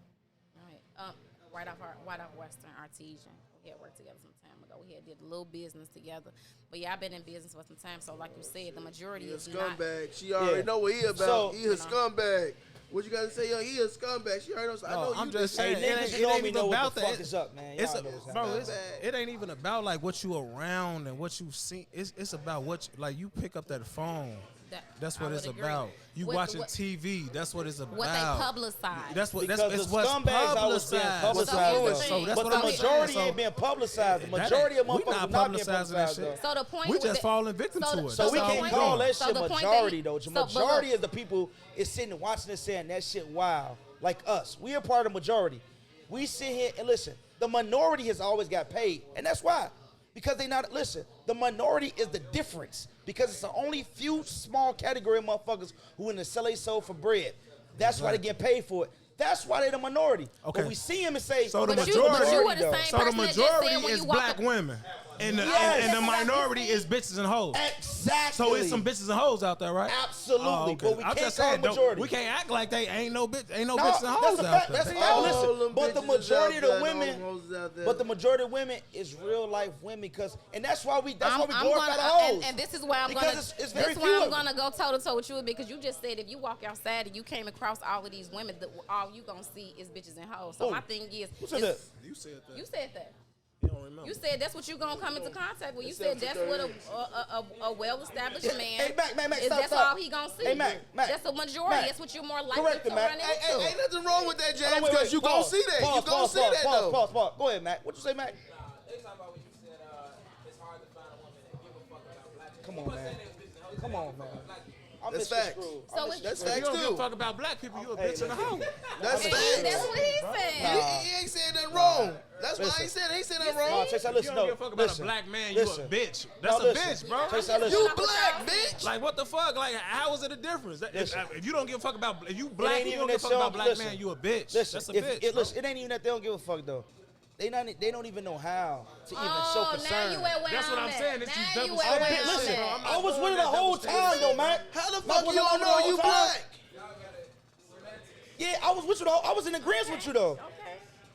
Speaker 5: Right off Western Artesian. We had worked together some time ago. We had did a little business together. But yeah, I've been in business for some time. So like you said, the majority
Speaker 1: He a
Speaker 5: is not.
Speaker 1: scumbag. She already
Speaker 4: Yeah.
Speaker 1: know what he about.
Speaker 4: So-
Speaker 1: He a scumbag. What you got to say, young? He a scumbag. She already knows. I know
Speaker 2: I'm
Speaker 1: you
Speaker 2: just
Speaker 1: bitch.
Speaker 2: saying,
Speaker 4: Hey,
Speaker 2: it
Speaker 4: niggas
Speaker 2: ain't,
Speaker 4: who
Speaker 2: it
Speaker 4: know
Speaker 2: ain't
Speaker 4: me
Speaker 2: even
Speaker 4: know what
Speaker 2: about
Speaker 4: the
Speaker 2: that.
Speaker 4: fuck is up, man.
Speaker 2: It's
Speaker 4: Y'all niggas not
Speaker 2: bro,
Speaker 4: bad.
Speaker 2: it ain't even about like what you around and what you see. It's about what like you pick up that phone. That's
Speaker 5: I
Speaker 2: what
Speaker 5: would
Speaker 2: it's
Speaker 5: agree.
Speaker 2: about. You
Speaker 5: What-
Speaker 2: watching
Speaker 5: what-
Speaker 2: TV. That's what it's about.
Speaker 5: What they publicize.
Speaker 2: That's what.
Speaker 4: Because
Speaker 2: That's
Speaker 4: the
Speaker 2: what's
Speaker 4: scumbags always being
Speaker 2: publicized.
Speaker 4: publicized,
Speaker 5: though.
Speaker 2: So that's
Speaker 4: but
Speaker 2: what
Speaker 4: the
Speaker 2: I'm
Speaker 4: majority
Speaker 2: saying.
Speaker 4: ain't being publicized. The
Speaker 2: That
Speaker 4: majority of
Speaker 2: ain't- we
Speaker 4: motherfuckers
Speaker 2: not
Speaker 4: not being
Speaker 2: publicizing that
Speaker 4: publicized though.
Speaker 2: shit.
Speaker 5: So the point
Speaker 2: We
Speaker 5: with
Speaker 2: just
Speaker 5: the-
Speaker 2: falling victim to it.
Speaker 4: So
Speaker 2: That's
Speaker 4: we
Speaker 2: all
Speaker 4: can't
Speaker 2: we
Speaker 4: call
Speaker 2: doing.
Speaker 4: that
Speaker 5: So
Speaker 4: shit
Speaker 5: the point
Speaker 4: majority
Speaker 5: that
Speaker 4: though.
Speaker 5: he-
Speaker 4: The
Speaker 5: so, but
Speaker 4: majority
Speaker 5: look.
Speaker 4: is the people is sitting and watching this saying that shit wow. Like us. We are part of the majority. We sit here and listen. The minority has always got paid. And that's why. Because they not listen, the minority is the difference. Because it's the only few small category of motherfuckers who in the sell they soul for bread. That's why they get paid for it. That's why they the minority.
Speaker 2: Okay.
Speaker 4: But we see him and say,
Speaker 2: So the
Speaker 5: But you
Speaker 2: majority,
Speaker 5: were the same
Speaker 2: so the
Speaker 5: person that just
Speaker 2: majority
Speaker 5: said when
Speaker 2: is
Speaker 5: you walk
Speaker 2: black
Speaker 5: up-
Speaker 2: women, and the
Speaker 4: Yes.
Speaker 2: and the minority is bitches and hoes.
Speaker 4: exactly.
Speaker 2: So it's some bitches and hoes out there, right?
Speaker 4: Absolutely,
Speaker 2: Oh,
Speaker 4: but we
Speaker 2: I'm
Speaker 4: can't
Speaker 2: just
Speaker 4: call
Speaker 2: saying,
Speaker 4: them majority.
Speaker 2: we can't act like they ain't no bitches and
Speaker 4: No,
Speaker 2: hoes
Speaker 4: that's a
Speaker 2: out
Speaker 4: fact.
Speaker 2: there.
Speaker 4: That's
Speaker 1: All
Speaker 4: listen.
Speaker 1: them
Speaker 4: But the
Speaker 1: bitches is
Speaker 4: majority of
Speaker 1: out there
Speaker 4: the
Speaker 1: and all
Speaker 4: women,
Speaker 1: them hoes out there.
Speaker 4: but the majority of women is real life women because, and that's why we
Speaker 5: I'm
Speaker 4: glorify
Speaker 5: gonna,
Speaker 4: the hoes.
Speaker 5: and this is why I'm
Speaker 4: Because
Speaker 5: gonna.
Speaker 4: it's very
Speaker 5: this
Speaker 4: few
Speaker 5: why
Speaker 4: of
Speaker 5: I'm
Speaker 4: them.
Speaker 5: gonna go toe to toe with you because you just said if you walk outside and you came across all of these women, that all you gonna see is bitches and hoes. So
Speaker 4: Who?
Speaker 5: my thing is,
Speaker 4: Who said that?
Speaker 2: You said that.
Speaker 5: you said that.
Speaker 2: You don't remember.
Speaker 5: You said that's what you gonna come into contact with. You said that's what a well-established man.
Speaker 4: Hey, Mac,
Speaker 5: is.
Speaker 4: stop,
Speaker 5: That's
Speaker 4: stop.
Speaker 5: all he gonna see.
Speaker 4: Hey, Mac.
Speaker 5: That's a majority.
Speaker 4: Mac.
Speaker 5: That's what you're more likely
Speaker 4: Correct
Speaker 5: to
Speaker 4: it, Mac.
Speaker 5: run
Speaker 1: Hey,
Speaker 5: into.
Speaker 1: ain't nothing wrong with that,
Speaker 4: Hold
Speaker 1: James,
Speaker 4: on, wait,
Speaker 1: because you gon'
Speaker 4: pause,
Speaker 1: see that.
Speaker 4: pause,
Speaker 1: You gon'
Speaker 4: pause,
Speaker 1: see
Speaker 4: pause,
Speaker 1: that,
Speaker 4: pause,
Speaker 1: though.
Speaker 4: Pause. Go ahead, Mac. What you say, Mac?
Speaker 6: They talking about what you said. It's hard to find a woman that give a fuck about black people.
Speaker 4: Come on, man. Come on, man. I'm
Speaker 1: That's
Speaker 4: misconstrued.
Speaker 1: facts.
Speaker 5: So
Speaker 4: I'm
Speaker 5: it's-
Speaker 1: That's
Speaker 2: If you
Speaker 1: facts,
Speaker 2: don't give a
Speaker 1: too.
Speaker 2: fuck about black people, you a
Speaker 4: Hey,
Speaker 2: bitch and a hoe.
Speaker 1: That's
Speaker 5: And
Speaker 1: facts.
Speaker 5: that's what he said.
Speaker 1: He ain't saying nothing wrong. That's why I
Speaker 4: Listen.
Speaker 1: ain't saying, he ain't saying nothing
Speaker 4: Nah,
Speaker 1: wrong.
Speaker 4: check out,
Speaker 2: If you
Speaker 4: listen,
Speaker 2: don't
Speaker 4: no,
Speaker 2: give a fuck about
Speaker 4: listen.
Speaker 2: a black man,
Speaker 4: Listen.
Speaker 2: you a bitch.
Speaker 4: No,
Speaker 2: That's a
Speaker 4: listen.
Speaker 2: bitch, bro.
Speaker 4: Check out, listen.
Speaker 1: You black, bitch.
Speaker 2: Like what the fuck? Like how is it a difference?
Speaker 4: Listen.
Speaker 2: If you don't give a fuck about if you black,
Speaker 4: ain't
Speaker 2: you
Speaker 4: even
Speaker 2: don't give a
Speaker 4: that
Speaker 2: fuck about
Speaker 4: y'all-
Speaker 2: black
Speaker 4: listen.
Speaker 2: man, you a bitch.
Speaker 4: Listen,
Speaker 2: That's a bitch.
Speaker 4: listen, it ain't even that they don't give a fuck though. They don't even know how to even show concern.
Speaker 5: Now you at where
Speaker 2: That's what I'm saying. It's
Speaker 5: Now
Speaker 2: these
Speaker 5: you
Speaker 2: double
Speaker 5: at where
Speaker 2: standards.
Speaker 5: I'm
Speaker 4: Listen,
Speaker 5: at.
Speaker 4: I was with her the whole time though, man.
Speaker 1: How the
Speaker 4: Like,
Speaker 1: fuck
Speaker 4: when
Speaker 1: you
Speaker 4: I
Speaker 1: don't
Speaker 4: was
Speaker 1: know
Speaker 4: the
Speaker 1: you
Speaker 4: whole time-
Speaker 1: black?
Speaker 4: Yeah, I was with you though. I was in agreement with you though.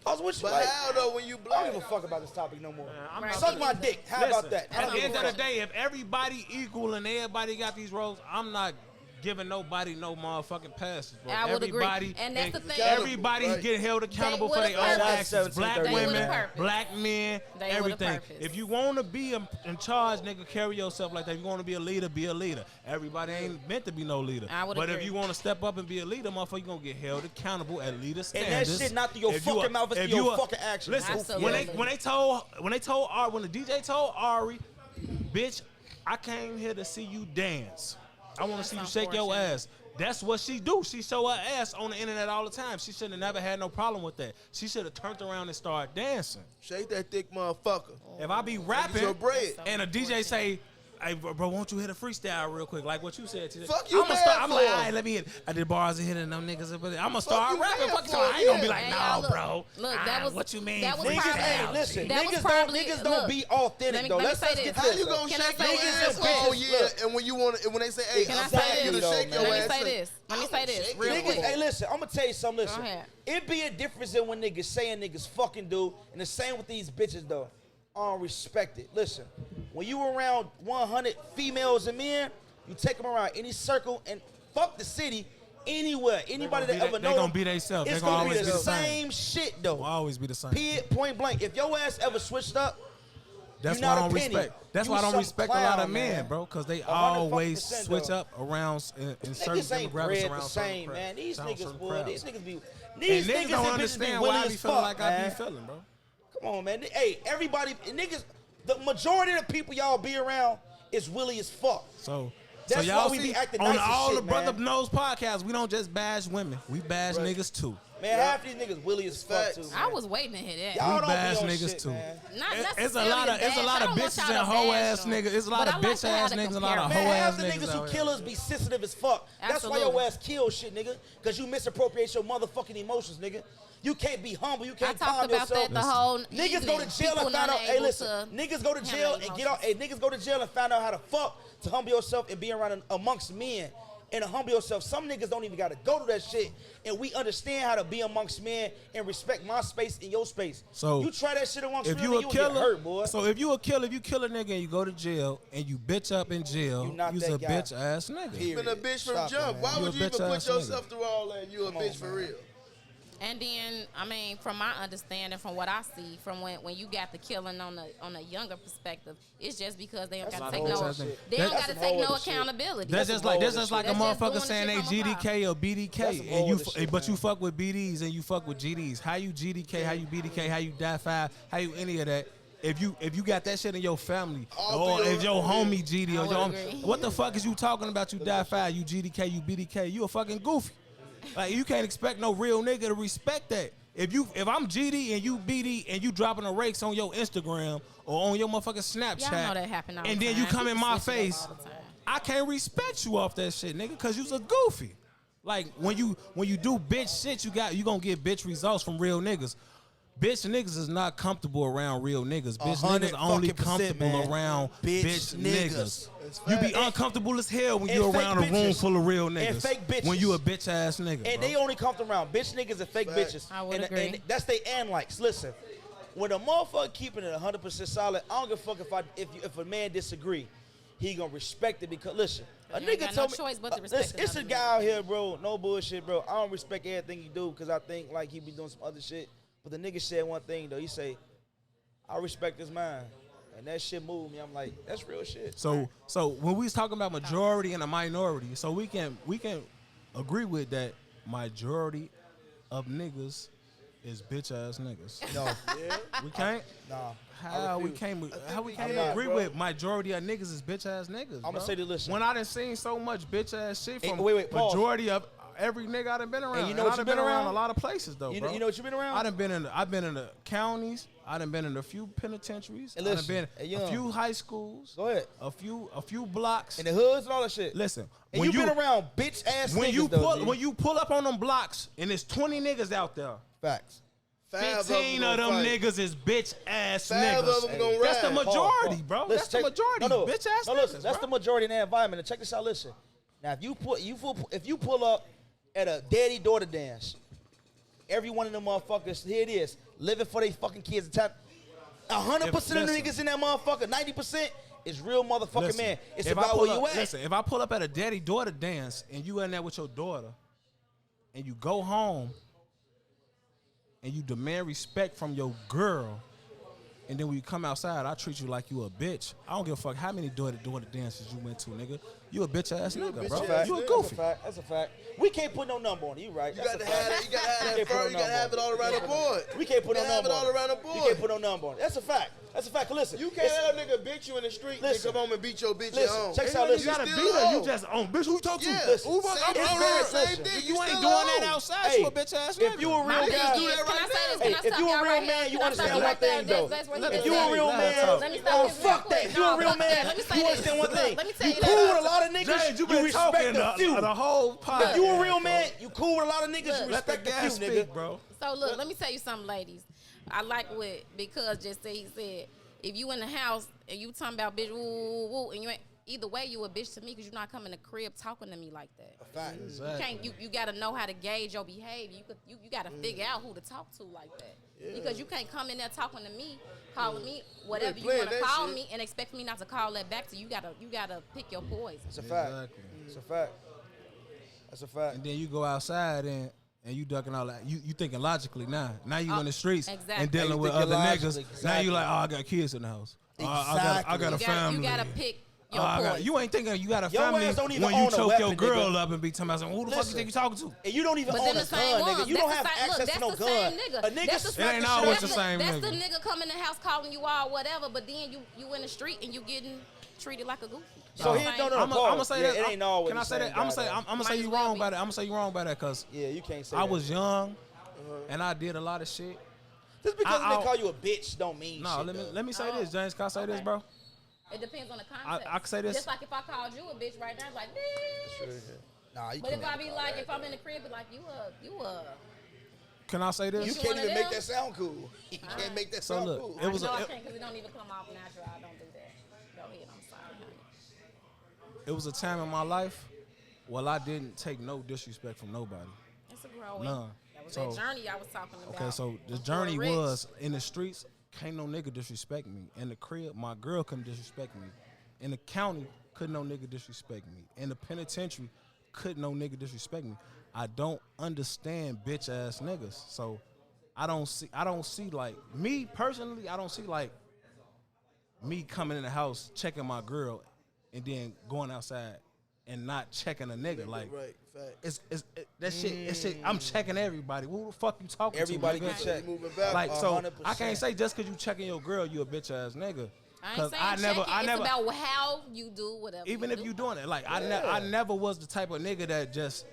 Speaker 4: I was with you.
Speaker 1: But
Speaker 4: Like,
Speaker 1: how though when you
Speaker 4: I don't
Speaker 1: black?
Speaker 4: give a fuck about this topic no more.
Speaker 5: Right.
Speaker 4: Suck my dick. How about that? I
Speaker 2: At
Speaker 4: don't
Speaker 2: the
Speaker 4: give
Speaker 2: end
Speaker 4: a
Speaker 2: of the
Speaker 4: fuck.
Speaker 2: day, if everybody equal and everybody got these roles, I'm not giving nobody no motherfucking passes, bro.
Speaker 5: I would agree.
Speaker 2: Everybody,
Speaker 5: And that's the thing.
Speaker 2: Everybody's
Speaker 1: Right.
Speaker 2: getting held accountable
Speaker 5: They
Speaker 2: for
Speaker 5: with
Speaker 2: their
Speaker 5: a
Speaker 2: own
Speaker 5: purpose.
Speaker 2: actions. Black
Speaker 4: They with a
Speaker 2: women,
Speaker 5: purpose.
Speaker 2: black men,
Speaker 5: They with a
Speaker 2: everything.
Speaker 5: purpose.
Speaker 2: If you want to be in charge, nigga, carry yourself like that. If you want to be a leader, be a leader. Everybody ain't meant to be no leader.
Speaker 5: I would
Speaker 2: but if
Speaker 5: agree.
Speaker 2: you want to step up and be a leader, motherfucker, you gonna get held accountable at leader
Speaker 4: And
Speaker 2: standards.
Speaker 4: that shit not through your
Speaker 2: If you
Speaker 4: fucking
Speaker 2: a-
Speaker 4: mouth, it's
Speaker 2: if
Speaker 4: through
Speaker 2: you
Speaker 4: your
Speaker 2: a-
Speaker 4: fucking actions.
Speaker 2: Listen,
Speaker 5: Absolutely.
Speaker 2: when the DJ told Ari, bitch, I came here to see you dance. I want to see you shake your
Speaker 5: unfortunate.
Speaker 2: ass. That's what she do. She show her ass on the internet all the time. She should have never had no problem with that. She should have turned around and started dancing.
Speaker 1: Shake that thick motherfucker.
Speaker 2: If I be
Speaker 1: Get your
Speaker 2: rapping
Speaker 1: bread.
Speaker 2: and a DJ say, hey, bro, won't you hit a freestyle real quick? Like what you said today.
Speaker 1: Fuck you
Speaker 2: I'm gonna
Speaker 1: mad
Speaker 2: start. I'm like,
Speaker 1: for?
Speaker 2: all right, let me hit. I did bars and hitting them niggas. I'm gonna start
Speaker 1: you
Speaker 2: rapping.
Speaker 1: mad
Speaker 2: Fuck
Speaker 1: for?
Speaker 2: so I ain't gonna be
Speaker 1: Yeah.
Speaker 2: like,
Speaker 5: Hey,
Speaker 2: no,
Speaker 5: y'all, look,
Speaker 2: bro.
Speaker 5: look, that was-
Speaker 2: what you mean?
Speaker 5: that was
Speaker 4: Niggas,
Speaker 5: probably-
Speaker 4: hey, listen,
Speaker 5: That was
Speaker 4: niggas
Speaker 5: probably-
Speaker 4: don't
Speaker 5: look,
Speaker 4: be authentic
Speaker 5: let me-
Speaker 4: though.
Speaker 5: let me
Speaker 4: Let's
Speaker 5: say
Speaker 4: get
Speaker 5: this.
Speaker 4: this.
Speaker 1: How you gonna
Speaker 5: Can I
Speaker 1: shake
Speaker 5: say
Speaker 1: your
Speaker 5: this?
Speaker 1: ass
Speaker 4: Niggas
Speaker 1: all
Speaker 4: is
Speaker 1: year,
Speaker 4: bitches.
Speaker 1: and when they say, hey,
Speaker 5: Can I
Speaker 1: I'm
Speaker 5: say
Speaker 1: telling you to
Speaker 5: this?
Speaker 1: shake your
Speaker 5: Let me
Speaker 1: ass.
Speaker 5: say this. Let me say this real
Speaker 1: Niggas-
Speaker 5: quick.
Speaker 4: Hey, listen, I'm gonna tell you something. Listen,
Speaker 5: Go ahead.
Speaker 4: it be a difference than when niggas saying niggas fucking do, and the same with these bitches though. I don't respect it. Listen, when you around 100 females and men, you take them around any circle and fuck the city anywhere. Anybody that ever know
Speaker 2: They gonna
Speaker 4: them,
Speaker 2: be themselves. They
Speaker 4: it's
Speaker 2: gonna
Speaker 4: gonna be
Speaker 2: always
Speaker 4: the
Speaker 2: be the
Speaker 4: same shit though.
Speaker 2: Will always be the same.
Speaker 4: Period, point blank. If your ass ever switched up,
Speaker 2: That's
Speaker 4: you
Speaker 2: why I
Speaker 4: not
Speaker 2: don't
Speaker 4: a penny.
Speaker 2: respect. That's
Speaker 4: You
Speaker 2: why I don't
Speaker 4: some
Speaker 2: respect a lot of
Speaker 4: clown,
Speaker 2: men,
Speaker 4: man.
Speaker 2: bro, because they
Speaker 4: 100%
Speaker 2: always switch
Speaker 4: though.
Speaker 2: up around in certain
Speaker 4: niggas ain't
Speaker 2: demographics
Speaker 4: bred
Speaker 2: around
Speaker 4: the
Speaker 2: certain
Speaker 4: same,
Speaker 2: crowds.
Speaker 4: man. These
Speaker 2: Around
Speaker 4: niggas,
Speaker 2: certain
Speaker 4: boy,
Speaker 2: crowds.
Speaker 4: these niggas be,
Speaker 2: And
Speaker 4: these
Speaker 2: niggas
Speaker 4: niggas
Speaker 2: don't
Speaker 4: and bitches be
Speaker 2: understand
Speaker 4: willing
Speaker 2: why I be
Speaker 4: as
Speaker 2: feeling
Speaker 4: fuck,
Speaker 2: like I
Speaker 4: man.
Speaker 2: be feeling, bro.
Speaker 4: Come on, man. Hey, everybody, niggas, the majority of the people y'all be around is willy as fuck.
Speaker 2: So
Speaker 4: That's
Speaker 2: y'all
Speaker 4: why we
Speaker 2: see,
Speaker 4: be acting
Speaker 2: on
Speaker 4: nice as
Speaker 2: all
Speaker 4: shit,
Speaker 2: the Brotha
Speaker 4: man.
Speaker 2: Knows podcast, we don't just bash women. We bash niggas too.
Speaker 4: Man, half these niggas willy as fuck
Speaker 1: Facts.
Speaker 4: too. Man.
Speaker 5: I was waiting to hear that.
Speaker 4: Y'all
Speaker 2: We
Speaker 4: don't
Speaker 2: bash
Speaker 4: be on
Speaker 2: niggas
Speaker 4: shit,
Speaker 2: too.
Speaker 4: man.
Speaker 5: Not
Speaker 2: It's a
Speaker 5: necessarily
Speaker 2: lot of
Speaker 5: to bash. I don't want
Speaker 2: bitches
Speaker 5: y'all
Speaker 2: and
Speaker 5: to
Speaker 2: hoe
Speaker 5: bash
Speaker 2: ass
Speaker 5: them.
Speaker 2: niggas. It's a lot
Speaker 5: But
Speaker 2: of
Speaker 5: I like
Speaker 2: bitch
Speaker 5: to have
Speaker 2: ass
Speaker 5: the
Speaker 2: niggas and a lot of hoe
Speaker 5: comparison.
Speaker 4: Man,
Speaker 2: ass
Speaker 4: half the
Speaker 2: niggas
Speaker 4: niggas who
Speaker 2: out
Speaker 4: kill
Speaker 2: here.
Speaker 4: us be sensitive as fuck. That's why your
Speaker 5: Absolutely.
Speaker 4: ass kill shit, nigga. Cause you misappropriate your motherfucking emotions, nigga. You can't be humble. You
Speaker 5: I
Speaker 4: can't
Speaker 5: talked
Speaker 4: calm
Speaker 5: about
Speaker 4: yourself.
Speaker 5: that the whole
Speaker 4: Niggas go
Speaker 5: evening.
Speaker 4: to jail
Speaker 5: People
Speaker 4: and find out.
Speaker 5: not
Speaker 4: Hey,
Speaker 5: able
Speaker 4: listen.
Speaker 5: to
Speaker 4: Niggas go to
Speaker 5: handle
Speaker 4: jail and get out. Hey,
Speaker 5: emotions.
Speaker 4: niggas go to jail and find out how to fuck to humble yourself and be around amongst men and to humble yourself. Some niggas don't even gotta go to that shit, and we understand how to be amongst men and respect my space and your space.
Speaker 2: So
Speaker 4: you try that shit amongst
Speaker 2: if
Speaker 4: real
Speaker 2: you
Speaker 4: niggas,
Speaker 2: a
Speaker 4: you
Speaker 2: killer,
Speaker 4: get hurt, boy.
Speaker 2: so if you a killer, if you kill a nigga and you go to jail and you bitch up in jail,
Speaker 4: You not
Speaker 2: you's
Speaker 4: that
Speaker 2: a
Speaker 4: guy.
Speaker 2: bitch ass nigga.
Speaker 1: You been a bitch from
Speaker 4: Stop it,
Speaker 1: jump.
Speaker 4: man.
Speaker 1: Why
Speaker 2: You
Speaker 1: would
Speaker 2: a
Speaker 1: you even
Speaker 2: bitch
Speaker 1: put
Speaker 2: ass
Speaker 1: yourself
Speaker 2: nigga.
Speaker 1: through all that? You a
Speaker 4: Come on,
Speaker 1: bitch for
Speaker 4: man.
Speaker 1: real.
Speaker 5: And then, I mean, from my understanding, from what I see, from when you got the killing on a younger perspective, it's just because they don't
Speaker 4: That's
Speaker 5: got to
Speaker 4: some
Speaker 5: take
Speaker 4: whole
Speaker 5: no,
Speaker 4: other shit.
Speaker 5: they don't
Speaker 2: That's
Speaker 5: got to
Speaker 4: some
Speaker 5: take
Speaker 4: whole
Speaker 5: no
Speaker 4: other shit.
Speaker 5: accountability.
Speaker 2: That's just like
Speaker 4: That's
Speaker 2: a
Speaker 4: some whole
Speaker 2: motherfucker
Speaker 5: other
Speaker 2: saying they
Speaker 5: shit. That's just doing the
Speaker 2: GDK or
Speaker 4: That's
Speaker 2: BDK,
Speaker 4: some
Speaker 2: and
Speaker 4: whole
Speaker 2: you
Speaker 4: other shit,
Speaker 2: but you
Speaker 4: man.
Speaker 2: fuck with BDs and you fuck with GDs. How you GDK? How you BDK? How you die five? How you any of that? If you got that shit in your family,
Speaker 1: All
Speaker 2: or
Speaker 1: through
Speaker 2: if your
Speaker 1: your-
Speaker 2: homie GD,
Speaker 5: I
Speaker 2: or
Speaker 5: would
Speaker 2: your
Speaker 5: agree.
Speaker 2: what the fuck is you talking about? You die five, you GDK, you BDK, you a fucking goofy. Like you can't expect no real nigga to respect that. If I'm GD and you BD and you dropping a rakes on your Instagram or on your motherfucking Snapchat,
Speaker 5: Y'all know that happen all
Speaker 2: and
Speaker 5: the
Speaker 2: then
Speaker 5: time.
Speaker 2: you come in
Speaker 5: People
Speaker 2: my
Speaker 5: switch it up
Speaker 2: face,
Speaker 5: all the time.
Speaker 2: I can't respect you off that shit, nigga, cause you's a goofy. Like when you do bitch shit, you gonna get bitch results from real niggas. Bitch niggas is not comfortable around real niggas. Bitch
Speaker 4: 100
Speaker 2: niggas only
Speaker 4: fucking %,
Speaker 2: comfortable
Speaker 4: man.
Speaker 2: around
Speaker 4: Bitch
Speaker 2: bitch
Speaker 4: niggas.
Speaker 2: niggas.
Speaker 1: That's
Speaker 2: You be
Speaker 1: facts.
Speaker 2: uncomfortable as hell when
Speaker 4: And
Speaker 2: you're
Speaker 4: fake
Speaker 2: around a room
Speaker 4: bitches.
Speaker 2: full of real
Speaker 4: And
Speaker 2: niggas.
Speaker 4: fake bitches.
Speaker 2: When you a bitch ass nigga.
Speaker 4: And
Speaker 2: bro.
Speaker 4: they only come around bitch niggas and fake
Speaker 1: Facts.
Speaker 4: bitches.
Speaker 5: I would
Speaker 4: and,
Speaker 5: agree.
Speaker 4: And that's they and likes. Listen, when a motherfucker keeping it 100% solid, I don't give a fuck if a man disagree. He gonna respect it because listen, a
Speaker 5: You ain't
Speaker 4: nigga
Speaker 5: got
Speaker 4: told
Speaker 5: no
Speaker 4: me.
Speaker 5: choice but to respect
Speaker 4: Listen, it's a
Speaker 5: another
Speaker 4: guy
Speaker 5: nigga.
Speaker 4: out here, bro. No bullshit, bro. I don't respect everything he do because I think like he be doing some other shit. But the nigga said one thing though. He say, "I respect his mind," and that shit moved me. I'm like, that's real shit.
Speaker 2: So when we was talking about majority and a minority, so we can agree with that majority of niggas is bitch ass niggas.
Speaker 4: No,
Speaker 2: We can't.
Speaker 4: nah.
Speaker 2: How we can't
Speaker 4: not,
Speaker 2: agree
Speaker 4: bro.
Speaker 2: with majority of niggas is bitch ass niggas.
Speaker 4: I'ma
Speaker 2: bro.
Speaker 4: say this, listen.
Speaker 2: When I done seen so much bitch ass shit
Speaker 4: Hey,
Speaker 2: from
Speaker 4: wait, pause.
Speaker 2: majority of every nigga I done been around.
Speaker 4: you know
Speaker 2: And
Speaker 4: what
Speaker 2: I
Speaker 4: you
Speaker 2: done
Speaker 4: been
Speaker 2: been around
Speaker 4: around?
Speaker 2: a lot of places though,
Speaker 4: You
Speaker 2: bro.
Speaker 4: know what you been around?
Speaker 2: I've been in the counties. I done been in a few penitentiaries.
Speaker 4: Hey,
Speaker 2: I done
Speaker 4: listen,
Speaker 2: been
Speaker 4: hey,
Speaker 2: a
Speaker 4: young.
Speaker 2: few high schools.
Speaker 4: Go ahead.
Speaker 2: A few blocks.
Speaker 4: In the hoods and all that shit.
Speaker 2: Listen,
Speaker 4: And
Speaker 2: when
Speaker 4: you been around bitch ass
Speaker 2: when
Speaker 4: niggas
Speaker 2: you
Speaker 4: though,
Speaker 2: pull
Speaker 4: G.
Speaker 2: when you pull up on them blocks and there's 20 niggas out there,
Speaker 4: Facts.
Speaker 2: 15 of them niggas is bitch ass niggas.
Speaker 1: 5 of them gonna
Speaker 2: That's the
Speaker 1: ride.
Speaker 2: majority, bro. That's the majority.
Speaker 4: No,
Speaker 2: bitch ass
Speaker 4: no,
Speaker 2: niggas.
Speaker 4: listen, that's
Speaker 2: bro.
Speaker 4: the majority in that environment. And check this out. Listen, now if you pull up at a daddy daughter dance, every one of them motherfuckers, here it is, living for their fucking kids. 100% of the niggas in that motherfucker, 90% is real motherfucking man. It's about where you at.
Speaker 2: Listen, if I pull up at a daddy daughter dance and you in there with your daughter, and you go home and you demand respect from your girl, and then when you come outside, I treat you like you a bitch. I don't give a fuck how many daughter dances you went to, nigga. You a bitch ass nigga, bro. You a goofy.
Speaker 4: That's a fact. We can't put no number on it. You right.
Speaker 1: You gotta have it all around the board.
Speaker 4: We can't put no number on it.
Speaker 1: all around the board.
Speaker 4: You can't put no number on it. That's a fact. That's a fact. Listen,
Speaker 1: You can't have a nigga bitch you in the street and come home and beat your bitch at home.
Speaker 4: Check this out. Listen,
Speaker 2: You gotta beat her. You just on bitch. Who you talk to?
Speaker 1: Yeah,
Speaker 4: Listen,
Speaker 1: same
Speaker 4: listen.
Speaker 1: thing.
Speaker 2: You ain't
Speaker 1: still
Speaker 2: doing
Speaker 1: home.
Speaker 2: that outside.
Speaker 4: Hey,
Speaker 2: You a bitch ass
Speaker 4: if
Speaker 2: nigga.
Speaker 4: you a real
Speaker 1: niggas
Speaker 4: guy,
Speaker 1: do that
Speaker 5: Can I
Speaker 1: right
Speaker 5: say this?
Speaker 1: now.
Speaker 5: Can I
Speaker 4: if
Speaker 5: stop
Speaker 4: you a
Speaker 5: y'all
Speaker 4: real
Speaker 5: right
Speaker 4: man,
Speaker 5: here?
Speaker 4: you
Speaker 5: Can I
Speaker 4: understand
Speaker 5: stop
Speaker 4: one
Speaker 5: right there?
Speaker 4: thing, though.
Speaker 5: That's where you
Speaker 4: If
Speaker 5: can
Speaker 4: you a
Speaker 5: say
Speaker 4: real
Speaker 5: it.
Speaker 4: man,
Speaker 5: Let me stop this real
Speaker 4: fuck
Speaker 5: quick.
Speaker 4: that. If you a
Speaker 5: No,
Speaker 4: real
Speaker 5: fuck that.
Speaker 4: man,
Speaker 5: Let me say
Speaker 4: you
Speaker 5: this.
Speaker 4: understand one thing.
Speaker 5: Let me tell
Speaker 4: You
Speaker 5: you
Speaker 4: cool
Speaker 5: that.
Speaker 4: with a lot of niggas.
Speaker 2: James, you
Speaker 4: You
Speaker 2: been
Speaker 4: respect
Speaker 2: talking
Speaker 4: the few.
Speaker 2: the whole pod.
Speaker 4: If you a real man, you cool with a lot of niggas. You
Speaker 2: Let the
Speaker 4: respect the
Speaker 2: gas
Speaker 4: few,
Speaker 2: speak,
Speaker 4: nigga.
Speaker 2: bro.
Speaker 5: So look, let me tell you something, ladies. I like what because just said he said, if you in the house and you talking about bitch, woo, woo, woo, and you ain't either way, you a bitch to me because you're not coming to the crib talking to me like that.
Speaker 1: Fact.
Speaker 5: You can't. You gotta know how to gauge your behavior. You gotta figure out who to talk to like that. Because you can't come in there talking to me, calling me whatever you
Speaker 1: playing
Speaker 5: want to
Speaker 1: that
Speaker 5: call
Speaker 1: shit.
Speaker 5: me, and expect me not to call that back to you. You gotta pick your poison.
Speaker 4: It's a fact.
Speaker 2: Exactly.
Speaker 4: It's a fact. That's a fact.
Speaker 2: And then you go outside and you ducking all that. You thinking logically now. Now you in the streets
Speaker 5: exactly.
Speaker 2: and dealing
Speaker 4: You
Speaker 2: with
Speaker 4: thinking
Speaker 2: other
Speaker 4: logically,
Speaker 2: niggas. Now you like, oh, I got kids in the house. Oh, I got a family.
Speaker 5: You gotta pick your
Speaker 2: Oh,
Speaker 5: poison.
Speaker 2: you ain't thinking you got a
Speaker 4: Your
Speaker 2: family
Speaker 4: ass don't even
Speaker 2: when you
Speaker 4: own a
Speaker 2: choke
Speaker 4: weapon,
Speaker 2: your girl
Speaker 4: nigga.
Speaker 2: up and be talking about something. Who the fuck you
Speaker 4: Listen.
Speaker 2: think you talking to?
Speaker 4: And you don't even
Speaker 5: But
Speaker 4: own
Speaker 5: then
Speaker 4: a
Speaker 5: the same
Speaker 4: gun,
Speaker 5: ones.
Speaker 4: nigga. You don't have access to no
Speaker 5: that's the
Speaker 4: gun.
Speaker 5: same nigga.
Speaker 4: A nigga
Speaker 5: That's the
Speaker 4: smack
Speaker 2: It ain't
Speaker 4: the
Speaker 2: always
Speaker 4: shit
Speaker 2: the
Speaker 4: out
Speaker 2: same
Speaker 5: That's
Speaker 2: nigga.
Speaker 5: the nigga come in the house calling you all whatever, but then you in the street and you getting treated like a goofy.
Speaker 4: So
Speaker 5: That's
Speaker 4: here,
Speaker 5: the
Speaker 4: no,
Speaker 5: same.
Speaker 4: no,
Speaker 2: I'm gonna
Speaker 4: pause.
Speaker 2: say
Speaker 4: Yeah,
Speaker 2: that.
Speaker 4: it ain't always
Speaker 2: Can I
Speaker 4: the
Speaker 2: say
Speaker 4: same
Speaker 2: that? I'm
Speaker 4: guy, though.
Speaker 2: gonna say
Speaker 5: Might
Speaker 2: you
Speaker 5: as well
Speaker 2: wrong
Speaker 5: be.
Speaker 2: about it. I'm gonna say you wrong about that because
Speaker 4: Yeah, you can't say
Speaker 2: I
Speaker 4: that.
Speaker 2: was young and I did a lot of shit.
Speaker 4: Just because
Speaker 2: I-
Speaker 4: they call you a bitch don't mean
Speaker 2: No,
Speaker 4: shit.
Speaker 2: let me say
Speaker 5: Oh,
Speaker 2: this, James. Can I say this,
Speaker 5: okay.
Speaker 2: bro?
Speaker 5: It depends on the context.
Speaker 2: I can say this.
Speaker 5: Just like if I called you a bitch right now, it's like bitch.
Speaker 4: Nah, you
Speaker 5: But
Speaker 4: can't.
Speaker 5: if I be like, if I'm in the crib, be like you a.
Speaker 2: Can I say this?
Speaker 4: You
Speaker 5: You
Speaker 4: can't
Speaker 5: one
Speaker 4: even
Speaker 5: of
Speaker 4: make
Speaker 5: them?
Speaker 4: that sound cool. You can't make that
Speaker 2: So
Speaker 4: sound
Speaker 2: look,
Speaker 4: cool.
Speaker 2: it was
Speaker 5: no,
Speaker 2: a-
Speaker 5: I
Speaker 2: it-
Speaker 5: can't because it don't even come off natural. I don't do that. Go ahead, I'm sorry, honey.
Speaker 2: It was a time in my life where I didn't take no disrespect from nobody.
Speaker 5: It's a growing.
Speaker 2: None.
Speaker 5: That was
Speaker 2: So-
Speaker 5: that journey I was talking about.
Speaker 2: Okay, so the
Speaker 5: Before
Speaker 2: journey
Speaker 5: rich.
Speaker 2: was in the streets, can't no nigga disrespect me. In the crib, my girl couldn't disrespect me. In the county, couldn't no nigga disrespect me. In the penitentiary, couldn't no nigga disrespect me. I don't understand bitch ass niggas. So I don't see like me personally, I don't see like me coming in the house, checking my girl, and then going outside and not checking a nigga. Like
Speaker 1: Right, fact.
Speaker 2: that shit. I'm checking everybody. Who the fuck you talking
Speaker 4: Everybody
Speaker 2: to?
Speaker 4: get
Speaker 2: nigga?
Speaker 4: checked.
Speaker 1: Moving back.
Speaker 2: Like so,
Speaker 4: 100%.
Speaker 2: I can't say just because you checking your girl, you a bitch ass nigga.
Speaker 5: I ain't saying
Speaker 2: I never,
Speaker 5: it's about how you do whatever.
Speaker 2: even if
Speaker 5: do.
Speaker 2: you doing it, like I never was the type of nigga that just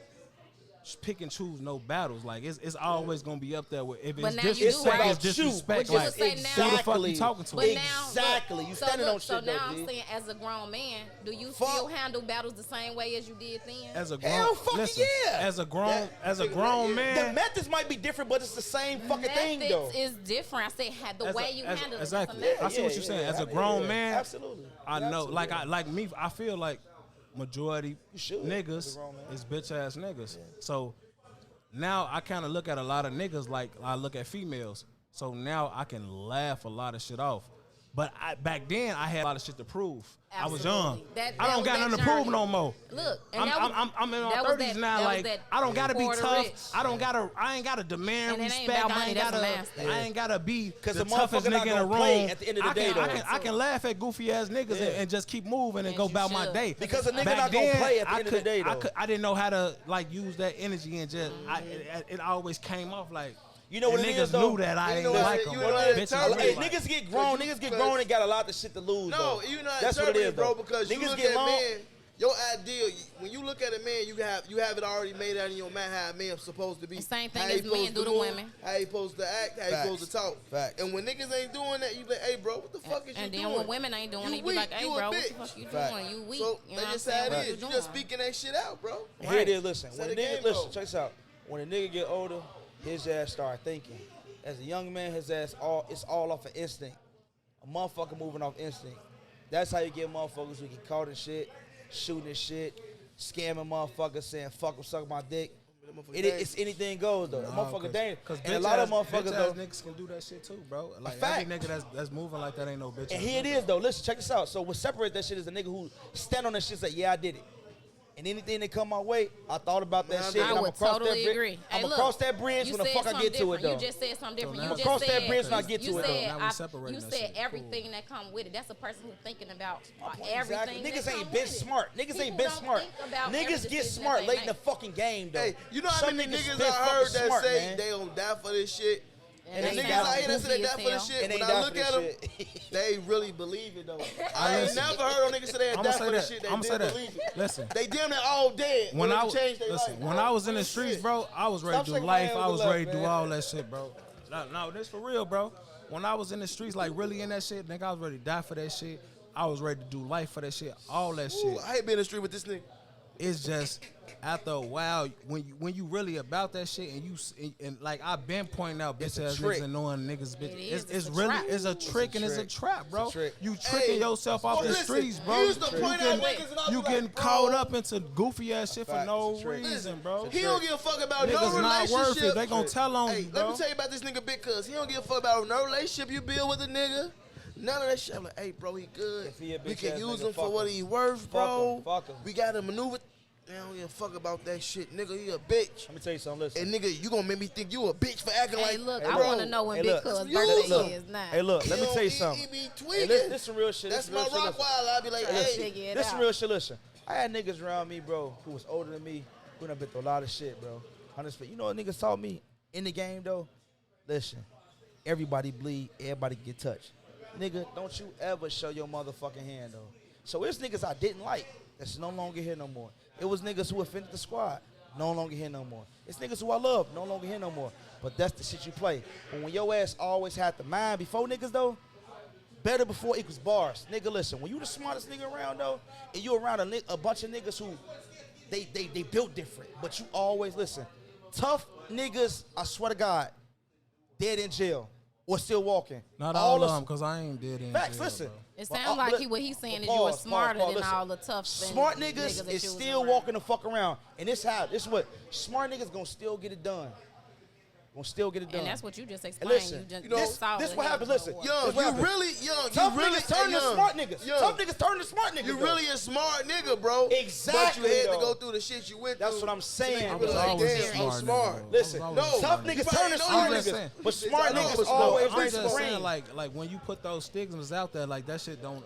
Speaker 2: pick and choose no battles. Like it's always gonna be up there with if
Speaker 5: But
Speaker 2: it's
Speaker 5: now you do,
Speaker 2: disrespect,
Speaker 5: right?
Speaker 2: it's disrespect.
Speaker 5: But you
Speaker 2: Like
Speaker 5: would say now-
Speaker 2: who the fuck you talking to?
Speaker 5: But now,
Speaker 4: Exactly. You standing on
Speaker 5: so
Speaker 4: shit,
Speaker 5: now
Speaker 4: though,
Speaker 5: I'm
Speaker 4: G.
Speaker 5: saying, as a grown man, do you
Speaker 4: Fuck.
Speaker 5: still handle battles the same way as you did then?
Speaker 2: As a grown,
Speaker 4: Hell fucking
Speaker 2: listen,
Speaker 4: yeah.
Speaker 2: as a grown
Speaker 4: The
Speaker 2: man.
Speaker 4: methods might be different, but it's the same fucking thing, though.
Speaker 5: Methods is different. I said the
Speaker 2: As a-
Speaker 5: way you
Speaker 2: as-
Speaker 5: handle
Speaker 2: exactly.
Speaker 5: it.
Speaker 2: I see what you're saying. As a grown man,
Speaker 4: absolutely.
Speaker 2: I know,
Speaker 4: Absolutely.
Speaker 2: like me, I feel like majority
Speaker 4: should, as a
Speaker 2: niggas
Speaker 4: grown man.
Speaker 2: is bitch ass niggas. So now I kind of look at a lot of niggas like I look at females. So now I can laugh a lot of shit off. But back then I had a lot of shit to prove. I was young.
Speaker 5: That
Speaker 2: I don't
Speaker 5: was
Speaker 2: got
Speaker 5: that
Speaker 2: nothing to prove
Speaker 5: journey.
Speaker 2: no more.
Speaker 5: Look, and
Speaker 2: I'm in my
Speaker 5: that was
Speaker 2: 30s
Speaker 5: that-
Speaker 2: now.
Speaker 5: that was
Speaker 2: Like
Speaker 5: that
Speaker 2: I don't gotta be
Speaker 5: poor to
Speaker 2: tough.
Speaker 5: rich.
Speaker 2: I ain't gotta demand
Speaker 5: And it ain't
Speaker 2: respect.
Speaker 5: about
Speaker 2: I
Speaker 5: money,
Speaker 2: ain't
Speaker 5: that's a
Speaker 2: gotta.
Speaker 5: master.
Speaker 2: I ain't gotta be
Speaker 4: 'Cause
Speaker 2: the
Speaker 4: the
Speaker 2: toughest
Speaker 4: motherfucker not
Speaker 2: nigga in the
Speaker 4: gonna play
Speaker 2: room.
Speaker 4: at the end of the
Speaker 2: I
Speaker 4: day,
Speaker 2: can,
Speaker 4: though.
Speaker 2: I can laugh at goofy ass niggas and just keep moving and
Speaker 5: And
Speaker 2: go
Speaker 5: you
Speaker 2: about my
Speaker 5: should.
Speaker 2: day.
Speaker 4: Because a nigga
Speaker 2: Back
Speaker 4: not gonna
Speaker 2: then,
Speaker 4: play at the end of the day,
Speaker 2: I
Speaker 4: though.
Speaker 2: I didn't know how to like use that energy and just it always came off like.
Speaker 4: You know what
Speaker 2: and
Speaker 4: it
Speaker 2: niggas
Speaker 4: is, though?
Speaker 2: knew that I
Speaker 1: You
Speaker 2: ain't
Speaker 1: know what
Speaker 2: like
Speaker 1: it-
Speaker 2: them.
Speaker 1: you know what it
Speaker 2: Bitches
Speaker 1: tell
Speaker 2: really
Speaker 4: Hey,
Speaker 2: like
Speaker 4: niggas get grown. Niggas get grown and got a lot of shit to lose.
Speaker 1: No,
Speaker 4: though.
Speaker 1: you know
Speaker 4: That's what it is,
Speaker 1: bro.
Speaker 4: though.
Speaker 1: Because you
Speaker 4: Niggas
Speaker 1: look
Speaker 4: get
Speaker 1: at
Speaker 4: long.
Speaker 1: man, your ideal. When you look at a man, you have it already made out in your mind how a man's supposed to be.
Speaker 5: The same thing
Speaker 1: how
Speaker 5: as
Speaker 1: he supposed
Speaker 5: men do to
Speaker 1: move,
Speaker 5: women.
Speaker 1: How he supposed to act. How he
Speaker 4: Facts.
Speaker 1: supposed to talk.
Speaker 4: Facts.
Speaker 1: And when niggas ain't doing that, you be like, hey, bro, what the fuck is
Speaker 5: And
Speaker 1: you
Speaker 5: then
Speaker 1: doing?
Speaker 5: when women ain't doing
Speaker 1: You
Speaker 5: it, you be
Speaker 1: weak,
Speaker 5: like, hey,
Speaker 1: you a
Speaker 5: bro, what the
Speaker 1: bitch.
Speaker 5: fuck you
Speaker 4: Fact.
Speaker 5: doing? You weak.
Speaker 1: So
Speaker 5: You know
Speaker 1: that's
Speaker 5: what I'm
Speaker 1: just how
Speaker 5: saying?
Speaker 1: it
Speaker 5: What
Speaker 1: is. You
Speaker 5: doing?
Speaker 1: just speaking that shit out, bro.
Speaker 4: Here it is. Listen,
Speaker 1: Set
Speaker 4: when
Speaker 1: the
Speaker 4: a nigga,
Speaker 1: game
Speaker 4: listen,
Speaker 1: low.
Speaker 4: check this out. When a nigga get older, his ass start thinking. as a young man, it's all off of instinct. A motherfucker moving off instinct. That's how you get motherfuckers who get caught in shit, shooting and shit, scamming motherfuckers, saying fuck them, suck my dick. It's anything goes though. A motherfucker dangerous. And a lot of motherfuckers though,
Speaker 2: niggas can do that shit too, bro. Like
Speaker 4: fact.
Speaker 2: every nigga that's moving like that ain't no bitch.
Speaker 4: And here it is though. Listen, check this out. So what separates that shit is a nigga who stand on that shit and say, yeah, I did it. And anything that come my way, I thought about that shit.
Speaker 5: I would totally agree.
Speaker 4: I'm gonna cross that bridge when the fuck I get to it, though.
Speaker 5: You just said something different.
Speaker 2: So
Speaker 5: You
Speaker 2: now-
Speaker 5: just
Speaker 4: cross
Speaker 5: said,
Speaker 4: that bridge when I get to it, though.
Speaker 2: Now we separating
Speaker 5: You
Speaker 2: that
Speaker 5: said
Speaker 2: shit.
Speaker 5: everything
Speaker 2: Cool.
Speaker 5: that come with it. That's a person who's thinking about
Speaker 4: Exactly.
Speaker 5: everything.
Speaker 4: Niggas
Speaker 5: that
Speaker 4: ain't
Speaker 5: come
Speaker 4: been
Speaker 5: with it.
Speaker 4: smart. Niggas
Speaker 5: People
Speaker 4: ain't been
Speaker 5: don't
Speaker 4: smart.
Speaker 5: think about every
Speaker 4: Niggas get
Speaker 5: decision
Speaker 4: smart
Speaker 5: that
Speaker 4: late
Speaker 5: they
Speaker 4: in the
Speaker 5: make.
Speaker 4: fucking game, though.
Speaker 1: Hey, you know how
Speaker 4: Some
Speaker 1: many niggas
Speaker 4: been
Speaker 1: I heard
Speaker 4: fucking
Speaker 1: that
Speaker 4: smart,
Speaker 1: say
Speaker 4: man.
Speaker 1: they gonna die for this shit? And the
Speaker 5: they
Speaker 1: niggas
Speaker 5: sound
Speaker 1: out here that say they
Speaker 5: goofy
Speaker 1: die
Speaker 5: as
Speaker 1: for this
Speaker 5: hell.
Speaker 1: shit,
Speaker 4: And
Speaker 1: when
Speaker 4: they
Speaker 1: I
Speaker 4: die
Speaker 1: look
Speaker 4: for
Speaker 1: at
Speaker 4: this
Speaker 1: them,
Speaker 4: shit.
Speaker 1: they really believe it though. I ain't
Speaker 2: listen.
Speaker 1: never heard on niggas say they
Speaker 2: I'ma
Speaker 1: die
Speaker 2: say
Speaker 1: for this
Speaker 2: that.
Speaker 1: shit. They
Speaker 2: I'ma
Speaker 1: did
Speaker 2: say that.
Speaker 1: believe it.
Speaker 2: Listen.
Speaker 1: They damn near all dead.
Speaker 2: When I
Speaker 1: changed their
Speaker 2: listen,
Speaker 1: life.
Speaker 2: when I was in the streets, bro, I was ready
Speaker 4: Stop
Speaker 2: to do
Speaker 4: shaking
Speaker 2: life.
Speaker 4: my hand
Speaker 2: I
Speaker 4: with
Speaker 2: was
Speaker 4: love,
Speaker 2: ready to do
Speaker 4: man.
Speaker 2: all that shit, bro. No, this for real, bro. When I was in the streets, like really in that shit, nigga, I was ready to die for that shit. I was ready to do life for that shit, all that
Speaker 1: Ooh,
Speaker 2: shit.
Speaker 1: I hate being in the street with this nigga.
Speaker 2: It's just after a while when you really about that shit and like I've been pointing out bitch ass
Speaker 4: trick.
Speaker 2: niggas and knowing niggas bitch.
Speaker 5: It is.
Speaker 2: It's
Speaker 5: It's a
Speaker 2: really
Speaker 5: trap.
Speaker 2: it's a trick and it's a
Speaker 4: trick.
Speaker 2: trap, bro.
Speaker 4: It's a trick.
Speaker 2: You tricking yourself off the
Speaker 1: listen,
Speaker 2: streets, bro.
Speaker 1: you used to point out niggas and I be
Speaker 2: You
Speaker 1: like,
Speaker 2: getting
Speaker 1: bro,
Speaker 2: caught up into goofy ass shit for
Speaker 4: Fact.
Speaker 2: no
Speaker 4: It's a trick.
Speaker 2: reason, bro.
Speaker 1: He don't give a fuck about no
Speaker 2: Niggas not
Speaker 1: relationship.
Speaker 2: worth it. They gonna tell on
Speaker 1: Hey,
Speaker 2: you,
Speaker 1: let
Speaker 2: bro.
Speaker 1: me tell you about this nigga Big Cuz. He don't give a fuck about no relationship you build with a nigga. None of that shit. I'm like, hey, bro, he good.
Speaker 4: If he a
Speaker 1: We
Speaker 4: bitch
Speaker 1: can
Speaker 4: ass
Speaker 1: use
Speaker 4: nigga,
Speaker 1: him for
Speaker 4: fuck
Speaker 1: what
Speaker 4: him.
Speaker 1: he worth, bro.
Speaker 4: Fuck him.
Speaker 1: We got to maneuver. They don't give a fuck about that shit, nigga. He a bitch.
Speaker 4: Let me tell you something. Listen.
Speaker 1: And nigga, you gonna make me think you a bitch for acting
Speaker 5: Hey,
Speaker 1: like.
Speaker 5: look,
Speaker 1: Hey,
Speaker 5: I
Speaker 1: bro,
Speaker 5: want to know when
Speaker 4: Hey,
Speaker 5: Big
Speaker 4: look.
Speaker 5: Cuz
Speaker 1: You
Speaker 5: birthday
Speaker 1: look.
Speaker 5: is now.
Speaker 4: Hey, look. Let me
Speaker 1: he
Speaker 4: tell you
Speaker 1: don't-
Speaker 4: something.
Speaker 1: He be
Speaker 4: Hey,
Speaker 1: tweaking.
Speaker 4: this some real shit.
Speaker 1: That's
Speaker 4: This
Speaker 1: my
Speaker 4: real shit.
Speaker 1: rock wild. I be like, hey.
Speaker 5: Figure it
Speaker 4: This some
Speaker 5: out.
Speaker 4: real shit. Listen, I had niggas around me, bro, who was older than me, who done been through a lot of shit, bro. Honestly, you know what niggas taught me in the game, though? Listen, everybody bleed, everybody get touched. Nigga, don't you ever show your motherfucking hand, though. So it's niggas I didn't like that's no longer here no more. It was niggas who offended the squad, no longer here no more. It's niggas who I love, no longer here no more. But that's the shit you play. But when your ass always had the mind before niggas, though, better before equals bars. Nigga, listen, when you the smartest nigga around, though, and you around a bunch of niggas who, they built different, but you always, listen, tough niggas, I swear to God, dead in jail or still walking.
Speaker 2: Not all of
Speaker 4: us-
Speaker 2: them, cause I ain't dead in
Speaker 4: Facts,
Speaker 2: jail,
Speaker 4: listen.
Speaker 2: bro.
Speaker 5: It
Speaker 4: But,
Speaker 5: sounds like what he's saying is you are smarter than
Speaker 4: listen.
Speaker 5: all the tough
Speaker 4: Smart
Speaker 5: niggas
Speaker 4: niggas
Speaker 5: that
Speaker 4: is
Speaker 5: you was
Speaker 4: still
Speaker 5: around.
Speaker 4: walking the fuck around. And this what smart niggas gonna still get it done. Gonna still get it done.
Speaker 5: And that's what you just
Speaker 4: And
Speaker 5: explained.
Speaker 4: listen,
Speaker 5: you just
Speaker 1: this
Speaker 5: saw
Speaker 4: this
Speaker 5: the
Speaker 4: what
Speaker 5: head
Speaker 4: happens.
Speaker 5: go
Speaker 4: Listen,
Speaker 5: up.
Speaker 1: Young,
Speaker 4: That's what
Speaker 1: you
Speaker 4: happened.
Speaker 1: really young.
Speaker 4: Tough
Speaker 1: you really,
Speaker 4: niggas turn to
Speaker 1: young,
Speaker 4: smart niggas.
Speaker 1: young.
Speaker 4: Tough niggas turn to smart niggas.
Speaker 1: You
Speaker 4: though.
Speaker 1: really a smart nigga, bro.
Speaker 4: Exactly,
Speaker 1: But you had to
Speaker 4: though.
Speaker 1: go through the shit you went
Speaker 4: That's
Speaker 1: through.
Speaker 4: what I'm saying,
Speaker 1: I
Speaker 2: I
Speaker 1: was
Speaker 2: was
Speaker 1: like,
Speaker 2: always
Speaker 1: damn,
Speaker 2: a
Speaker 1: I'm
Speaker 2: smart
Speaker 1: smart.
Speaker 2: nigga, bro.
Speaker 4: Listen,
Speaker 2: I was always a
Speaker 4: tough
Speaker 2: smart
Speaker 4: niggas
Speaker 1: But
Speaker 4: turn
Speaker 1: I
Speaker 4: to
Speaker 1: know
Speaker 4: smart
Speaker 1: you
Speaker 2: just
Speaker 4: niggas.
Speaker 2: saying.
Speaker 4: But smart
Speaker 1: I know
Speaker 4: niggas
Speaker 1: it's
Speaker 4: always
Speaker 1: no,
Speaker 2: I'm
Speaker 4: raise
Speaker 2: just
Speaker 4: the
Speaker 2: saying,
Speaker 4: brain.
Speaker 2: like when you put those stigmas out there, like that shit don't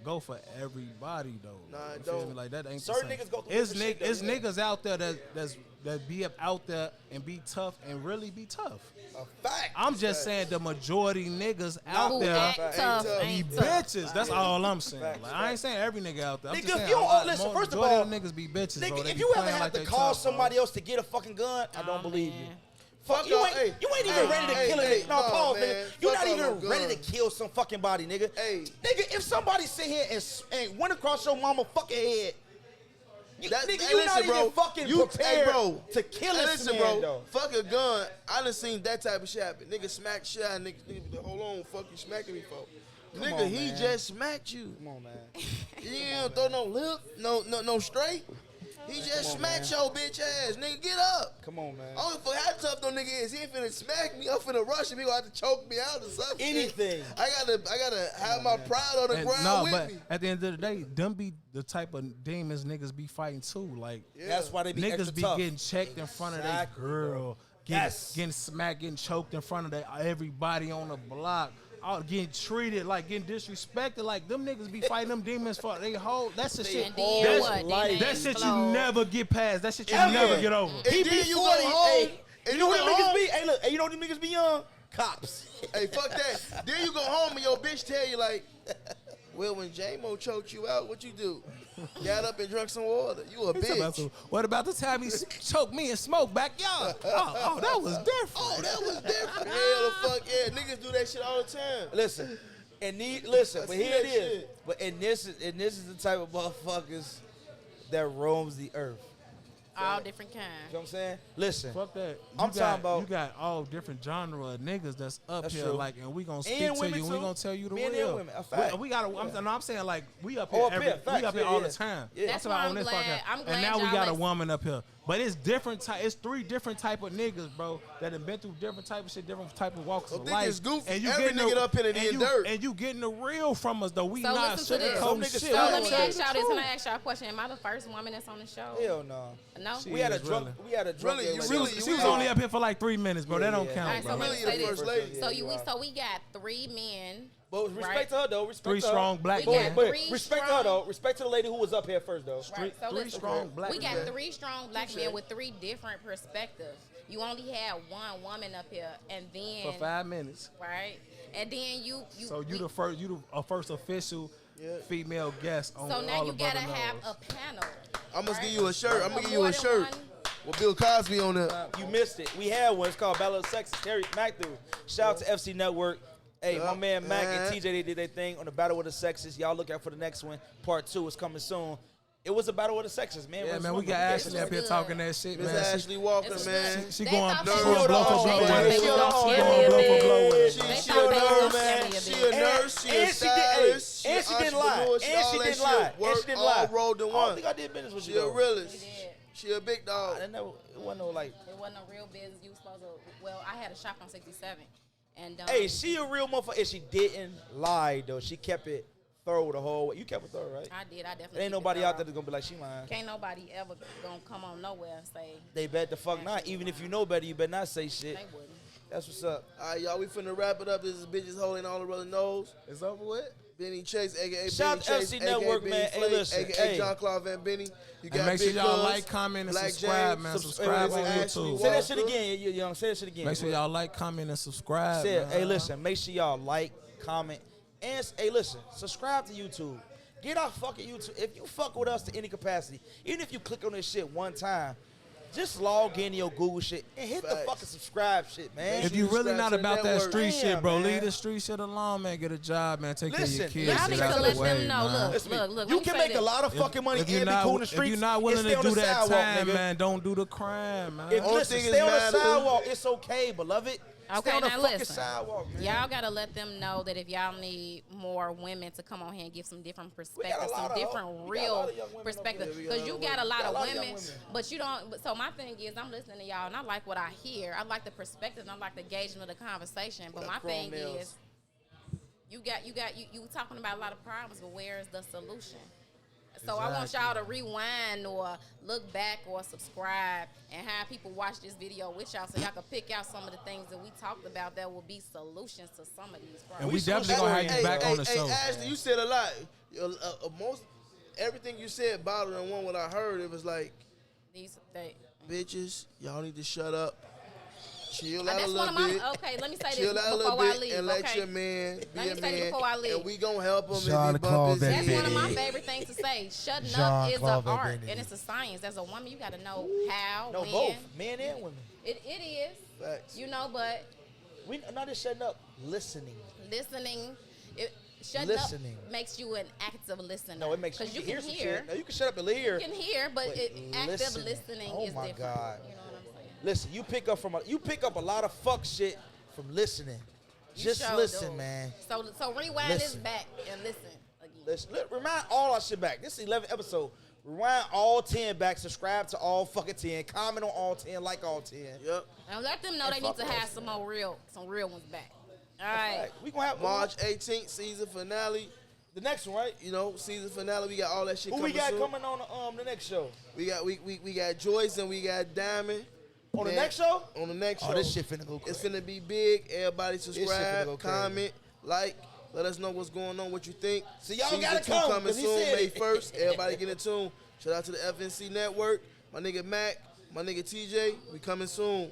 Speaker 2: go for everybody though.
Speaker 1: Nah, it
Speaker 2: You feel
Speaker 1: don't.
Speaker 2: me? Like that ain't
Speaker 4: Certain
Speaker 2: the same.
Speaker 4: niggas go through
Speaker 2: It's
Speaker 4: different shit,
Speaker 2: it's
Speaker 4: though, yeah.
Speaker 2: niggas out there that be up out there and be tough and really be tough.
Speaker 1: A fact.
Speaker 2: I'm just saying the majority niggas out
Speaker 5: Who
Speaker 2: there
Speaker 5: act tough
Speaker 1: tough.
Speaker 2: be
Speaker 5: ain't tough.
Speaker 2: bitches. That's all I'm saying.
Speaker 4: Facts,
Speaker 2: Like, I ain't saying every nigga out there. I'm
Speaker 4: Nigga,
Speaker 2: just saying
Speaker 4: if you don't-
Speaker 2: a lot-
Speaker 4: listen,
Speaker 2: majority
Speaker 4: first of all,
Speaker 2: them niggas be bitches, bro.
Speaker 4: Nigga,
Speaker 2: They
Speaker 4: if
Speaker 2: be
Speaker 4: you ever
Speaker 2: playing
Speaker 4: had
Speaker 2: like
Speaker 4: to
Speaker 2: they
Speaker 4: call
Speaker 2: tough, bro.
Speaker 4: somebody else to get a fucking gun, I don't believe you.
Speaker 5: man.
Speaker 1: Fuck
Speaker 4: You
Speaker 1: y'all,
Speaker 4: ain't,
Speaker 1: hey,
Speaker 4: you ain't even
Speaker 1: hey,
Speaker 4: ready to
Speaker 1: hey,
Speaker 4: kill a
Speaker 1: hey,
Speaker 4: nigga. No, pause,
Speaker 1: man.
Speaker 4: nigga. You're
Speaker 1: Fuck
Speaker 4: not
Speaker 1: all
Speaker 4: even
Speaker 1: them
Speaker 4: ready to
Speaker 1: guns.
Speaker 4: kill some fucking body, nigga.
Speaker 1: Hey.
Speaker 4: Nigga, if somebody sit here and went across your mama fucking head, nigga,
Speaker 1: hey,
Speaker 4: you
Speaker 1: listen,
Speaker 4: not
Speaker 1: bro.
Speaker 4: even fucking
Speaker 1: Hey,
Speaker 4: prepared
Speaker 1: bro.
Speaker 4: to kill
Speaker 1: Hey,
Speaker 4: this
Speaker 1: listen,
Speaker 4: man,
Speaker 1: bro.
Speaker 4: though.
Speaker 1: Fuck a gun. I done seen that type of shit happen. Nigga smack shit out. Nigga, hold on, fuck you smacking me for. Nigga,
Speaker 4: on,
Speaker 1: he
Speaker 4: man.
Speaker 1: just smacked you.
Speaker 4: Come on, man.
Speaker 1: You ain't throw no lip, no straight. He just smacked your bitch ass. Nigga, get up.
Speaker 4: Come on, man.
Speaker 1: I don't give a fuck how tough no nigga is. He ain't finna smack me. I'm finna rush him. He gonna have to choke me out or something.
Speaker 4: Anything.
Speaker 1: I gotta have my pride on the
Speaker 2: And
Speaker 1: ground
Speaker 2: no,
Speaker 1: with
Speaker 2: but
Speaker 1: me.
Speaker 2: at the end of the day, them be the type of demons niggas be fighting too. Like
Speaker 4: That's why they be extra
Speaker 2: niggas be
Speaker 4: tough.
Speaker 2: getting checked in front of
Speaker 4: Exactly,
Speaker 2: their girl,
Speaker 4: bro.
Speaker 2: getting smacked, getting choked in front of everybody on the block, all getting treated like getting disrespected. Like them niggas be fighting them demons for they whole. That's the shit.
Speaker 5: And then
Speaker 2: That's,
Speaker 5: what? Then
Speaker 4: life.
Speaker 5: they
Speaker 2: that shit you
Speaker 5: explode.
Speaker 2: never get past. That shit you
Speaker 4: Ever.
Speaker 2: never get over.
Speaker 1: And
Speaker 4: He
Speaker 1: then
Speaker 4: be
Speaker 1: you
Speaker 4: 40.
Speaker 1: go home.
Speaker 4: Hey,
Speaker 1: And
Speaker 4: you know what
Speaker 1: go
Speaker 4: them niggas
Speaker 1: home.
Speaker 4: be? Hey, look. Hey, you know what them niggas be young? Cops.
Speaker 1: Hey, fuck that. Then you go home and your bitch tell you like, well, when J-Mo choked you out, what you do? Got up and drunk some water. You a bitch.
Speaker 2: What about the time he choked me and smoked backyard? Oh, that was different.
Speaker 1: Oh, that was different. Hell the fuck yeah. Niggas do that shit all the time.
Speaker 4: Listen, but
Speaker 1: I
Speaker 4: here
Speaker 1: see
Speaker 4: it
Speaker 1: that
Speaker 4: is.
Speaker 1: shit.
Speaker 4: But this is the type of motherfuckers that roams the earth.
Speaker 5: All different kinds.
Speaker 4: You know what I'm saying? Listen.
Speaker 2: Fuck that.
Speaker 4: I'm talking about.
Speaker 2: You got all different genre of niggas that's up
Speaker 4: That's
Speaker 2: here,
Speaker 4: true.
Speaker 2: like, and we gonna speak
Speaker 4: And
Speaker 2: to
Speaker 4: women,
Speaker 2: you. And
Speaker 4: too.
Speaker 2: we gonna tell you the
Speaker 4: Men
Speaker 2: real.
Speaker 4: and women. A fact.
Speaker 2: We gotta. I'm saying like we up
Speaker 4: Oh,
Speaker 2: here
Speaker 4: up
Speaker 2: every.
Speaker 4: here. Facts.
Speaker 2: We up here
Speaker 4: Yeah,
Speaker 2: all
Speaker 4: yeah.
Speaker 2: the time.
Speaker 4: Yeah.
Speaker 5: That's
Speaker 2: about
Speaker 5: why
Speaker 2: on this
Speaker 5: I'm
Speaker 2: podcast.
Speaker 5: glad
Speaker 2: And now we
Speaker 5: y'all
Speaker 2: got a
Speaker 5: like-
Speaker 2: woman up here, but it's different. It's 3 different type of niggas, bro, that have been through different type of shit, different type of walks
Speaker 1: I
Speaker 2: of
Speaker 1: think
Speaker 2: life.
Speaker 1: it's goofy.
Speaker 2: And you
Speaker 1: Every
Speaker 2: getting
Speaker 1: nigga up here that
Speaker 2: and
Speaker 1: in
Speaker 2: you,
Speaker 1: dirt.
Speaker 2: and you getting the real from us though. We
Speaker 5: So
Speaker 2: not
Speaker 5: listen to this.
Speaker 2: sugarcoating
Speaker 4: Some niggas
Speaker 2: shit.
Speaker 5: So
Speaker 4: feel
Speaker 5: let me
Speaker 4: like
Speaker 5: ask y'all this.
Speaker 4: true.
Speaker 5: Can I ask y'all a question? Am I the first woman that's on the show?
Speaker 4: Hell no.
Speaker 5: No.
Speaker 2: She
Speaker 4: We had a
Speaker 2: is
Speaker 4: drunk.
Speaker 2: really.
Speaker 4: We had a drunk.
Speaker 1: Really,
Speaker 4: lady
Speaker 1: you
Speaker 4: like
Speaker 1: really-
Speaker 4: that.
Speaker 2: She was only up here for like 3 minutes, bro.
Speaker 4: Yeah,
Speaker 2: That don't
Speaker 4: yeah.
Speaker 2: count,
Speaker 5: All right, so
Speaker 2: bro.
Speaker 5: let me
Speaker 1: Really
Speaker 5: say
Speaker 1: the
Speaker 5: this.
Speaker 1: first lady.
Speaker 5: So
Speaker 4: Yeah,
Speaker 5: we got 3 men.
Speaker 4: But respect
Speaker 5: right?
Speaker 4: to her though. Respect
Speaker 2: 3
Speaker 4: to her.
Speaker 2: strong black
Speaker 5: We got
Speaker 2: men.
Speaker 4: But
Speaker 5: 3
Speaker 4: respect to
Speaker 5: strong-
Speaker 4: her though. Respect to the lady who was up here first though.
Speaker 5: Right. So
Speaker 2: 3
Speaker 5: listen,
Speaker 2: strong black
Speaker 5: we got
Speaker 2: men.
Speaker 5: 3 strong black men with 3 different perspectives. You only had 1 woman up here, and then
Speaker 2: For 5 minutes.
Speaker 5: right, and then you.
Speaker 2: So you the first, first official female guest on
Speaker 5: So
Speaker 2: all
Speaker 5: now you
Speaker 2: of Brotha
Speaker 5: gotta have
Speaker 2: Knows.
Speaker 5: a panel.
Speaker 1: I'm gonna
Speaker 5: right?
Speaker 1: give you a shirt. I'm gonna give you
Speaker 5: More
Speaker 1: a
Speaker 5: than
Speaker 1: shirt
Speaker 5: one.
Speaker 1: with Bill Cosby on it.
Speaker 4: You missed it. We had one. It's called Battle of the Sexes. Terry Mac threw. Shout out to FC Network. Hey, my
Speaker 1: Yup,
Speaker 4: man Mac and
Speaker 1: man.
Speaker 4: TJ, they did their thing on the Battle of the Sexes. Y'all look out for the next one. Part 2 is coming soon. It was a Battle of the Sexes, man.
Speaker 2: Yeah,
Speaker 4: versus
Speaker 2: man, we
Speaker 4: women.
Speaker 2: got
Speaker 5: This
Speaker 2: Ashley up
Speaker 5: was
Speaker 2: here
Speaker 5: good.
Speaker 2: talking that shit,
Speaker 1: Miss
Speaker 2: man.
Speaker 1: Ashley Walker,
Speaker 5: This was
Speaker 1: man.
Speaker 5: good.
Speaker 2: She
Speaker 5: They
Speaker 2: going
Speaker 5: thought
Speaker 2: blow
Speaker 5: they
Speaker 2: for
Speaker 5: was
Speaker 2: blow
Speaker 5: gonna-
Speaker 2: for
Speaker 5: they
Speaker 2: blow
Speaker 5: thought
Speaker 2: with
Speaker 5: they
Speaker 2: it.
Speaker 5: was gonna
Speaker 2: She
Speaker 5: scare
Speaker 2: going
Speaker 5: me a
Speaker 2: blow for
Speaker 5: bit.
Speaker 2: blow with
Speaker 1: She,
Speaker 2: it.
Speaker 5: They
Speaker 1: she
Speaker 5: thought
Speaker 1: a
Speaker 5: they was
Speaker 1: nurse,
Speaker 5: gonna scare me a
Speaker 1: she
Speaker 5: bit.
Speaker 1: a nurse, she a
Speaker 4: And she did,
Speaker 1: stylist, she
Speaker 4: and she
Speaker 1: an
Speaker 4: didn't lie.
Speaker 1: entrepreneur,
Speaker 4: And she
Speaker 1: all that
Speaker 4: didn't
Speaker 1: shit
Speaker 4: lie. And
Speaker 1: work
Speaker 4: she didn't
Speaker 1: all
Speaker 4: lie.
Speaker 1: rolled in
Speaker 4: I don't
Speaker 1: one.
Speaker 4: think I did business with
Speaker 1: She
Speaker 4: you
Speaker 1: a
Speaker 4: though.
Speaker 1: realist.
Speaker 5: We did.
Speaker 1: She a big dog.
Speaker 4: I didn't know. It wasn't no like.
Speaker 5: It wasn't a real business. You was supposed to. Well, I had a shop on 67, and
Speaker 4: Hey, she a real motherfucker. And she didn't lie though. She kept it thorough the whole way. You kept it thorough, right?
Speaker 5: I did. I definitely.
Speaker 4: There ain't
Speaker 5: keep it
Speaker 4: nobody out
Speaker 5: thorough.
Speaker 4: there that's gonna be like she lying.
Speaker 5: Can't nobody ever gonna come on nowhere and say
Speaker 4: They bet the fuck not. Even if you know better, you better not say shit.
Speaker 5: they wouldn't.
Speaker 4: That's what's up.
Speaker 1: All right, y'all, we finna wrap it up. This is Bitches Holding All the Brother Knows.
Speaker 2: It's over with.
Speaker 1: Benny Chase, a.k.a.
Speaker 4: Shout
Speaker 1: Benny
Speaker 4: out to
Speaker 1: Chase,
Speaker 4: FC
Speaker 1: a.k.a.
Speaker 4: Network,
Speaker 1: Benny
Speaker 4: man. Hey,
Speaker 1: Flake,
Speaker 4: listen,
Speaker 1: a.k.a.
Speaker 4: hey.
Speaker 1: John Claude Van Benny. You got
Speaker 2: And make sure
Speaker 1: Big
Speaker 2: y'all
Speaker 1: Cuz,
Speaker 2: like, comment, and
Speaker 1: Black
Speaker 2: subscribe,
Speaker 1: James,
Speaker 2: man.
Speaker 4: Subscribe
Speaker 2: Subscribe on
Speaker 1: on
Speaker 2: YouTube.
Speaker 1: Walker.
Speaker 4: Say that shit again, you young. Say that shit again.
Speaker 2: Make sure y'all like, comment, and subscribe.
Speaker 4: Say it.
Speaker 2: man.
Speaker 4: Hey, listen. Make sure y'all like, comment, and hey, listen. Subscribe to YouTube. Get our fucking YouTube. If you fuck with us to any capacity, even if you click on this shit one time, just log into your Google shit and hit the
Speaker 1: Facts.
Speaker 4: fucking subscribe shit, man.
Speaker 2: If you really
Speaker 1: Subscribe
Speaker 2: not
Speaker 1: to the
Speaker 2: about that
Speaker 1: network.
Speaker 2: street
Speaker 4: Damn,
Speaker 2: shit, bro,
Speaker 4: man.
Speaker 2: leave the street shit alone, man. Get a job, man. Take care of your
Speaker 4: Listen,
Speaker 2: kids.
Speaker 5: Y'all
Speaker 4: listen,
Speaker 5: need
Speaker 2: Get
Speaker 5: to
Speaker 2: out
Speaker 5: let
Speaker 2: the way,
Speaker 5: them know.
Speaker 2: man.
Speaker 4: Listen to me.
Speaker 5: Look.
Speaker 4: You
Speaker 5: let me
Speaker 4: can
Speaker 5: say
Speaker 4: make a
Speaker 5: this.
Speaker 4: lot of fucking money
Speaker 2: If
Speaker 4: and
Speaker 2: you're
Speaker 4: be
Speaker 2: not,
Speaker 4: cool in the
Speaker 2: if
Speaker 4: streets.
Speaker 2: you're not
Speaker 4: and
Speaker 2: willing
Speaker 4: stay
Speaker 2: to
Speaker 4: on
Speaker 2: do
Speaker 4: the
Speaker 2: that
Speaker 4: sidewalk,
Speaker 2: time,
Speaker 4: nigga.
Speaker 2: man, don't do the crime, man.
Speaker 4: If
Speaker 1: Only
Speaker 4: listen,
Speaker 1: thing is
Speaker 4: stay on the
Speaker 1: matter-
Speaker 4: sidewalk. It's okay, beloved. Stay
Speaker 5: Okay,
Speaker 4: on the
Speaker 5: now
Speaker 4: fucking
Speaker 5: listen.
Speaker 4: sidewalk, man.
Speaker 5: Y'all gotta let them know that if y'all need more women to come on here and give some different perspectives,
Speaker 4: lot
Speaker 5: some
Speaker 4: of
Speaker 5: different
Speaker 4: we got a lot
Speaker 5: real
Speaker 4: of young women up
Speaker 5: perspectives,
Speaker 4: here.
Speaker 5: because you got a lot of
Speaker 4: young
Speaker 5: women,
Speaker 4: women.
Speaker 5: but you don't. But so my thing is, I'm listening to y'all, and I like what I hear. I like the perspective, and I like the engagement of the conversation. But my thing
Speaker 1: nails.
Speaker 5: is, you talking about a lot of problems, but where is the solution? So I want y'all to rewind or look back or subscribe and have people watch this video with y'all so y'all can pick out some of the things that we talked about that will be solutions to some of these
Speaker 2: And we
Speaker 5: problems.
Speaker 2: definitely gonna have you back on the show.
Speaker 1: Ashley, you said a lot. Most everything you said bottled in one. What I heard, it was like, bitches, y'all need to shut up. Chill out a
Speaker 5: that's one
Speaker 1: little
Speaker 5: of my.
Speaker 1: bit.
Speaker 5: Okay, let me say
Speaker 1: Chill
Speaker 5: this
Speaker 1: out a
Speaker 5: before
Speaker 1: little
Speaker 5: I
Speaker 1: bit
Speaker 5: leave.
Speaker 1: and let
Speaker 5: Okay.
Speaker 1: your man be
Speaker 5: Let me
Speaker 1: a
Speaker 5: say this
Speaker 1: man,
Speaker 5: before I leave.
Speaker 1: and we gonna help him if he
Speaker 7: Jean-Claude
Speaker 1: bump his
Speaker 7: Van
Speaker 5: That's
Speaker 1: head.
Speaker 5: one of my
Speaker 7: Benny.
Speaker 5: favorite things to say. Shutting up is
Speaker 7: Jean-Claude
Speaker 5: an
Speaker 7: Van
Speaker 5: art
Speaker 7: Benny.
Speaker 5: and it's a science. As a woman, you got to know how,
Speaker 4: No,
Speaker 5: when.
Speaker 4: both men and women.
Speaker 5: It is,
Speaker 1: Facts.
Speaker 5: you know, but
Speaker 4: We not just shutting up, listening.
Speaker 5: listening, shutting
Speaker 4: Listening.
Speaker 5: up makes you an active listener.
Speaker 4: No, it makes
Speaker 5: because you
Speaker 4: hear
Speaker 5: can
Speaker 4: some
Speaker 5: hear.
Speaker 4: shit. No, you can shut up and hear.
Speaker 5: You can hear, but active
Speaker 4: listening.
Speaker 5: listening
Speaker 4: Oh
Speaker 5: is
Speaker 4: my
Speaker 5: different.
Speaker 4: God.
Speaker 5: You know what I'm saying?
Speaker 4: Listen, you pick up a lot of fuck shit from listening.
Speaker 5: You
Speaker 4: Just
Speaker 5: sure
Speaker 4: listen,
Speaker 5: do.
Speaker 4: man.
Speaker 5: So rewind this
Speaker 4: Listen.
Speaker 5: back and listen again.
Speaker 4: Listen, remind all our shit back. This is 11th episode. Rewind all 10 back. Subscribe to all fucking 10. Comment on all 10. Like all 10.
Speaker 1: Yep.
Speaker 5: And let them know
Speaker 4: And
Speaker 5: they need
Speaker 4: fuck
Speaker 5: to
Speaker 4: us.
Speaker 5: have some real ones back. All right.
Speaker 4: We gonna have
Speaker 1: March 18th, season finale.
Speaker 4: the next one, right?
Speaker 1: You know, season finale. We got all that shit
Speaker 4: Who
Speaker 1: coming
Speaker 4: we got
Speaker 1: soon.
Speaker 4: coming on the next show?
Speaker 1: We got Joyce and we got Diamond.
Speaker 4: On the
Speaker 1: Man,
Speaker 4: next show?
Speaker 1: On the next show.
Speaker 4: Oh, this shit finna go
Speaker 1: It's
Speaker 4: crazy.
Speaker 1: finna be big. Everybody
Speaker 4: shit finna
Speaker 1: subscribe,
Speaker 4: go crazy.
Speaker 1: comment, like. Let us know what's going on, what you think.
Speaker 4: So y'all
Speaker 1: Season
Speaker 4: gotta
Speaker 1: 2
Speaker 4: come,
Speaker 1: coming
Speaker 4: 'cause he
Speaker 1: soon,
Speaker 4: said
Speaker 1: May
Speaker 4: it.
Speaker 1: 1st. Everybody get in tune. Shout out to the FNC Network. My nigga Mac, my nigga TJ. We coming soon.